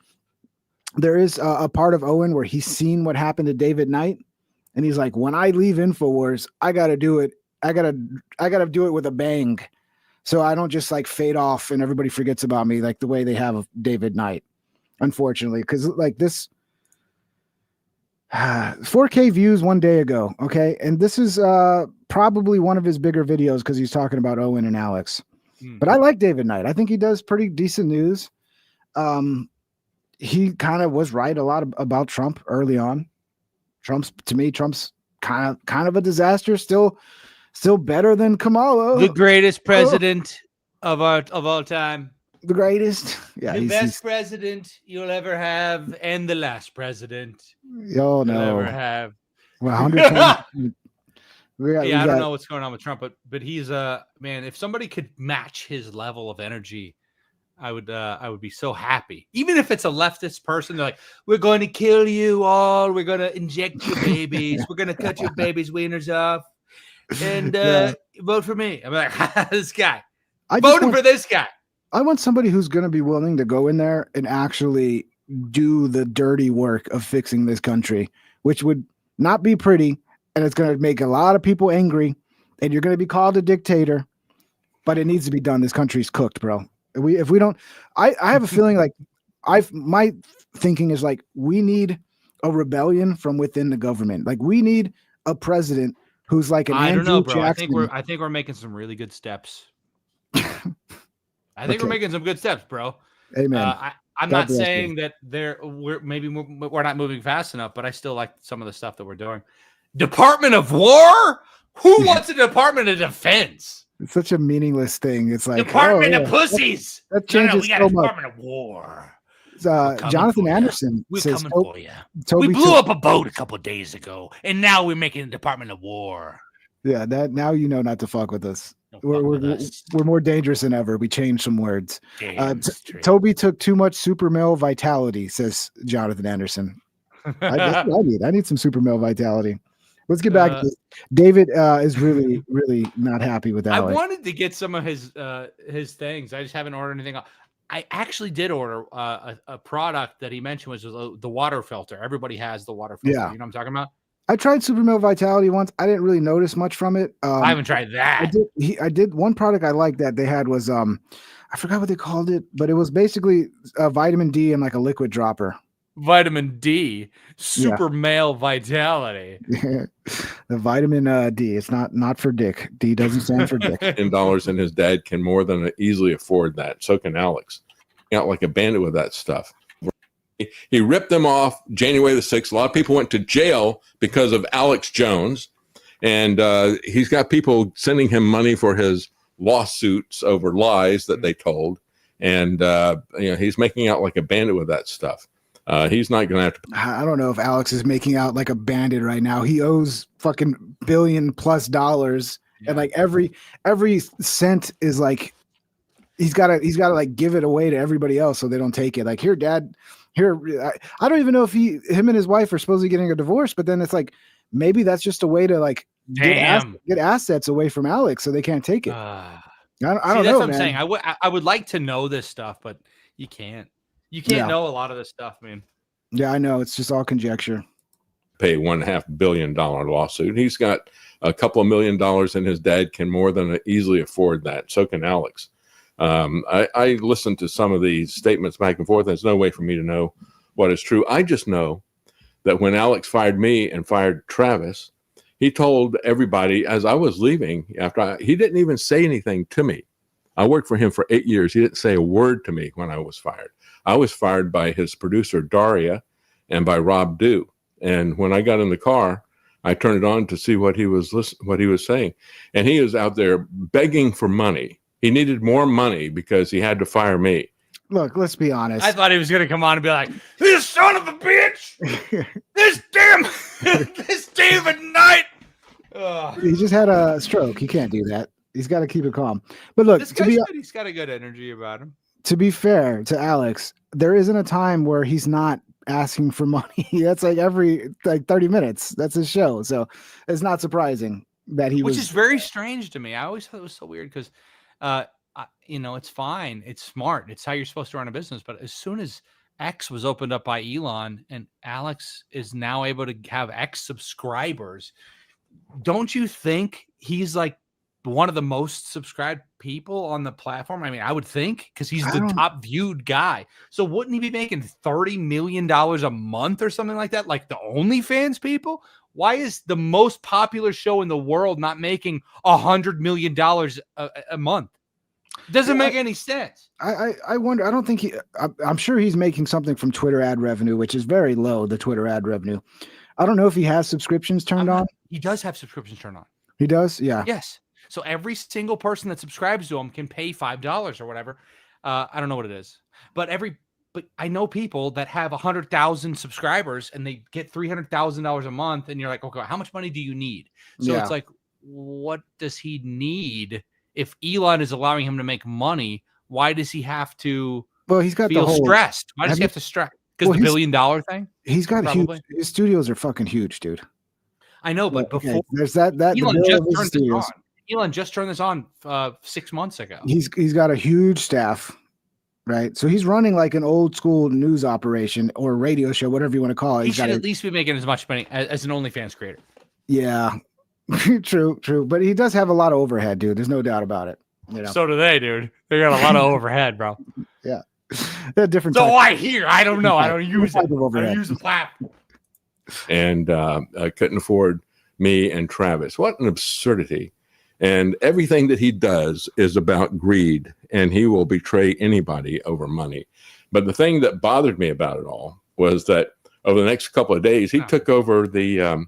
there is a part of Owen where he's seen what happened to David Knight, and he's like, when I leave Infowars, I gotta do it. I gotta do it with a bang. So I don't just like fade off and everybody forgets about me like the way they have of David Knight, unfortunately. Because like this 4K views one day ago. Okay. And this is probably one of his bigger videos because he's talking about Owen and Alex. But I like David Knight. I think he does pretty decent news. He kind of was right a lot about Trump early on. Trump's kind of a disaster. Still better than Kamala. The greatest president of all time. The greatest. Yeah. The best president you'll ever have, and the last president you'll ever have. Well, 100 times. I don't know what's going on with Trump, but he's man, if somebody could match his level of energy, I would be so happy. Even if it's a leftist person, they're like, we're going to kill you all, we're going to inject your babies, we're going to cut your babies' wieners off. And vote for me. I'm like, this guy. Voting for this guy. I want somebody who's going to be willing to go in there and actually do the dirty work of fixing this country, which would not be pretty, and it's going to make a lot of people angry, and you're going to be called a dictator, but it needs to be done. This country's cooked, bro. If we don't, I have a feeling like my thinking is like we need a rebellion from within the government. Like we need a president who's like an I don't know, bro. Jackson. I think we're making some really good steps. I think we're making some good steps, bro. Amen. I'm not saying that we're not moving fast enough, but I still like some of the stuff that we're doing. Department of War? Who wants a Department of Defense? It's such a meaningless thing. It's like Department of Pussies. That changes we got so a Department of War. Jonathan Anderson We're says, coming for you. Toby we blew up a boat a couple of days ago, and now we're making a Department of War. Yeah, that now you know not to fuck with us. We're more dangerous than ever. We changed some words. Toby took too much super male vitality, says Jonathan Anderson. I need some super male vitality. Let's get back to this. David is really, really not happy with that. I wanted to get some of his things. I just haven't ordered anything. I actually did order a product that he mentioned was the water filter. Everybody has the water filter. Yeah. You know what I'm talking about? I tried Super Male Vitality once. I didn't really notice much from it. I haven't tried that. I did one product I liked that they had was I forgot what they called it, but it was basically vitamin D and like a liquid dropper. Vitamin D, super male vitality. The vitamin D. It's not for dick. D doesn't stand for dick. $10 and his dad can more than easily afford that. So can Alex. Out like a bandit with that stuff. He ripped them off January the 6th. A lot of people went to jail because of Alex Jones. And he's got people sending him money for his lawsuits over lies that they told. And he's making out like a bandit with that stuff. He's not going to have to. I don't know if Alex is making out like a bandit right now. He owes fucking $1 billion+. And like every cent is like, he's got to like give it away to everybody else so they don't take it. Like, here, Dad, here. I don't even know if him and his wife are supposedly getting a divorce, but then it's like, maybe that's just a way to like get assets away from Alex so they can't take it. I don't know. That's what I'm saying. I would like to know this stuff, but you can't. You can't know a lot of this stuff, man. Yeah, I know. It's just all conjecture. Pay $1.5 billion lawsuit. He's got a couple of $1 million, and his dad can more than easily afford that. So can Alex. I listened to some of these statements back and forth. There's no way for me to know what is true. I just know that when Alex fired me and fired Travis, he told everybody as I was leaving, he didn't even say anything to me. I worked for him for 8 years. He didn't say a word to me when I was fired. I was fired by his producer, Daria, and by Rob Dew. And when I got in the car, I turned it on to see what he was saying. And he was out there begging for money. He needed more money because he had to fire me. Look, let's be honest. I thought he was going to come on and be like, this son of a bitch, this David Knight. He just had a stroke. He can't do that. He's got to keep it calm. But look, This guy's good. He's got a good energy about him. To be fair to Alex, there isn't a time where he's not asking for money. That's like every 30 minutes. That's his show. So it's not surprising that he was. Which is very strange to me. I always thought it was so weird because, it's fine. It's smart. It's how you're supposed to run a business. But as soon as X was opened up by Elon and Alex is now able to have X subscribers, don't you think he's like one of the most subscribed people on the platform? I mean, I would think, because he's the top viewed guy. So wouldn't he be making $30 million a month or something like that? Like the OnlyFans people? Why is the most popular show in the world not making $100 million a month? Doesn't make any sense. I wonder. I don't think I'm sure he's making something from Twitter ad revenue, which is very low, the Twitter ad revenue. I don't know if he has subscriptions turned on. He does have subscriptions turned on. He does? Yeah. Yes. So every single person that subscribes to him can pay $5 or whatever. I don't know what it is, but I know people that have 100,000 subscribers and they get $300,000 a month. And you're like, okay, how much money do you need? So it's like, what does he need? If Elon is allowing him to make money, why does he have to? Well, he's got feel the whole stressed. Why does he have to stress? Because the $1 billion thing. He's got huge. His studios are fucking huge, dude. I know, but before there's that Elon just turned this on 6 months ago. He's got a huge staff, right? So he's running like an old school news operation or radio show, whatever you want to call it. He should at least be making as much money as an OnlyFans creator. Yeah, true. But he does have a lot of overhead, dude. There's no doubt about it. You know? So do they, dude. They got a lot of overhead, bro. Yeah, they're different. So I hear. I don't know. I don't use it. I don't use the platform. And I couldn't afford me and Travis. What an absurdity. And everything that he does is about greed, and he will betray anybody over money. But the thing that bothered me about it all was that over the next couple of days, he took over the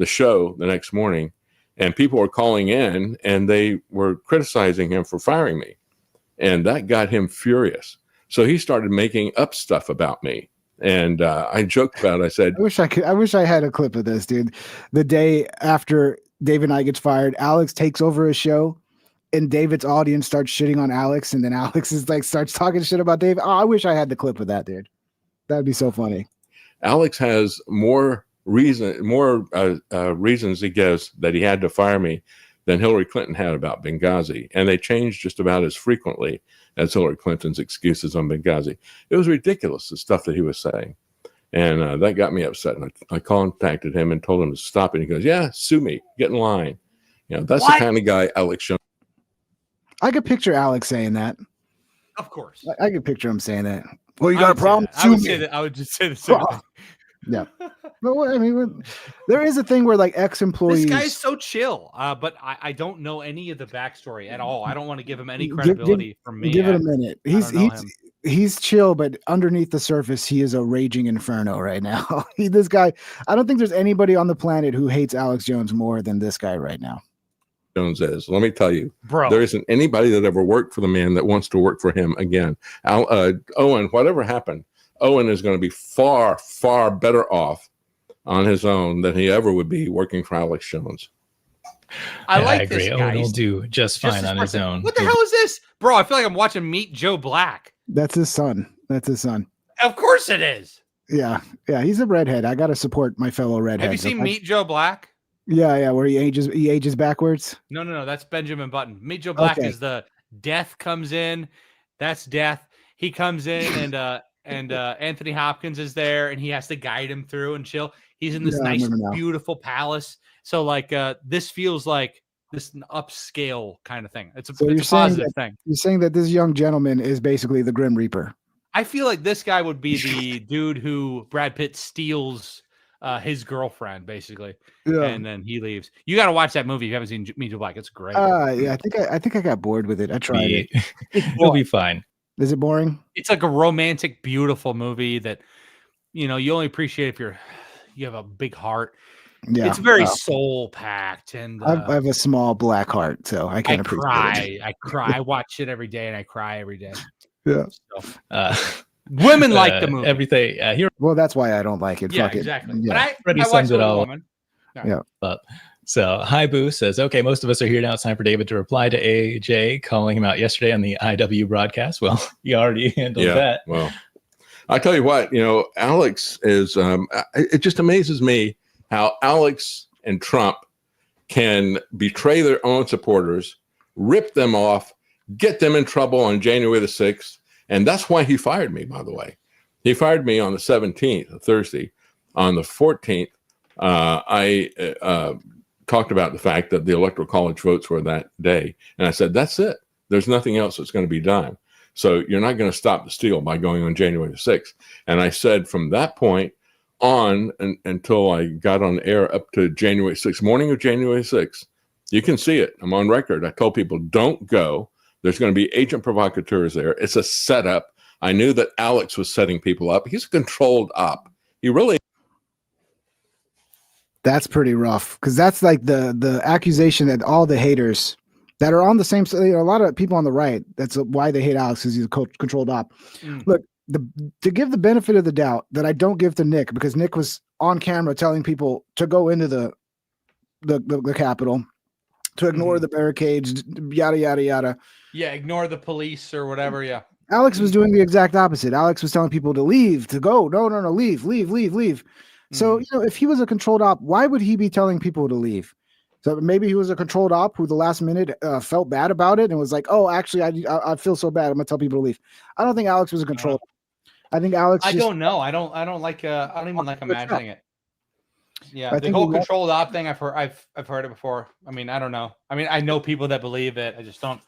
show the next morning, and people were calling in, and they were criticizing him for firing me. And that got him furious. So he started making up stuff about me. And I joked about it. I said, I wish I had a clip of this, dude. The day after David Knight gets fired, Alex takes over a show and David's audience starts shitting on Alex, and then Alex is like starts talking shit about David. Oh, I wish I had the clip of that, dude. That'd be so funny. Alex has more reasons he gives that he had to fire me than Hillary Clinton had about Benghazi, and they changed just about as frequently as Hillary Clinton's excuses on Benghazi. It was ridiculous, the stuff that he was saying. And that got me upset. And I contacted him and told him to stop it. He goes, yeah, sue me. Get in line. You know, that's the kind of guy Alex Jones. I could picture Alex saying that. Of course. I could picture him saying that. Well, you got a problem? I would just say the same thing. Yeah. But I mean, there is a thing where like ex-employees. This guy's so chill, but I don't know any of the backstory at all. I don't want to give him any credibility from me. Give it a minute. He's chill, but underneath the surface, he is a raging inferno right now. This guy, I don't think there's anybody on the planet who hates Alex Jones more than this guy right now. Jones is. Let me tell you, bro, there isn't anybody that ever worked for the man that wants to work for him again. Owen, whatever happened, Owen is going to be far, far better off on his own than he ever would be working for Alex Jones. I agree. This guy. Owen will do just fine on his own. What the hell is this? Bro, I feel like I'm watching Meet Joe Black. That's his son. Of course it is. Yeah. He's a redhead. I got to support my fellow redheads. Have you seen Meet Joe Black? Yeah, where he ages backwards. No, that's Benjamin Button. Meet Joe Black is the death comes in. That's death. He comes in and Anthony Hopkins is there and he has to guide him through and chill. He's in this nice, beautiful palace. So like this feels like this upscale kind of thing. It's a positive thing. You're saying that this young gentleman is basically the Grim Reaper. I feel like this guy would be the dude who Brad Pitt steals his girlfriend, basically, and then he leaves. You got to watch that movie if you haven't seen Meet Joe Black. It's great. Yeah, I think I got bored with it. I tried it. It'll be fine. Is it boring? It's like a romantic, beautiful movie that you only appreciate if you have a big heart. Yeah, it's very soul packed, and I have a small black heart, so I can't appreciate it. I cry. I watch it every day, and I cry every day. Yeah. So, women like the movie. Everything. Well, that's why I don't like it. Yeah, Fuck exactly. It. Yeah. But I watch it all. Woman. Yeah. But So Hi Boo says, okay, most of us are here now. It's time for David to reply to AJ calling him out yesterday on the IW broadcast. Well, he already handled that. Well, I tell you what, Alex is, it just amazes me how Alex and Trump can betray their own supporters, rip them off, get them in trouble on January the 6th. And that's why he fired me, by the way. He fired me on the 17th, Thursday. On the 14th, I talked about the fact that the Electoral College votes were that day. And I said, that's it. There's nothing else that's going to be done. So you're not going to stop the steal by going on January the 6th. And I said from that point on until I got on air up to January 6th, morning of January 6th, you can see it. I'm on record. I told people, don't go. There's going to be agent provocateurs there. It's a setup. I knew that Alex was setting people up. He's a controlled op. He really. That's pretty rough because that's like the accusation that all the haters that are on the same side, a lot of people on the right, that's why they hate Alex, because he's a controlled op. Look, to give the benefit of the doubt that I don't give to Nick, because Nick was on camera telling people to go into the Capitol, to ignore the barricades, yada, yada, yada. Yeah, ignore the police or whatever, yeah. Alex was doing the exact opposite. Alex was telling people to leave, to go. No, leave. So, if he was a controlled op, why would he be telling people to leave? So maybe he was a controlled op who the last minute felt bad about it and was like, oh, actually, I feel so bad. I'm going to tell people to leave. I don't think Alex was a controlled op. I think Alex. I don't know. I don't like. I don't even like imagining it. Yeah, the whole controlled op thing. I've heard it before. I mean, I don't know. I mean, I know people that believe it. I just don't.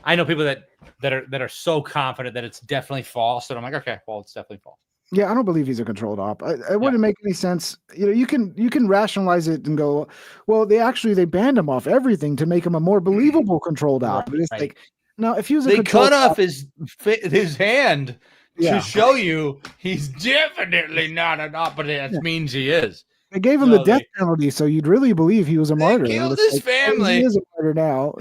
I know people that are so confident that it's definitely false. And I'm like, okay, well, it's definitely false. Yeah, I don't believe he's a controlled op. It wouldn't make any sense. You can rationalize it and go, well, they banned him off everything to make him a more believable controlled op. But it's like, no, if he was they cut off his hand to show you he's definitely not an op, but that means he is. They gave him the death penalty, so you'd really believe he was a martyr. Killed his family. He is a martyr now,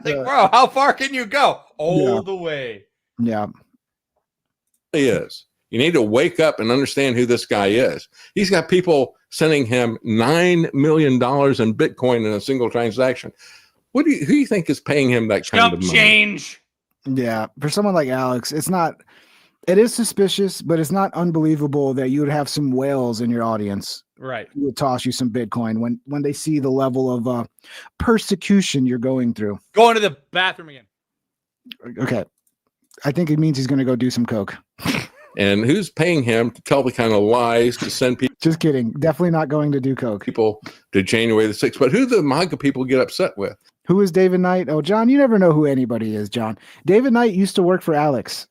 bro, how far can you go? All the way. Yeah. He is. You need to wake up and understand who this guy is. He's got people sending him $9 million in Bitcoin in a single transaction. Who do you think is paying him that kind of money? Change. Yeah. For someone like Alex, it is suspicious, but it's not unbelievable that you would have some whales in your audience. Right. Who would toss you some Bitcoin when they see the level of persecution you're going through. Going to the bathroom again. Okay. I think it means he's going to go do some coke. And who's paying him to tell the kind of lies to send people? Just kidding. Definitely not going to do coke. People to January the 6th. But who do the MAGA people get upset with? Who is David Knight? Oh, John, you never know who anybody is, John. David Knight used to work for Alex.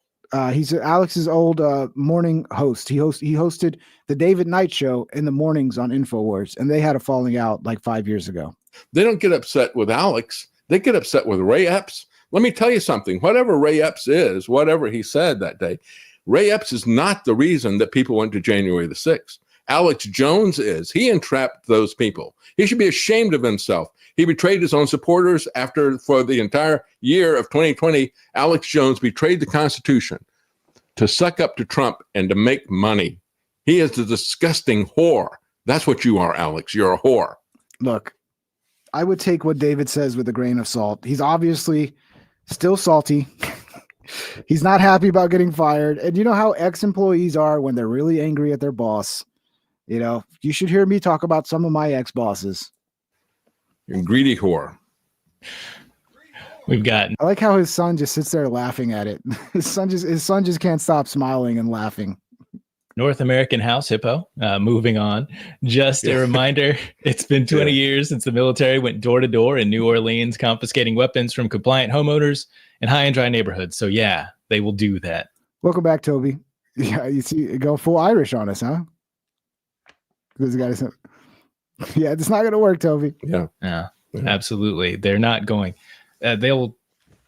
He's Alex's old morning host. He hosted the David Knight show in the mornings on Infowars, and they had a falling out like 5 years ago. They don't get upset with Alex. They get upset with Ray Epps. Let me tell you something. Whatever Ray Epps is, whatever he said that day, Ray Epps is not the reason that people went to January the 6th. Alex Jones is. He entrapped those people. He should be ashamed of himself. He betrayed his own supporters for the entire year of 2020. Alex Jones betrayed the Constitution to suck up to Trump and to make money. He is a disgusting whore. That's what you are, Alex. You're a whore. Look, I would take what David says with a grain of salt. He's obviously still salty. He's not happy about getting fired. And you know how ex-employees are when they're really angry at their boss. You should hear me talk about some of my ex-bosses. You're a greedy whore. I like how his son just sits there laughing at it. His son just can't stop smiling and laughing. North American House Hippo. Moving on. Just a reminder, it's been 20 years since the military went door to door in New Orleans, confiscating weapons from compliant homeowners in high and dry neighborhoods. So yeah, they will do that. Welcome back, Toby. Yeah, you see, go full Irish on us, huh? Yeah, it's not going to work, Toby. Yeah, absolutely. They're not going. They'll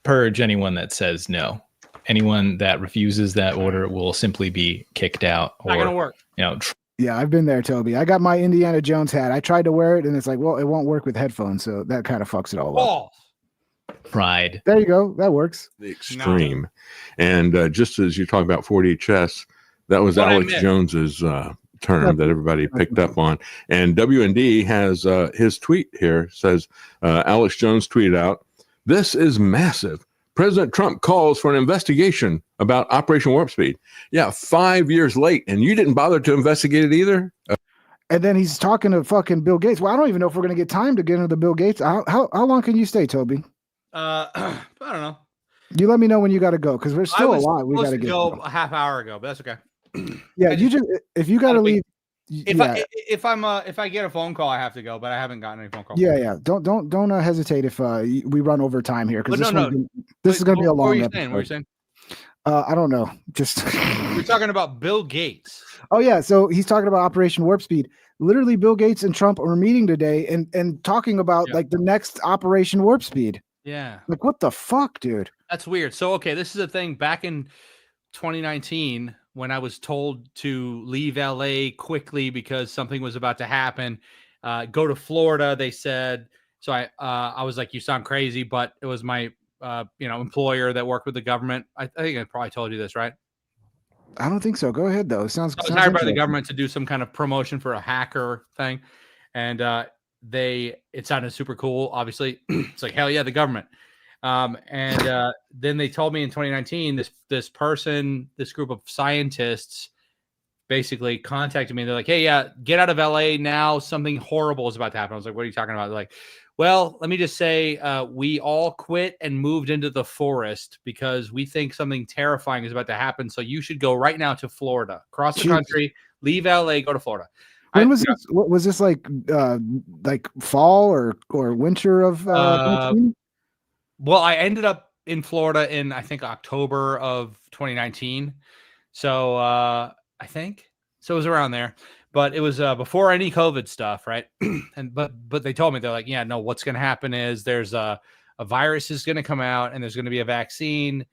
purge anyone that says no. Anyone that refuses that order will simply be kicked out. Not going to work. Yeah, I've been there, Toby. I got my Indiana Jones hat. I tried to wear it, and it's like, well, it won't work with headphones, so that kind of fucks it all up. Pride. There you go. That works. The extreme. And just as you talk about 4D chess, that was Alex Jones's term that everybody picked up on. And WND has his tweet here says, Alex Jones tweeted out, "This is massive. President Trump calls for an investigation about Operation Warp Speed." Yeah, 5 years late, and you didn't bother to investigate it either? And then he's talking to fucking Bill Gates. Well, I don't even know if we're going to get time to get into the Bill Gates. How long can you stay, Toby? I don't know. You let me know when you got to go, because there's still a lot we got to to get. Go a half hour ago, but that's okay. Yeah, if you got to leave. If I get a phone call, I have to go, but I haven't gotten any phone call. Yeah. Don't hesitate if we run over time here, because this is going to be a long episode. What were you saying? I don't know. Just we're talking about Bill Gates. Oh yeah, so he's talking about Operation Warp Speed. Literally, Bill Gates and Trump are meeting today and talking about like the next Operation Warp Speed. Yeah. Like, what the fuck, dude? That's weird. So okay, this is a thing back in 2019 when I was told to leave LA quickly because something was about to happen. Go to Florida, they said. So I was like, you sound crazy, but it was my employer that worked with the government. I think I probably told you this, right? I don't think so. Go ahead though. Sounds hired by the government to do some kind of promotion for a hacker thing, and it sounded super cool. Obviously, it's like hell yeah, the government. Then they told me in 2019, this group of scientists basically contacted me. They're like, hey, yeah, get out of LA now. Something horrible is about to happen. I was like, what are you talking about? They're like, well, let me just say, we all quit and moved into the forest because we think something terrifying is about to happen. So you should go right now to Florida, across the country, leave LA, go to Florida. When was this? What was this like fall or winter of? Well, I ended up in Florida in I think October of 2019. So I think so. It was around there. But it was before any COVID stuff, right? But they told me, they're like, yeah, no, what's going to happen is there's a virus is going to come out and there's going to be a vaccine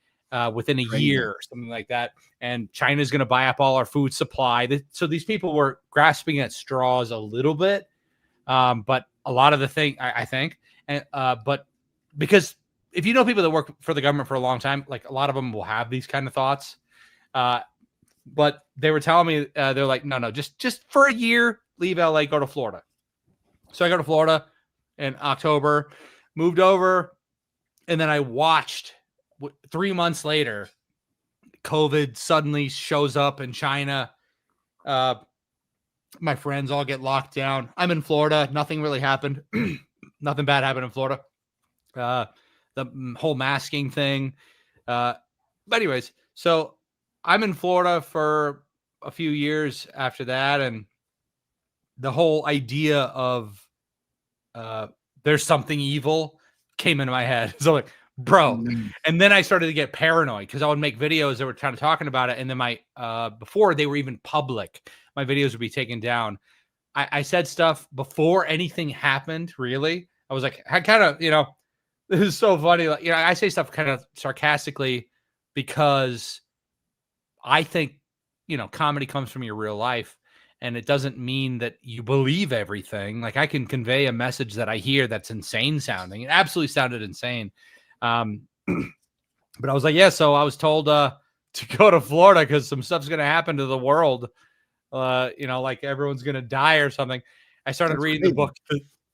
within a year or something like that. And China's going to buy up all our food supply. So these people were grasping at straws a little bit. But a lot of the thing, I think, but because if you know people that work for the government for a long time, like a lot of them will have these kind of thoughts. But they were telling me, they're like, no, just for a year, leave LA, go to Florida. So I go to Florida in October, moved over, and then I watched 3 months later, COVID suddenly shows up in China. My friends all get locked down. I'm in Florida. Nothing really happened. Nothing bad happened in Florida. The whole masking thing. But anyways, so I'm in Florida for a few years after that, and the whole idea of there's something evil came into my head. So like, bro, and then I started to get paranoid because I would make videos that were kind of talking about it, and then my before they were even public, my videos would be taken down. I said stuff before anything happened. Really, I was like, I kind of, this is so funny. Like, I say stuff kind of sarcastically because I think, comedy comes from your real life, and it doesn't mean that you believe everything. Like I can convey a message that I hear that's insane sounding. It absolutely sounded insane. But I was like, yeah, so I was told to go to Florida because some stuff's going to happen to the world. Like everyone's going to die or something. I started reading the book.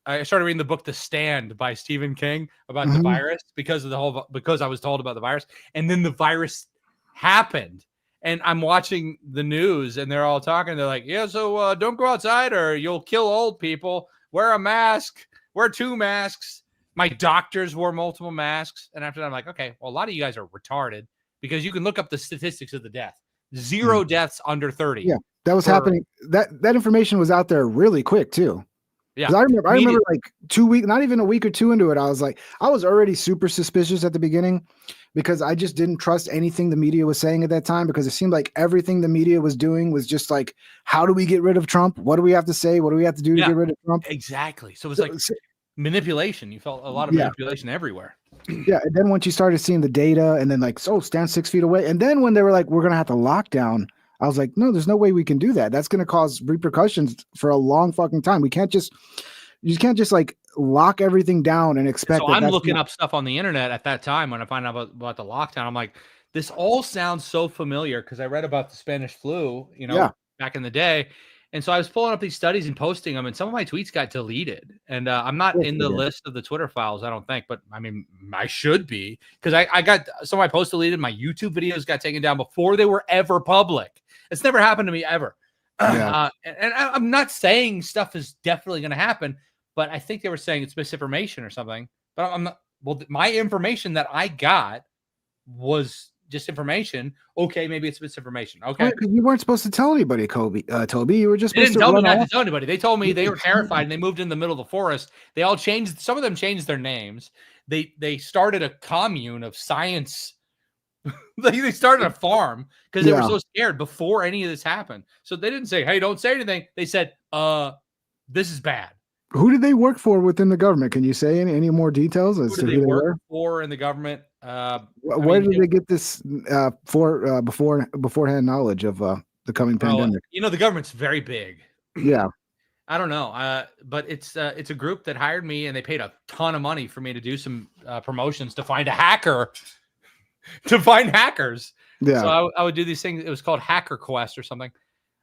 I started reading the book The Stand by Stephen King about the virus because I was told about the virus, and then the virus happened. And I'm watching the news and they're all talking. They're like, yeah, so don't go outside or you'll kill old people. Wear a mask. Wear 2 masks. My doctors wore multiple masks. And after that, I'm like, okay, well, a lot of you guys are retarded because you can look up the statistics of the death. 0 deaths under 30. Yeah, that was happening. That information was out there really quick too. Yeah, I remember like 2 weeks, not even a week or two into it. I was already super suspicious at the beginning because I just didn't trust anything the media was saying at that time, because it seemed like everything the media was doing was just like, how do we get rid of Trump? What do we have to say? What do we have to do to get rid of Trump? Exactly. So it was like manipulation. You felt a lot of manipulation everywhere. Yeah. And then once you started seeing the data and then like, stand 6 feet away. And then when they were like, we're going to have to lock down, I was like, no, there's no way we can do that. That's going to cause repercussions for a long fucking time. You can't just like lock everything down and expect. So I'm looking up stuff on the internet at that time when I find out about the lockdown. I'm like, this all sounds so familiar because I read about the Spanish flu, back in the day. And so I was pulling up these studies and posting them, and some of my tweets got deleted. And I'm not in the list of the Twitter files, I don't think, but I mean, I should be, because I got some of my posts deleted. My YouTube videos got taken down before they were ever public. It's never happened to me ever. Yeah. And I'm not saying stuff is definitely going to happen, but I think they were saying it's misinformation or something. But I'm not. Well, my information that I got was just information. Okay, maybe it's misinformation. Okay, Right, 'cause you weren't supposed to tell anybody, Toby. You were just they supposed didn't to tell me run not off. to tell anybody. They told me they were terrified and they moved in the middle of the forest. They all changed. Some of them changed their names. They started a commune of science. They started a farm because they were so scared before any of this happened. So they didn't say, "Hey, don't say anything." They said, this is bad." Who did they work for within the government? Can you say any more details as Who to did who they they work were? for in the government? Where did they get this beforehand knowledge of the coming pandemic? You know, the government's very big. Yeah. I don't know, but it's a group that hired me, and they paid a ton of money for me to do some promotions to find a hacker, to find hackers. Yeah. So I would do these things. It was called Hacker Quest or something.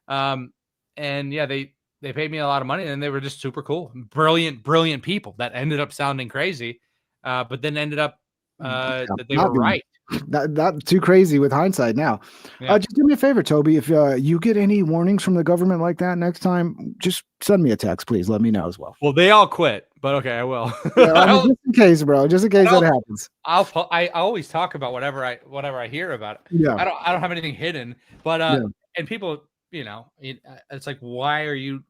And yeah, they paid me a lot of money, and they were just super cool, brilliant people that ended up sounding crazy, but then ended up that they were right. Not too crazy with hindsight now. Yeah. Just do me a favor, Toby. If you get any warnings from the government like that next time, just send me a text, please. Let me know as well. Well, they all quit, but okay, I will. Yeah, I mean, just in case, bro. Just in case that happens. I always talk about whatever I hear about it. Yeah. I don't have anything hidden, but and people, you know, it's like, why are you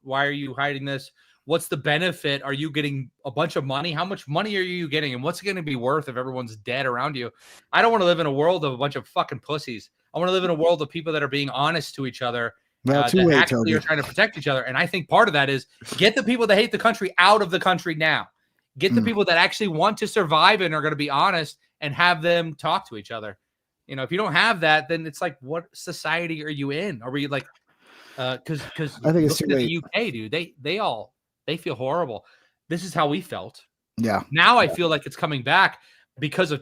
hiding this? What's the benefit? Are you getting a bunch of money? How much money are you getting? And what's it going to be worth if everyone's dead around you? I don't want to live in a world of a bunch of fucking pussies. I want to live in a world of people that are being honest to each other. That actually are trying to protect each other. And I think part of that is get the people that hate the country out of the country now. Get the people that actually want to survive and are going to be honest, and have them talk to each other. You know, if you don't have that, then it's like, what society are you in? Are we like, because I think it's too late. The UK, dude, they feel horrible. This is how we felt. Yeah. Now I feel like it's coming back because of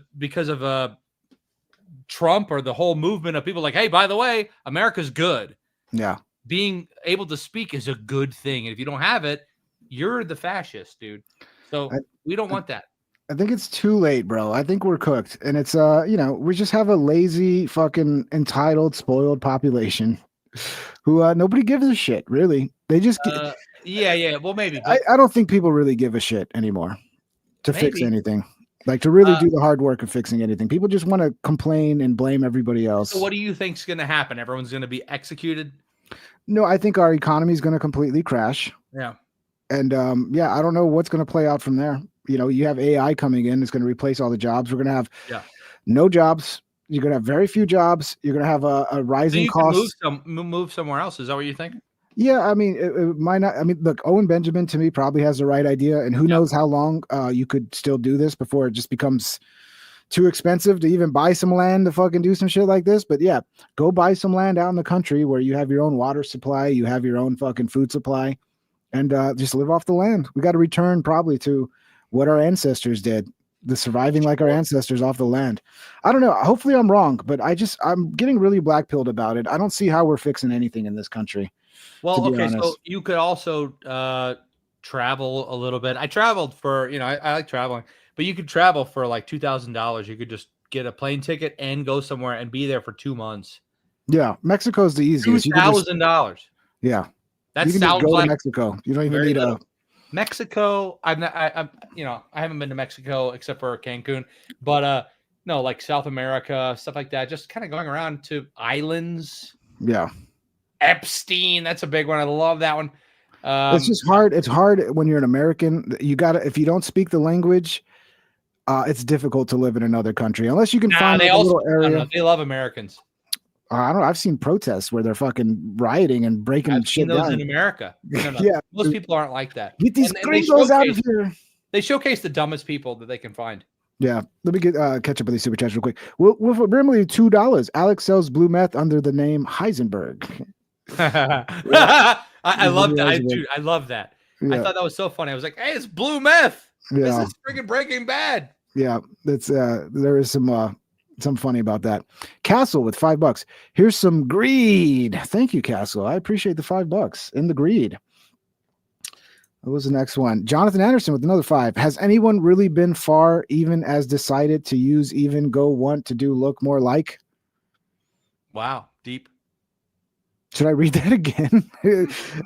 Trump, or the whole movement of people like, hey, by the way, America's good. Yeah. Being able to speak is a good thing. And if you don't have it, you're the fascist, dude. So we don't want that. I think it's too late, bro. I think we're cooked. And it's we just have a lazy, fucking entitled, spoiled population who nobody gives a shit, really. They just yeah. Well, maybe. I don't think people really give a shit anymore to fix anything. Like, to really do the hard work of fixing anything. People just want to complain and blame everybody else. So what do you think's going to happen? Everyone's going to be executed? No, I think our economy is going to completely crash. Yeah. And I don't know what's going to play out from there. You know, you have AI coming in. It's going to replace all the jobs. We're going to have no jobs. You're going to have very few jobs. You're going to have a rising cost. Move somewhere else. Is that what you think? Yeah, I mean, it might not. I mean, look, Owen Benjamin to me probably has the right idea, and who knows how long you could still do this before it just becomes too expensive to even buy some land to fucking do some shit like this. But yeah, go buy some land out in the country where you have your own water supply, you have your own fucking food supply, and just live off the land. We got to return probably to what our ancestors did, the surviving like our ancestors off the land. I don't know. Hopefully I'm wrong, but I'm getting really black-pilled about it. I don't see how we're fixing anything in this country. Well, okay, so you could also travel a little bit. I traveled for, I like traveling, but you could travel for like $2,000. You could just get a plane ticket and go somewhere and be there for 2 months. Yeah, Mexico's the easiest. $2,000. Yeah, that sounds just go like to Mexico. You don't even need Mexico. I'm I haven't been to Mexico except for Cancun, but no, like South America, stuff like that. Just kind of going around to islands. Yeah. Epstein, that's a big one. I love that one. It's just hard. It's hard when you're an American. If you don't speak the language, it's difficult to live in another country unless you can find a little area. They love Americans. I don't know. I've seen protests where they're fucking rioting and breaking I've shit seen those down. in America. No. Yeah, most people aren't like that. Get these gringos out of here. They showcase the dumbest people that they can find. Yeah, let me get catch up with these super chats real quick. With a Brimley $2, Alex sells blue meth under the name Heisenberg. I love that. I love that. Yeah. I thought that was so funny. I was like, "Hey, it's blue meth. Yeah. This is freaking Breaking Bad." Yeah, that's there is some something funny about that. Castle with $5. Here's some greed. Thank you, Castle. I appreciate the $5 in the greed. What was the next one? Jonathan Anderson with another 5. Has anyone really been far, even as decided to use even go want to do look more like? Wow, deep. Should I read that again?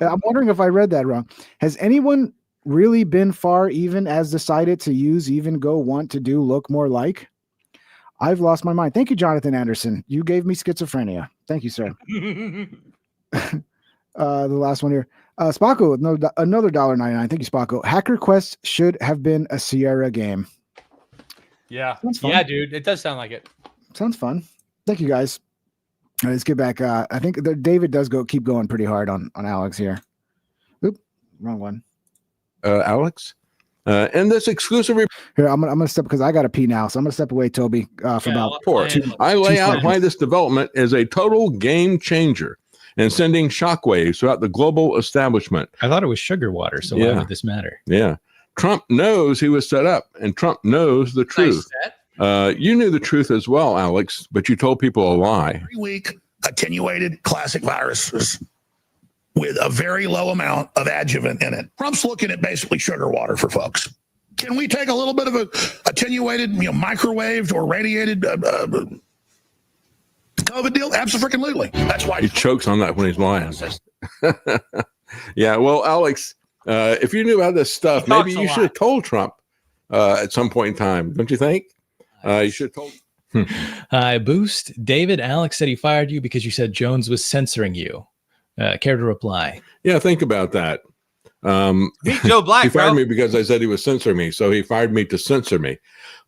I'm wondering if I read that wrong. Has anyone really been far, even as decided to use even go want to do look more like? I've lost my mind. Thank you, Jonathan Anderson. You gave me schizophrenia. Thank you, sir. The last one here. Spocko with another $1.99. Thank you, Spocko. Hacker Quest should have been a Sierra game. Yeah. Yeah, dude. It does sound like it. Sounds fun. Thank you, guys. All right, let's get back. I think David does keep going pretty hard on Alex here. Oop, wrong one. Alex? And this exclusive here, I'm gonna step because I gotta pee now, so I'm gonna step away, Toby, for about report. I lay out why this development is a total game changer and sending shockwaves throughout the global establishment. I thought it was sugar water, so why would this matter? Yeah. Trump knows he was set up, and Trump knows the truth. You knew the truth as well, Alex, but you told people a lie. Every week, attenuated classic viruses with a very low amount of adjuvant in it. Trump's looking at basically sugar water for folks. Can we take a little bit of a attenuated, microwaved or radiated COVID deal? Absolutely. That's why he chokes on that when he's lying. Yeah, well, Alex, if you knew about this stuff, maybe you should have told Trump at some point in time, don't you think? You should have told. Hi, Boost. David, Alex said he fired you because you said Jones was censoring you. Care to reply? Yeah, think about that. Joe Black, he fired me because I said he was censoring me, so he fired me to censor me.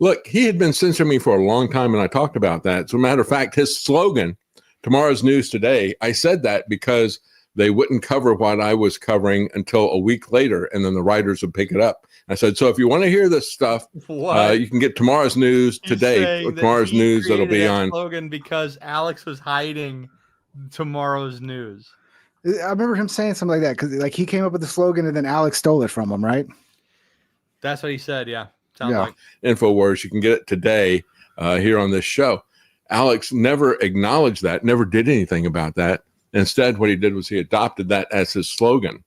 Look, he had been censoring me for a long time, and I talked about that. As a matter of fact, his slogan, "Tomorrow's News Today," I said that because they wouldn't cover what I was covering until a week later, and then the writers would pick it up. I said, so if you want to hear this stuff, you can get Tomorrow's News Today. Tomorrow's News that'll be on. Slogan because Alex was hiding Tomorrow's News. I remember him saying something like that because like he came up with the slogan and then Alex stole it from him, right? That's what he said. Yeah. Sounds like Infowars. You can get it today here on this show. Alex never acknowledged that, never did anything about that. Instead, what he did was he adopted that as his slogan.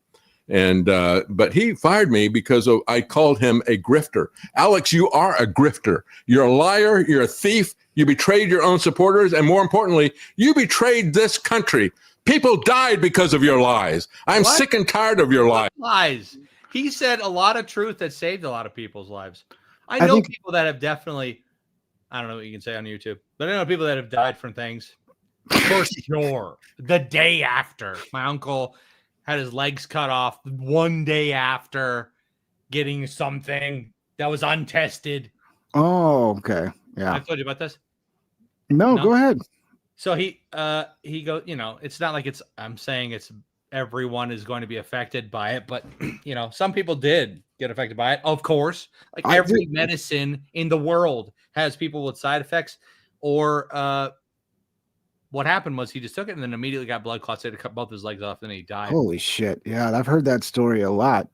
And but he fired me because I called him a grifter. Alex, you are a grifter. You're a liar. You're a thief. You betrayed your own supporters. And more importantly, you betrayed this country. People died because of your lies. I'm sick and tired of your lies. Lies. He said a lot of truth that saved a lot of people's lives. I know people that have definitely, I don't know what you can say on YouTube, but I know people that have died from things for sure. The day after, my uncle had his legs cut off one day after getting something that was untested. Oh, okay. Yeah. I told you about this. No, go ahead. So he goes, it's not like I'm saying it's everyone is going to be affected by it, but some people did get affected by it. Of course, like every medicine in the world has people with side effects. Or what happened was he just took it and then immediately got blood clots. They had to cut both his legs off, and he died. Holy shit! Yeah, I've heard that story a lot.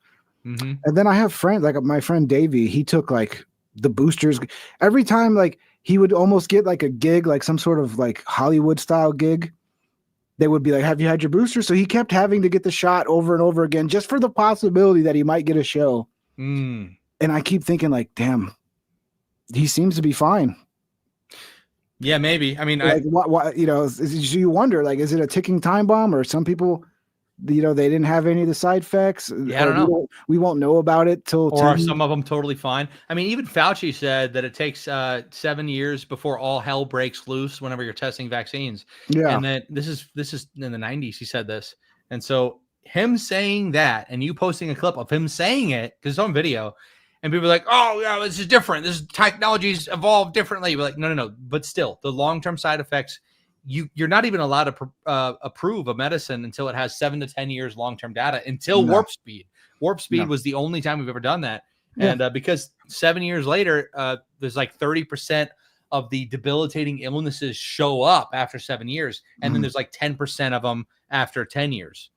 Mm-hmm. And then I have friends like my friend Davey. He took like the boosters every time. Like he would almost get like a gig, like some sort of like Hollywood style gig. They would be like, have you had your booster? So he kept having to get the shot over and over again just for the possibility that he might get a show. Mm. And I keep thinking like, damn, he seems to be fine. Yeah, maybe. I mean, like, what you wonder, like, is it a ticking time bomb or some people, they didn't have any of the side effects? Yeah, I don't know. We won't know about it till. Or are some of them totally fine? I mean, even Fauci said that it takes 7 years before all hell breaks loose whenever you're testing vaccines. Yeah. And then this is in the 90s. He said this. And so him saying that and you posting a clip of him saying it, because it's on video, and people are like, oh, yeah, this is different. This technology's evolved differently. We're like, no. But still, the long-term side effects, you're not even allowed to approve a medicine until it has 7 to 10 years long-term data, until warp speed. Warp speed was the only time we've ever done that. Yeah. And because 7 years later, there's like 30% of the debilitating illnesses show up after 7 years. And then there's like 10% of them after 10 years.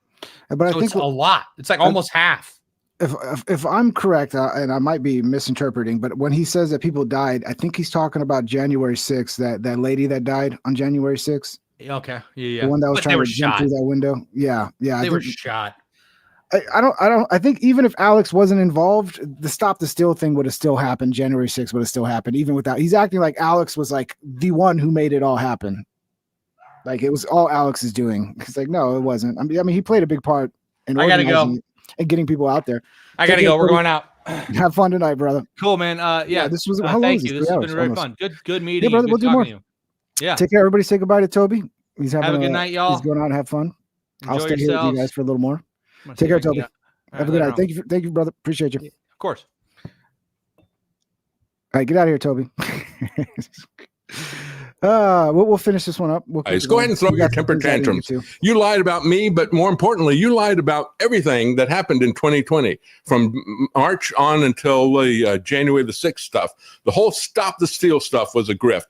But so I think it's a lot. It's like almost half. if I'm correct, and I might be misinterpreting, but when he says that people died, I think he's talking about January 6th, that lady that died on January 6th. Okay. Yeah. The one that was But trying to jump through that window. Yeah. They were shot. I think even if Alex wasn't involved, the stop the steal thing would have still happened. January 6th would have still happened, even without. He's acting like Alex was like the one who made it all happen. Like it was all Alex's doing. He's like, no, it wasn't. I mean, he played a big part in organizing and getting people out there. I gotta go. We're going out. Have fun tonight, brother. Cool, man. Yeah, this was. How long thank is you. this? This has been very almost. fun. Good meeting. Yeah, brother. We'll do more. Yeah. Take care, everybody. Say goodbye to Toby. He's having have a good night, y'all. He's going out and have fun. I'll stay here with you guys for a little more. Take care, Toby. Have a good night. Thank you, brother. Appreciate you. Of course. All right, get out of here, Toby. We'll finish this one up. Guys, go ahead and throw your temper tantrums. You lied about me, but more importantly, you lied about everything that happened in 2020 from March on until January the 6th stuff. The whole stop the steal stuff was a grift.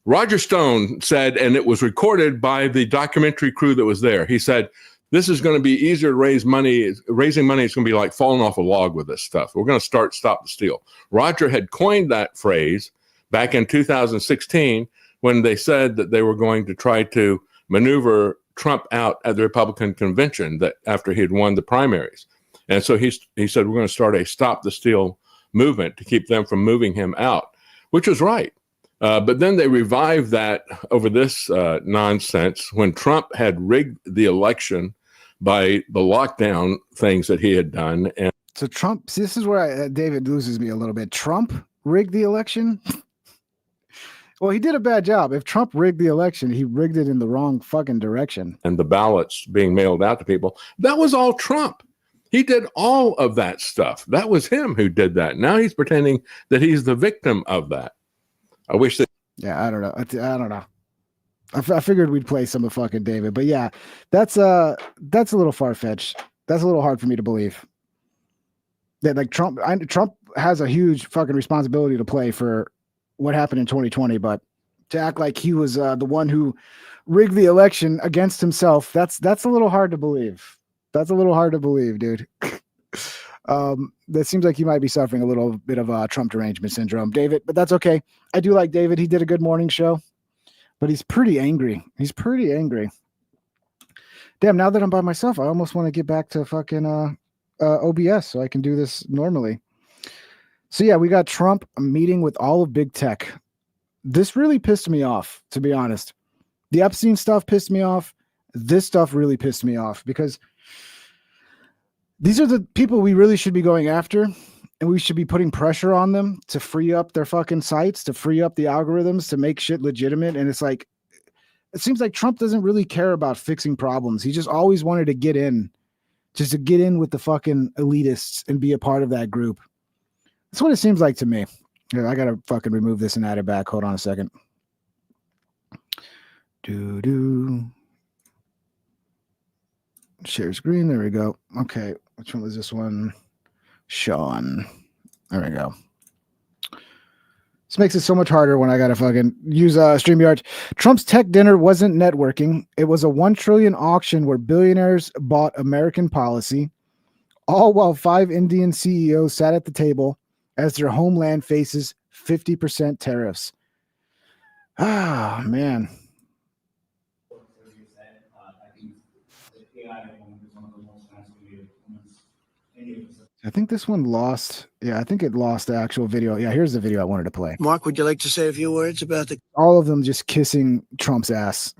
Roger Stone said, and it was recorded by the documentary crew that was there. He said, this is going to be easier to raise money. Raising money is going to be like falling off a log with this stuff. We're going to stop the steal. Roger had coined that phrase back in 2016 when they said that they were going to try to maneuver Trump out at the Republican convention that after he had won the primaries. And so he said, we're going to start a stop the steal movement to keep them from moving him out, which was right. But then they revived that over this nonsense when Trump had rigged the election by the lockdown things that he had done. And so Trump, see, this is where David loses me a little bit. Trump rigged the election? Well, he did a bad job. If Trump rigged the election, he rigged it in the wrong fucking direction. And the ballots being mailed out to people, that was all Trump. He did all of that stuff. That was him who did that. Now he's pretending that he's the victim of that. I wish that. Yeah, I don't know. I don't know. I figured we'd play some of fucking David, but yeah, that's a little far-fetched. That's a little hard for me to believe. That like Trump has a huge fucking responsibility to play for what happened in 2020, but to act like he was the one who rigged the election against himself, that's a little hard to believe. That's a little hard to believe, dude. That seems like he might be suffering a little bit of Trump derangement syndrome, David, but that's okay. I do like David. He did a good morning show, but he's pretty angry. Damn, now that I'm by myself, I almost want to get back to fucking OBS so I can do this normally. So yeah, we got Trump meeting with all of big tech. This really pissed me off, to be honest. The Epstein stuff pissed me off. This stuff really pissed me off because these are the people we really should be going after, and we should be putting pressure on them to free up their fucking sites, to free up the algorithms, to make shit legitimate. And it's like, it seems like Trump doesn't really care about fixing problems. He just always wanted to get in, just to get in with the fucking elitists and be a part of that group. That's what it seems like to me. Here, I gotta fucking remove this and add it back. Hold on a second. Share screen. There we go. Okay. Which one was this one? Sean. There we go. This makes it so much harder when I gotta fucking use StreamYard. Trump's tech dinner wasn't networking. It was a $1 trillion auction where billionaires bought American policy, all while 5 Indian CEOs sat at the table as their homeland faces 50% tariffs. Ah, man. I think this one lost. Yeah, I think it lost the actual video. Yeah, here's the video I wanted to play. Mark, would you like to say a few words about the... All of them just kissing Trump's ass.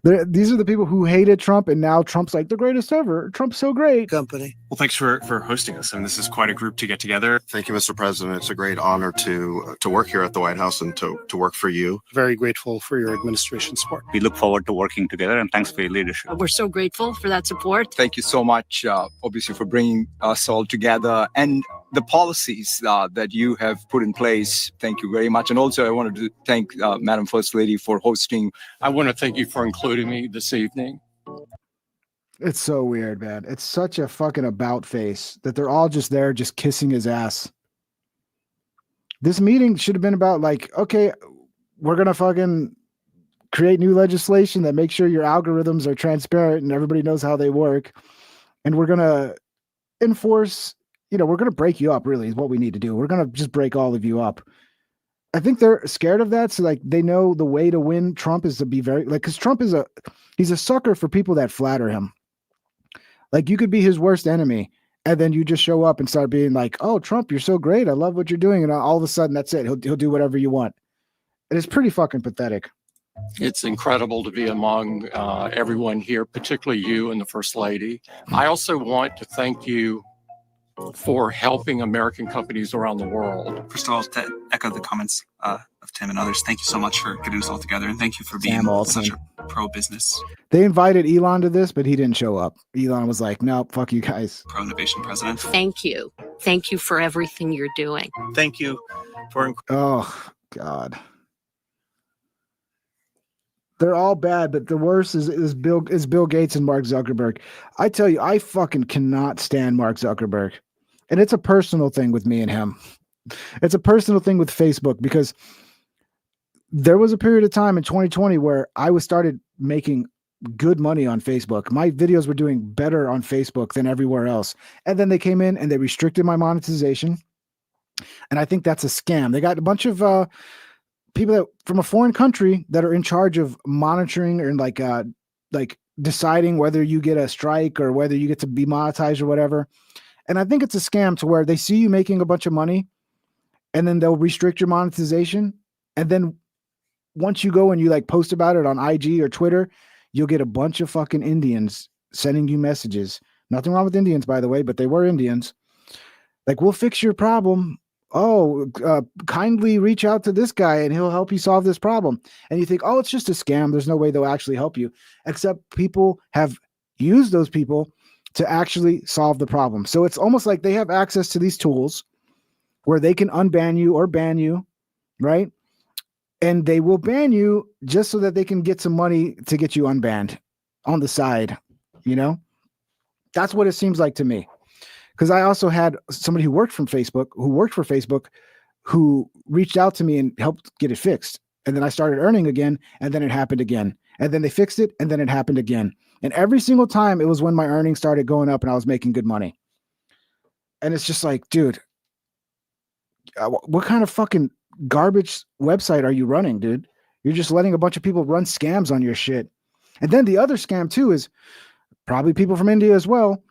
These are the people who hated Trump, and now Trump's like the greatest ever. Trump's so great. Company. Well, thanks for hosting us. I mean, this is quite a group to get together. Thank you, Mr. President. It's a great honor to work here at the White House and to work for you. Very grateful for your administration support. We look forward to working together, and thanks for your leadership. We're so grateful for that support. Thank you so much, obviously, for bringing us all together and the policies that you have put in place. Thank you very much. And also, I wanted to thank Madam First Lady for hosting. I want to thank you for including me this evening. It's so weird, man. It's such a fucking about face that they're all just there, just kissing his ass. This meeting should have been about like, okay, we're going to fucking create new legislation that makes sure your algorithms are transparent and everybody knows how they work. And we're going to enforce, we're going to break you up, really, is what we need to do. We're going to just break all of you up. I think they're scared of that. So like they know the way to win Trump is to be very like, because Trump is he's a sucker for people that flatter him. Like you could be his worst enemy, and then you just show up and start being like, "Oh, Trump, you're so great. I love what you're doing." And all of a sudden, that's it. He'll do whatever you want. And it's pretty fucking pathetic. It's incredible to be among everyone here, particularly you and the First Lady. I also want to thank you for helping American companies around the world. First of all, to echo the comments of Tim and others, thank you so much for getting us all together, and thank you for being such a pro-business, They invited Elon to this, but he didn't show up. Elon was like, "Nope, fuck you guys." pro-innovation president. Thank you. Thank you for everything you're doing. Thank you for. Oh God. They're all bad, but the worst is Bill Gates and Mark Zuckerberg. I tell you, I fucking cannot stand Mark Zuckerberg. And it's a personal thing with me and him. It's a personal thing with Facebook, because there was a period of time in 2020 where I started making good money on Facebook. My videos were doing better on Facebook than everywhere else. And then they came in and they restricted my monetization. And I think that's a scam. They got a bunch of people that from a foreign country that are in charge of monitoring and like deciding whether you get a strike or whether you get to be monetized or whatever. And I think it's a scam to where they see you making a bunch of money and then they'll restrict your monetization. And then once you go and you like post about it on IG or Twitter, you'll get a bunch of fucking Indians sending you messages. Nothing wrong with Indians, by the way, but they were Indians. Like, "We'll fix your problem. Oh, kindly reach out to this guy and he'll help you solve this problem." And you think, "Oh, it's just a scam. There's no way they'll actually help you." Except people have used those people to actually solve the problem. So it's almost like they have access to these tools where they can unban you or ban you, right? And they will ban you just so that they can get some money to get you unbanned on the side, That's what it seems like to me. Because I also had somebody who worked for Facebook, who reached out to me and helped get it fixed. And then I started earning again, and then it happened again. And then they fixed it, and then it happened again. And every single time it was when my earnings started going up and I was making good money. And it's just like, dude, what kind of fucking garbage website are you running, dude? You're just letting a bunch of people run scams on your shit. And then the other scam too is probably people from India as well,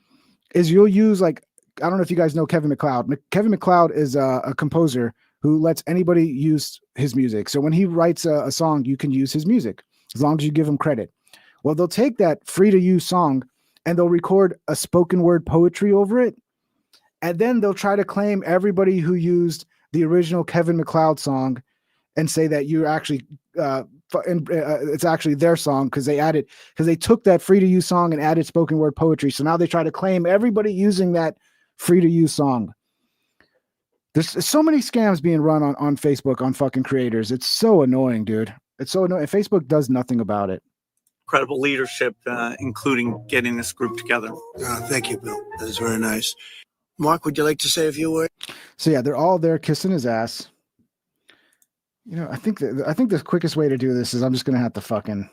is you'll use like, I don't know if you guys know Kevin MacLeod. Kevin MacLeod is a composer who lets anybody use his music. So when he writes a song, you can use his music as long as you give him credit. Well, they'll take that free to use song and they'll record a spoken word poetry over it. And then they'll try to claim everybody who used the original Kevin MacLeod song and say that you're actually, it's actually their song because they took that free to use song and added spoken word poetry. So now they try to claim everybody using that free to use song. There's so many scams being run on Facebook on fucking creators. It's so annoying, dude. It's so annoying. Facebook does nothing about it. Incredible leadership, including getting this group together. Thank you, Bill. That was very nice. Mark, would you like to say a few words? So yeah, they're all there kissing his ass. I think the quickest way to do this is I'm just gonna have to fucking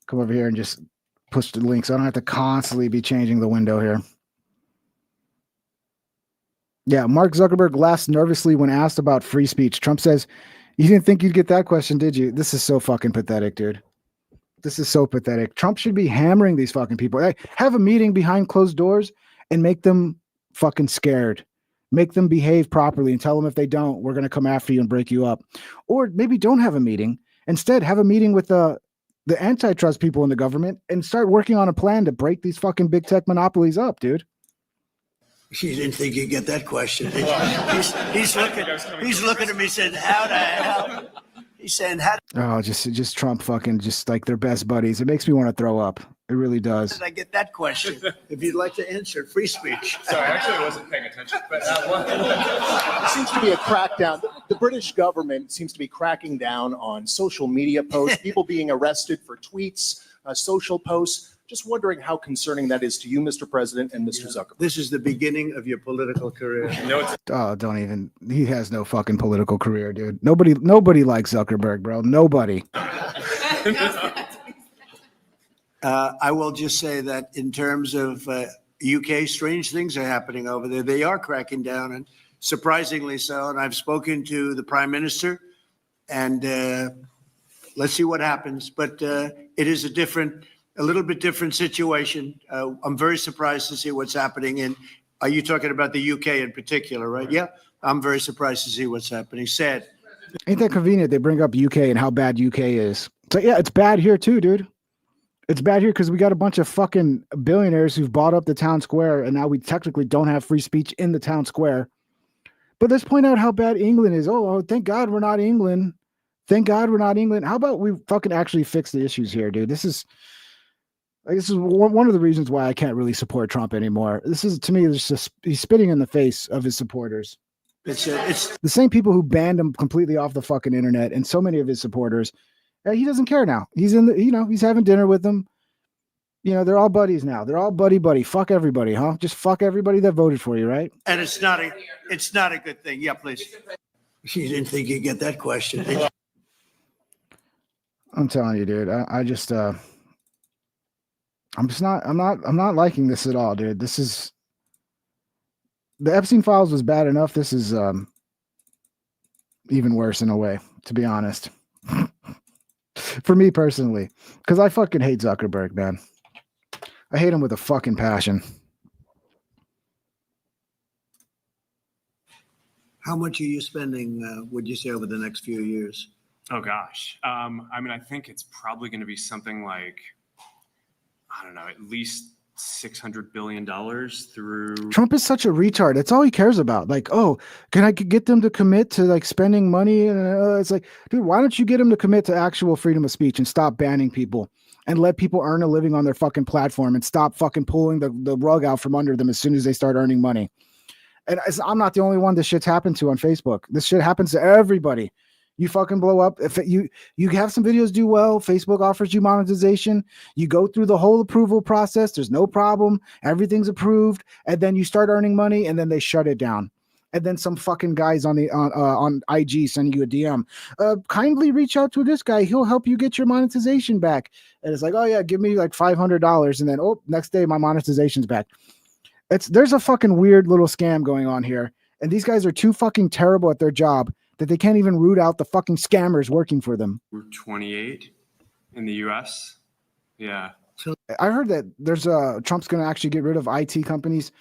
come over here and just push the link so I don't have to constantly be changing the window here. Yeah, Mark Zuckerberg laughs nervously when asked about free speech. Trump says, "You didn't think you'd get that question, did you?" This is so fucking pathetic, dude. This is so pathetic. Trump should be hammering these fucking people. Hey, have a meeting behind closed doors and make them fucking scared. Make them behave properly and tell them if they don't, we're going to come after you and break you up. Or maybe don't have a meeting. Instead, have a meeting with the antitrust people in the government and start working on a plan to break these fucking big tech monopolies up, dude. You didn't think you'd get that question, did you? He's looking at me saying, "How the hell?" He's saying, "How Oh, just Trump fucking just like their best buddies. It makes me want to throw up. It really does. did I get that question?" If you'd like to answer, free speech. Sorry, actually I wasn't paying attention. But there seems to be a crackdown. The British government seems to be cracking down on social media posts, people being arrested for tweets, social posts. Just wondering how concerning that is to you, Mr. President, and Mr. Zuckerberg. This is the beginning of your political career. Oh, don't even. He has no fucking political career, dude. Nobody likes Zuckerberg, bro. Nobody. I will just say that in terms of UK, strange things are happening over there. They are cracking down, and surprisingly so. And I've spoken to the Prime Minister, and let's see what happens. But it is a little bit different situation. I'm very surprised to see what's happening. Are you talking about the UK in particular, right? Yeah, I'm very surprised to see what's happening. Sad. Ain't that convenient? They bring up UK and how bad UK is. So yeah, it's bad here too, dude. It's bad here because we got a bunch of fucking billionaires who've bought up the town square, and now we technically don't have free speech in the town square. But let's point out how bad England is. Oh, thank God we're not England. Thank God we're not England. How about we fucking actually fix the issues here, dude? This is one of the reasons why I can't really support Trump anymore. This is, to me, he's spitting in the face of his supporters. It's the same people who banned him completely off the fucking internet, and so many of his supporters. He doesn't care now. He's he's having dinner with them. They're all buddies now. They're all buddy. Fuck everybody, huh? Just fuck everybody that voted for you, right? And it's not a good thing. Yeah, please. You didn't think you'd get that question, did you? I'm telling you, dude. I'm not liking this at all, dude. This is, the Epstein files was bad enough. This is even worse in a way, to be honest. For me personally, because I fucking hate Zuckerberg, man. I hate him with a fucking passion. How much are you spending, would you say, over the next few years? Oh, gosh. I think it's probably going to be something like, I don't know, at least $600 billion through. Trump is such a retard. That's all he cares about. Like, oh, can I get them to commit to like spending money? And it's like, dude, why don't you get them to commit to actual freedom of speech and stop banning people and let people earn a living on their fucking platform and stop fucking pulling the rug out from under them as soon as they start earning money? And I'm not the only one this shit's happened to on Facebook. This shit happens to everybody. You fucking blow up. If you have some videos do well, Facebook offers you monetization. You go through the whole approval process. There's no problem. Everything's approved. And then you start earning money and then they shut it down. And then some fucking guys on IG sending you a DM. Kindly reach out to this guy. He'll help you get your monetization back. And it's like, oh yeah, give me like $500. And then, next day my monetization's back. There's a fucking weird little scam going on here. And these guys are too fucking terrible at their job that they can't even root out the fucking scammers working for them. We're 28 in the US. Yeah. I heard that there's Trump's going to actually get rid of IT companies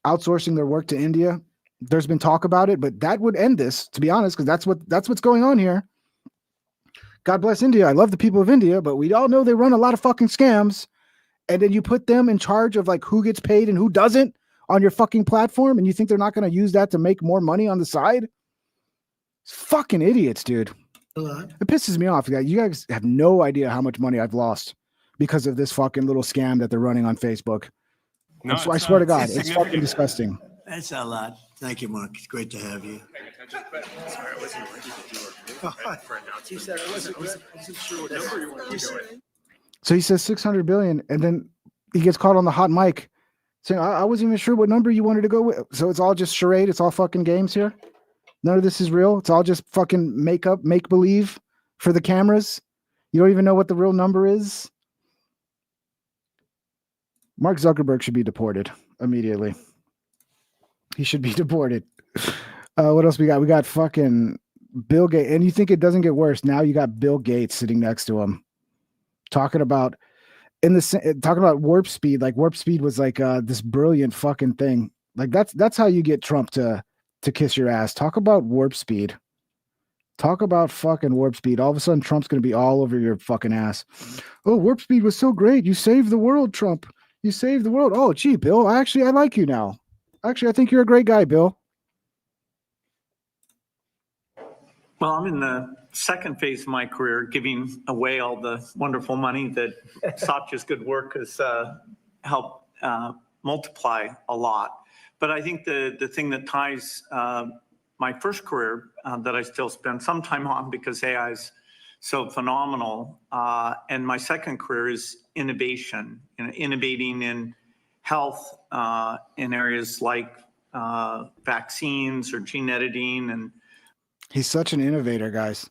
outsourcing their work to India. There's been talk about it, but that would end this, to be honest, because that's what's going on here. God bless India. I love the people of India, but we all know they run a lot of fucking scams. And then you put them in charge of like who gets paid and who doesn't on your fucking platform, and you think they're not going to use that to make more money on the side? Fucking idiots, dude. It pisses me off. You guys have no idea how much money I've lost because of this fucking little scam that they're running on Facebook. No, I swear to God, it's fucking disgusting. That's a lot. Thank you, Mark. It's great to have you. Sorry, I wasn't ready to do for announcement. You said I wasn't sure what number you wanted to go with. So he says 600 billion, and then he gets caught on the hot mic saying, I wasn't even sure what number you wanted to go with. So it's all just charade. It's all fucking games here. None of this is real. It's all just fucking make believe for the cameras. You don't even know what the real number is. Mark Zuckerberg should be deported immediately. He should be deported. What else we got? We got fucking Bill Gates. And you think it doesn't get worse. Now you got Bill Gates sitting next to him talking about warp speed. Like warp speed was like this brilliant fucking thing. Like that's how you get Trump to kiss your ass. Talk about warp speed. Talk about fucking warp speed. All of a sudden, Trump's going to be all over your fucking ass. Oh, warp speed was so great. You saved the world, Trump. You saved the world. Oh, gee, Bill. I like you now. Actually, I think you're a great guy, Bill. Well, I'm in the second phase of my career, giving away all the wonderful money that Satya's good work has helped multiply a lot. But I think the thing that ties my first career that I still spend some time on because AI is so phenomenal, and my second career is innovation, innovating in health in areas like vaccines or gene editing. And he's such an innovator, guys.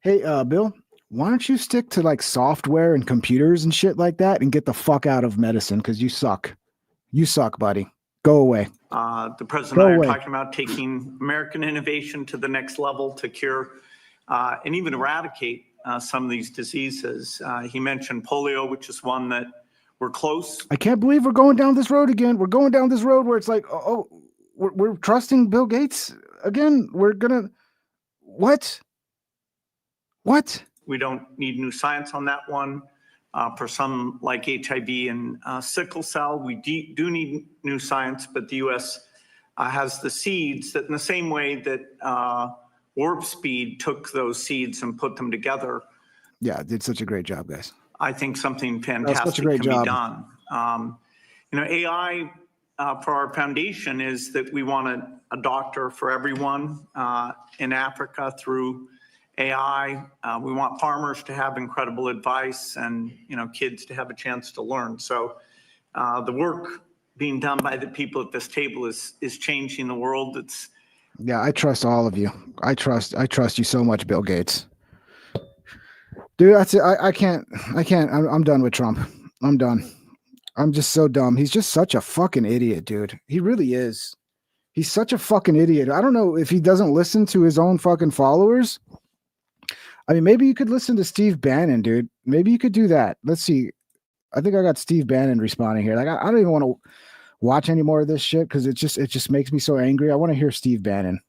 Hey, Bill, why don't you stick to like software and computers and shit like that and get the fuck out of medicine because you suck. You suck, buddy. Go away. The president and I are talking about taking American innovation to the next level to cure and even eradicate some of these diseases. He mentioned polio, which is one that we're close. I can't believe we're going down this road again. We're going down this road where it's like, we're trusting Bill Gates again. We're gonna what? We don't need new science on that one. For some like HIV and sickle cell, we do need new science, but the U.S. Has the seeds that in the same way that Warp Speed took those seeds and put them together. Yeah, did such a great job, guys. I think something fantastic can be done. AI for our foundation is that we want a doctor for everyone in Africa through AI. We want farmers to have incredible advice and, kids to have a chance to learn. So the work being done by the people at this table is changing the world. Yeah, I trust all of you. I trust you so much, Bill Gates. Dude, that's it. I can't. I'm done with Trump. I'm done. I'm just so dumb. He's just such a fucking idiot, dude. He really is. He's such a fucking idiot. I don't know if he doesn't listen to his own fucking followers. I mean, maybe you could listen to Steve Bannon, dude. Maybe you could do that. Let's see. I think I got Steve Bannon responding here. Like, I don't even want to watch any more of this shit because it just makes me so angry. I want to hear Steve Bannon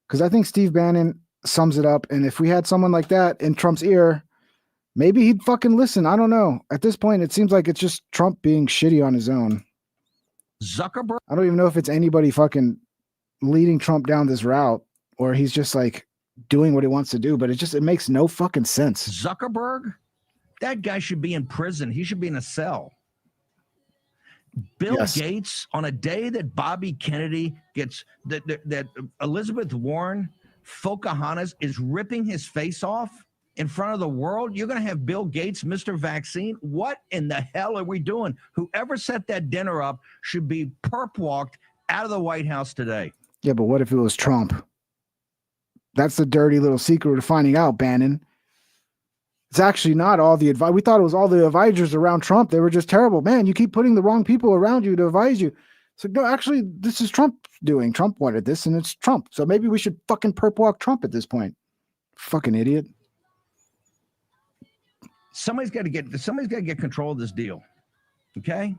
because I think Steve Bannon sums it up. And if we had someone like that in Trump's ear, maybe he'd fucking listen. I don't know. At this point, it seems like it's just Trump being shitty on his own. Zuckerberg. I don't even know if it's anybody fucking leading Trump down this route or he's just like doing what he wants to do, but it makes no fucking sense. Zuckerberg, that guy should be in prison. He should be in a cell. Bill Gates, on a day that Bobby Kennedy gets, that Elizabeth Warren, Pocahontas is ripping his face off in front of the world, you're going to have Bill Gates, Mr. Vaccine? What in the hell are we doing? Whoever set that dinner up should be perp walked out of the White House today. Yeah, but what if it was Trump? That's the dirty little secret we're finding out, Bannon. It's actually not all the advice. We thought it was all the advisors around Trump. They were just terrible. Man, you keep putting the wrong people around you to advise you. So no, actually, this is Trump doing. Trump wanted this, and it's Trump. So maybe we should fucking perp walk Trump at this point. Fucking idiot. Somebody's got to get control of this deal. Okay?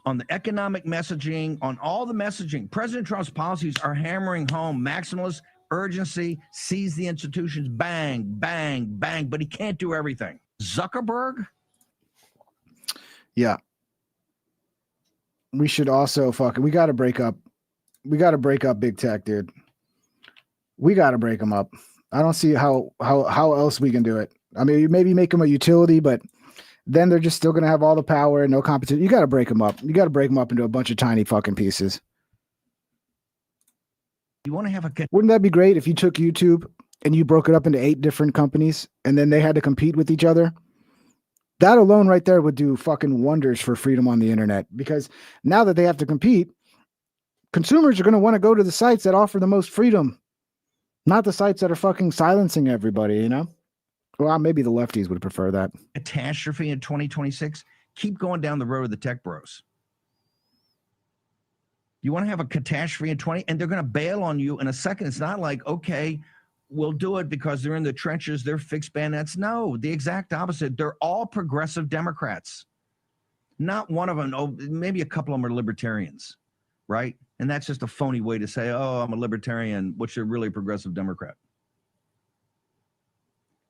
On the economic messaging, on all the messaging, President Trump's policies are hammering home maximalist urgency, seize the institutions, bang, bang, bang, but he can't do everything. Zuckerberg? Yeah. We should also we got to break up. We got to break up big tech, dude. We got to break them up. I don't see how else we can do it. I mean, maybe make them a utility, but then they're just still going to have all the power and no competition. You got to break them up. You got to break them up into a bunch of tiny fucking pieces. You want to have Wouldn't that be great if you took YouTube and you broke it up into 8 different companies and then they had to compete with each other? That alone right there would do fucking wonders for freedom on the internet, because now that they have to compete, consumers are going to want to go to the sites that offer the most freedom, not the sites that are fucking silencing everybody, you know? Well, maybe the lefties would prefer that. Catastrophe in 2026. Keep going down the road of the tech bros. You want to have a catastrophe in 20, and they're going to bail on you in a second. It's not like, okay, we'll do it because they're in the trenches, they're fixed bandits. No, the exact opposite. They're all progressive Democrats. Not one of them, maybe a couple of them are libertarians, right? And that's just a phony way to say, oh, I'm a libertarian, which are really a progressive Democrat.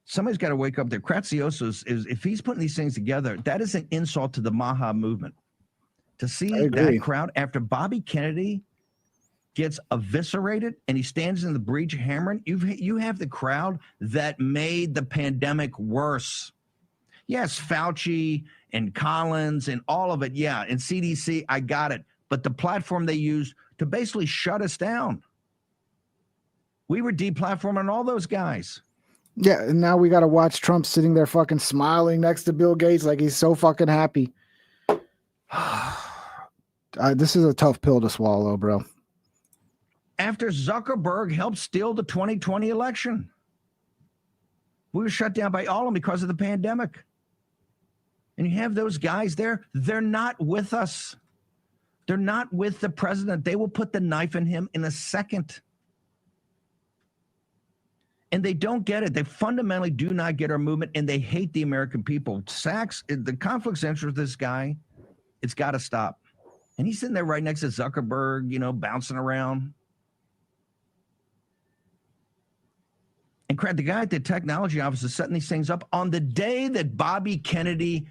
Somebody's got to wake up there. Kratzios is, if he's putting these things together, that is an insult to the Maha movement. To see that crowd after Bobby Kennedy gets eviscerated and he stands in the breach hammering, you have the crowd that made the pandemic worse. Yes, Fauci and Collins and all of it, yeah, and CDC, I got it. But the platform they used to basically shut us down. We were deplatforming all those guys. Yeah, and now we got to watch Trump sitting there fucking smiling next to Bill Gates like he's so fucking happy. This is a tough pill to swallow, bro. After Zuckerberg helped steal the 2020 election. We were shut down by all of them because of the pandemic. and you have those guys there, they're not with us. They're not with the president. They will put the knife in him in a second. And they don't get it. They fundamentally do not get our movement, and they hate the American people. Sachs, the conflict's interest with this guy, it's got to stop. And he's sitting there right next to Zuckerberg, bouncing around. And Craig, the guy at the technology office is setting these things up on the day that Bobby Kennedy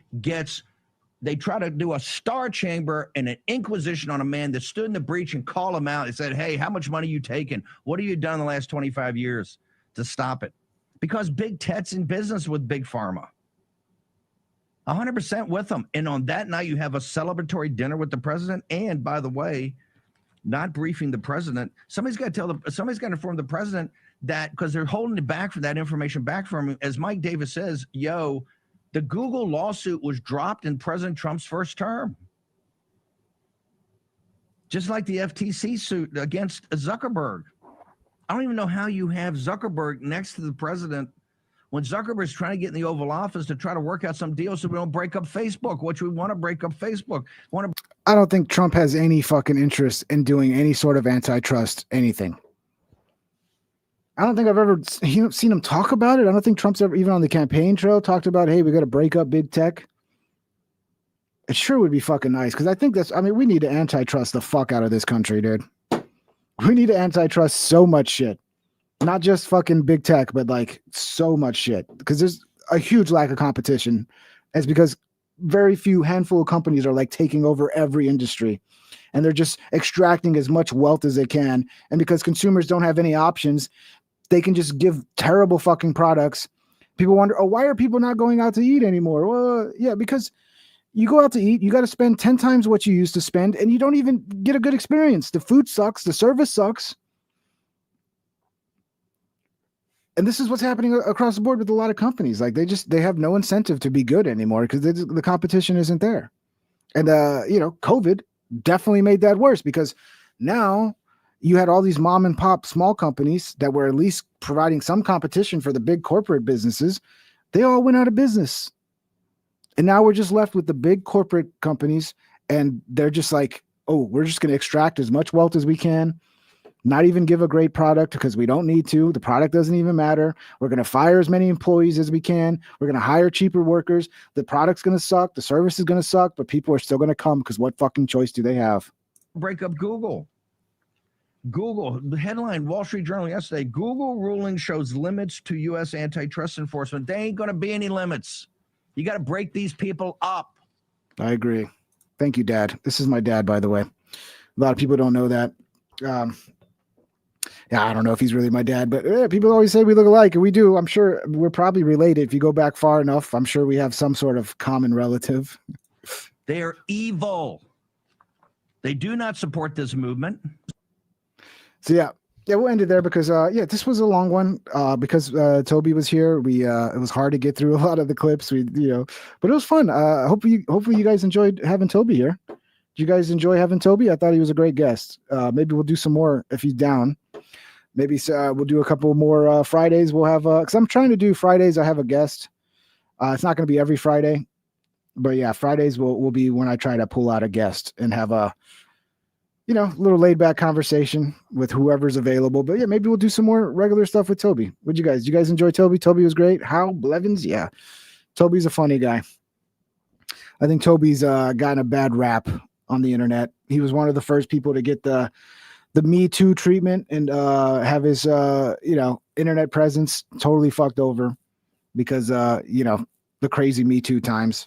they try to do a star chamber and an inquisition on a man that stood in the breach and call him out and said, hey, how much money you taking? What have you done in the last 25 years to stop it? Because Big Tech's in business with Big Pharma. 100% with them. And on that night, you have a celebratory dinner with the president. And by the way, not briefing the president. Somebody's got to inform the president that, because they're holding it back for that information back from him. As Mike Davis says, the Google lawsuit was dropped in President Trump's first term. Just like the FTC suit against Zuckerberg. I don't even know how you have Zuckerberg next to the president when Zuckerberg's trying to get in the Oval Office to try to work out some deal so we don't break up Facebook, which we want to break up Facebook. I don't think Trump has any fucking interest in doing any sort of antitrust anything. I don't think I've ever seen him talk about it. I don't think Trump's ever, even on the campaign trail, talked about, hey, we got to break up big tech. It sure would be fucking nice, because I think we need to antitrust the fuck out of this country, dude. We need to antitrust so much shit. Not just fucking big tech, but like so much shit. Because there's a huge lack of competition. It's because very few handful of companies are like taking over every industry. And they're just extracting as much wealth as they can. And because consumers don't have any options, they can just give terrible fucking products. People wonder, why are people not going out to eat anymore? Well, yeah, because you go out to eat, you got to spend 10 times what you used to spend, and you don't even get a good experience. The food sucks. The service sucks. And this is what's happening across the board with a lot of companies. Like they have no incentive to be good anymore because the competition isn't there. And, COVID definitely made that worse, because now you had all these mom and pop small companies that were at least providing some competition for the big corporate businesses. They all went out of business. And now we're just left with the big corporate companies, and they're just like, we're just going to extract as much wealth as we can, not even give a great product because we don't need to. The product doesn't even matter. We're going to fire as many employees as we can. We're going to hire cheaper workers. The product's going to suck. The service is going to suck, but people are still going to come because what fucking choice do they have? Break up Google. The headline, Wall Street Journal yesterday, Google ruling shows limits to U.S. antitrust enforcement. There ain't going to be any limits. You got to break these people up. I agree. Thank you, Dad. This is my dad, by the way. A lot of people don't know that. I don't know if he's really my dad, but people always say we look alike, and we do. I'm sure we're probably related. If you go back far enough, I'm sure we have some sort of common relative. They're evil. They do not support this movement. So yeah, we'll end it there because this was a long one because Toby was here. It was hard to get through a lot of the clips. But it was fun. Hopefully you guys enjoyed having Toby here. Did you guys enjoy having Toby? I thought he was a great guest. Maybe we'll do some more if he's down. Maybe we'll do a couple more Fridays. We'll have because I'm trying to do Fridays. I have a guest. It's not going to be every Friday, but yeah, Fridays will be when I try to pull out a guest and have a little laid back conversation with whoever's available. But yeah, maybe we'll do some more regular stuff with Toby. Did you guys enjoy Toby? Toby was great. Hal Blevins, yeah. Toby's a funny guy. I think Toby's gotten a bad rap on the internet. He was one of the first people to get the Me Too treatment and have his internet presence totally fucked over because the crazy Me Too times.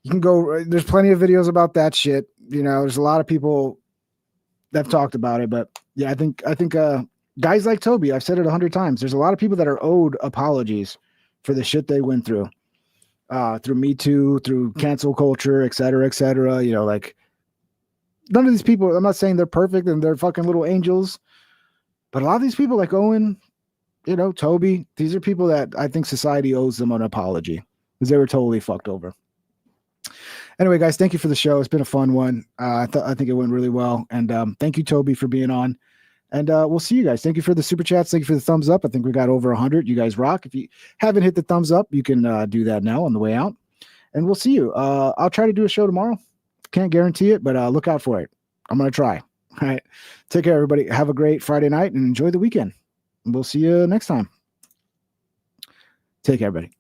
You can go, there's plenty of videos about that shit. There's a lot of people that have talked about it, but yeah, I think guys like Toby, I've said it 100 times. There's a lot of people that are owed apologies for the shit they went through Me Too, through cancel culture, et cetera, et cetera. Like none of these people, I'm not saying they're perfect and they're fucking little angels, but a lot of these people like Owen, Toby, these are people that I think society owes them an apology because they were totally fucked over. Anyway, guys, thank you for the show. It's been a fun one. I think it went really well. And thank you, Toby, for being on. And we'll see you guys. Thank you for the super chats. Thank you for the thumbs up. I think we got over 100. You guys rock. If you haven't hit the thumbs up, you can do that now on the way out. And we'll see you. I'll try to do a show tomorrow. Can't guarantee it, but look out for it. I'm going to try. All right. Take care, everybody. Have a great Friday night and enjoy the weekend. We'll see you next time. Take care, everybody.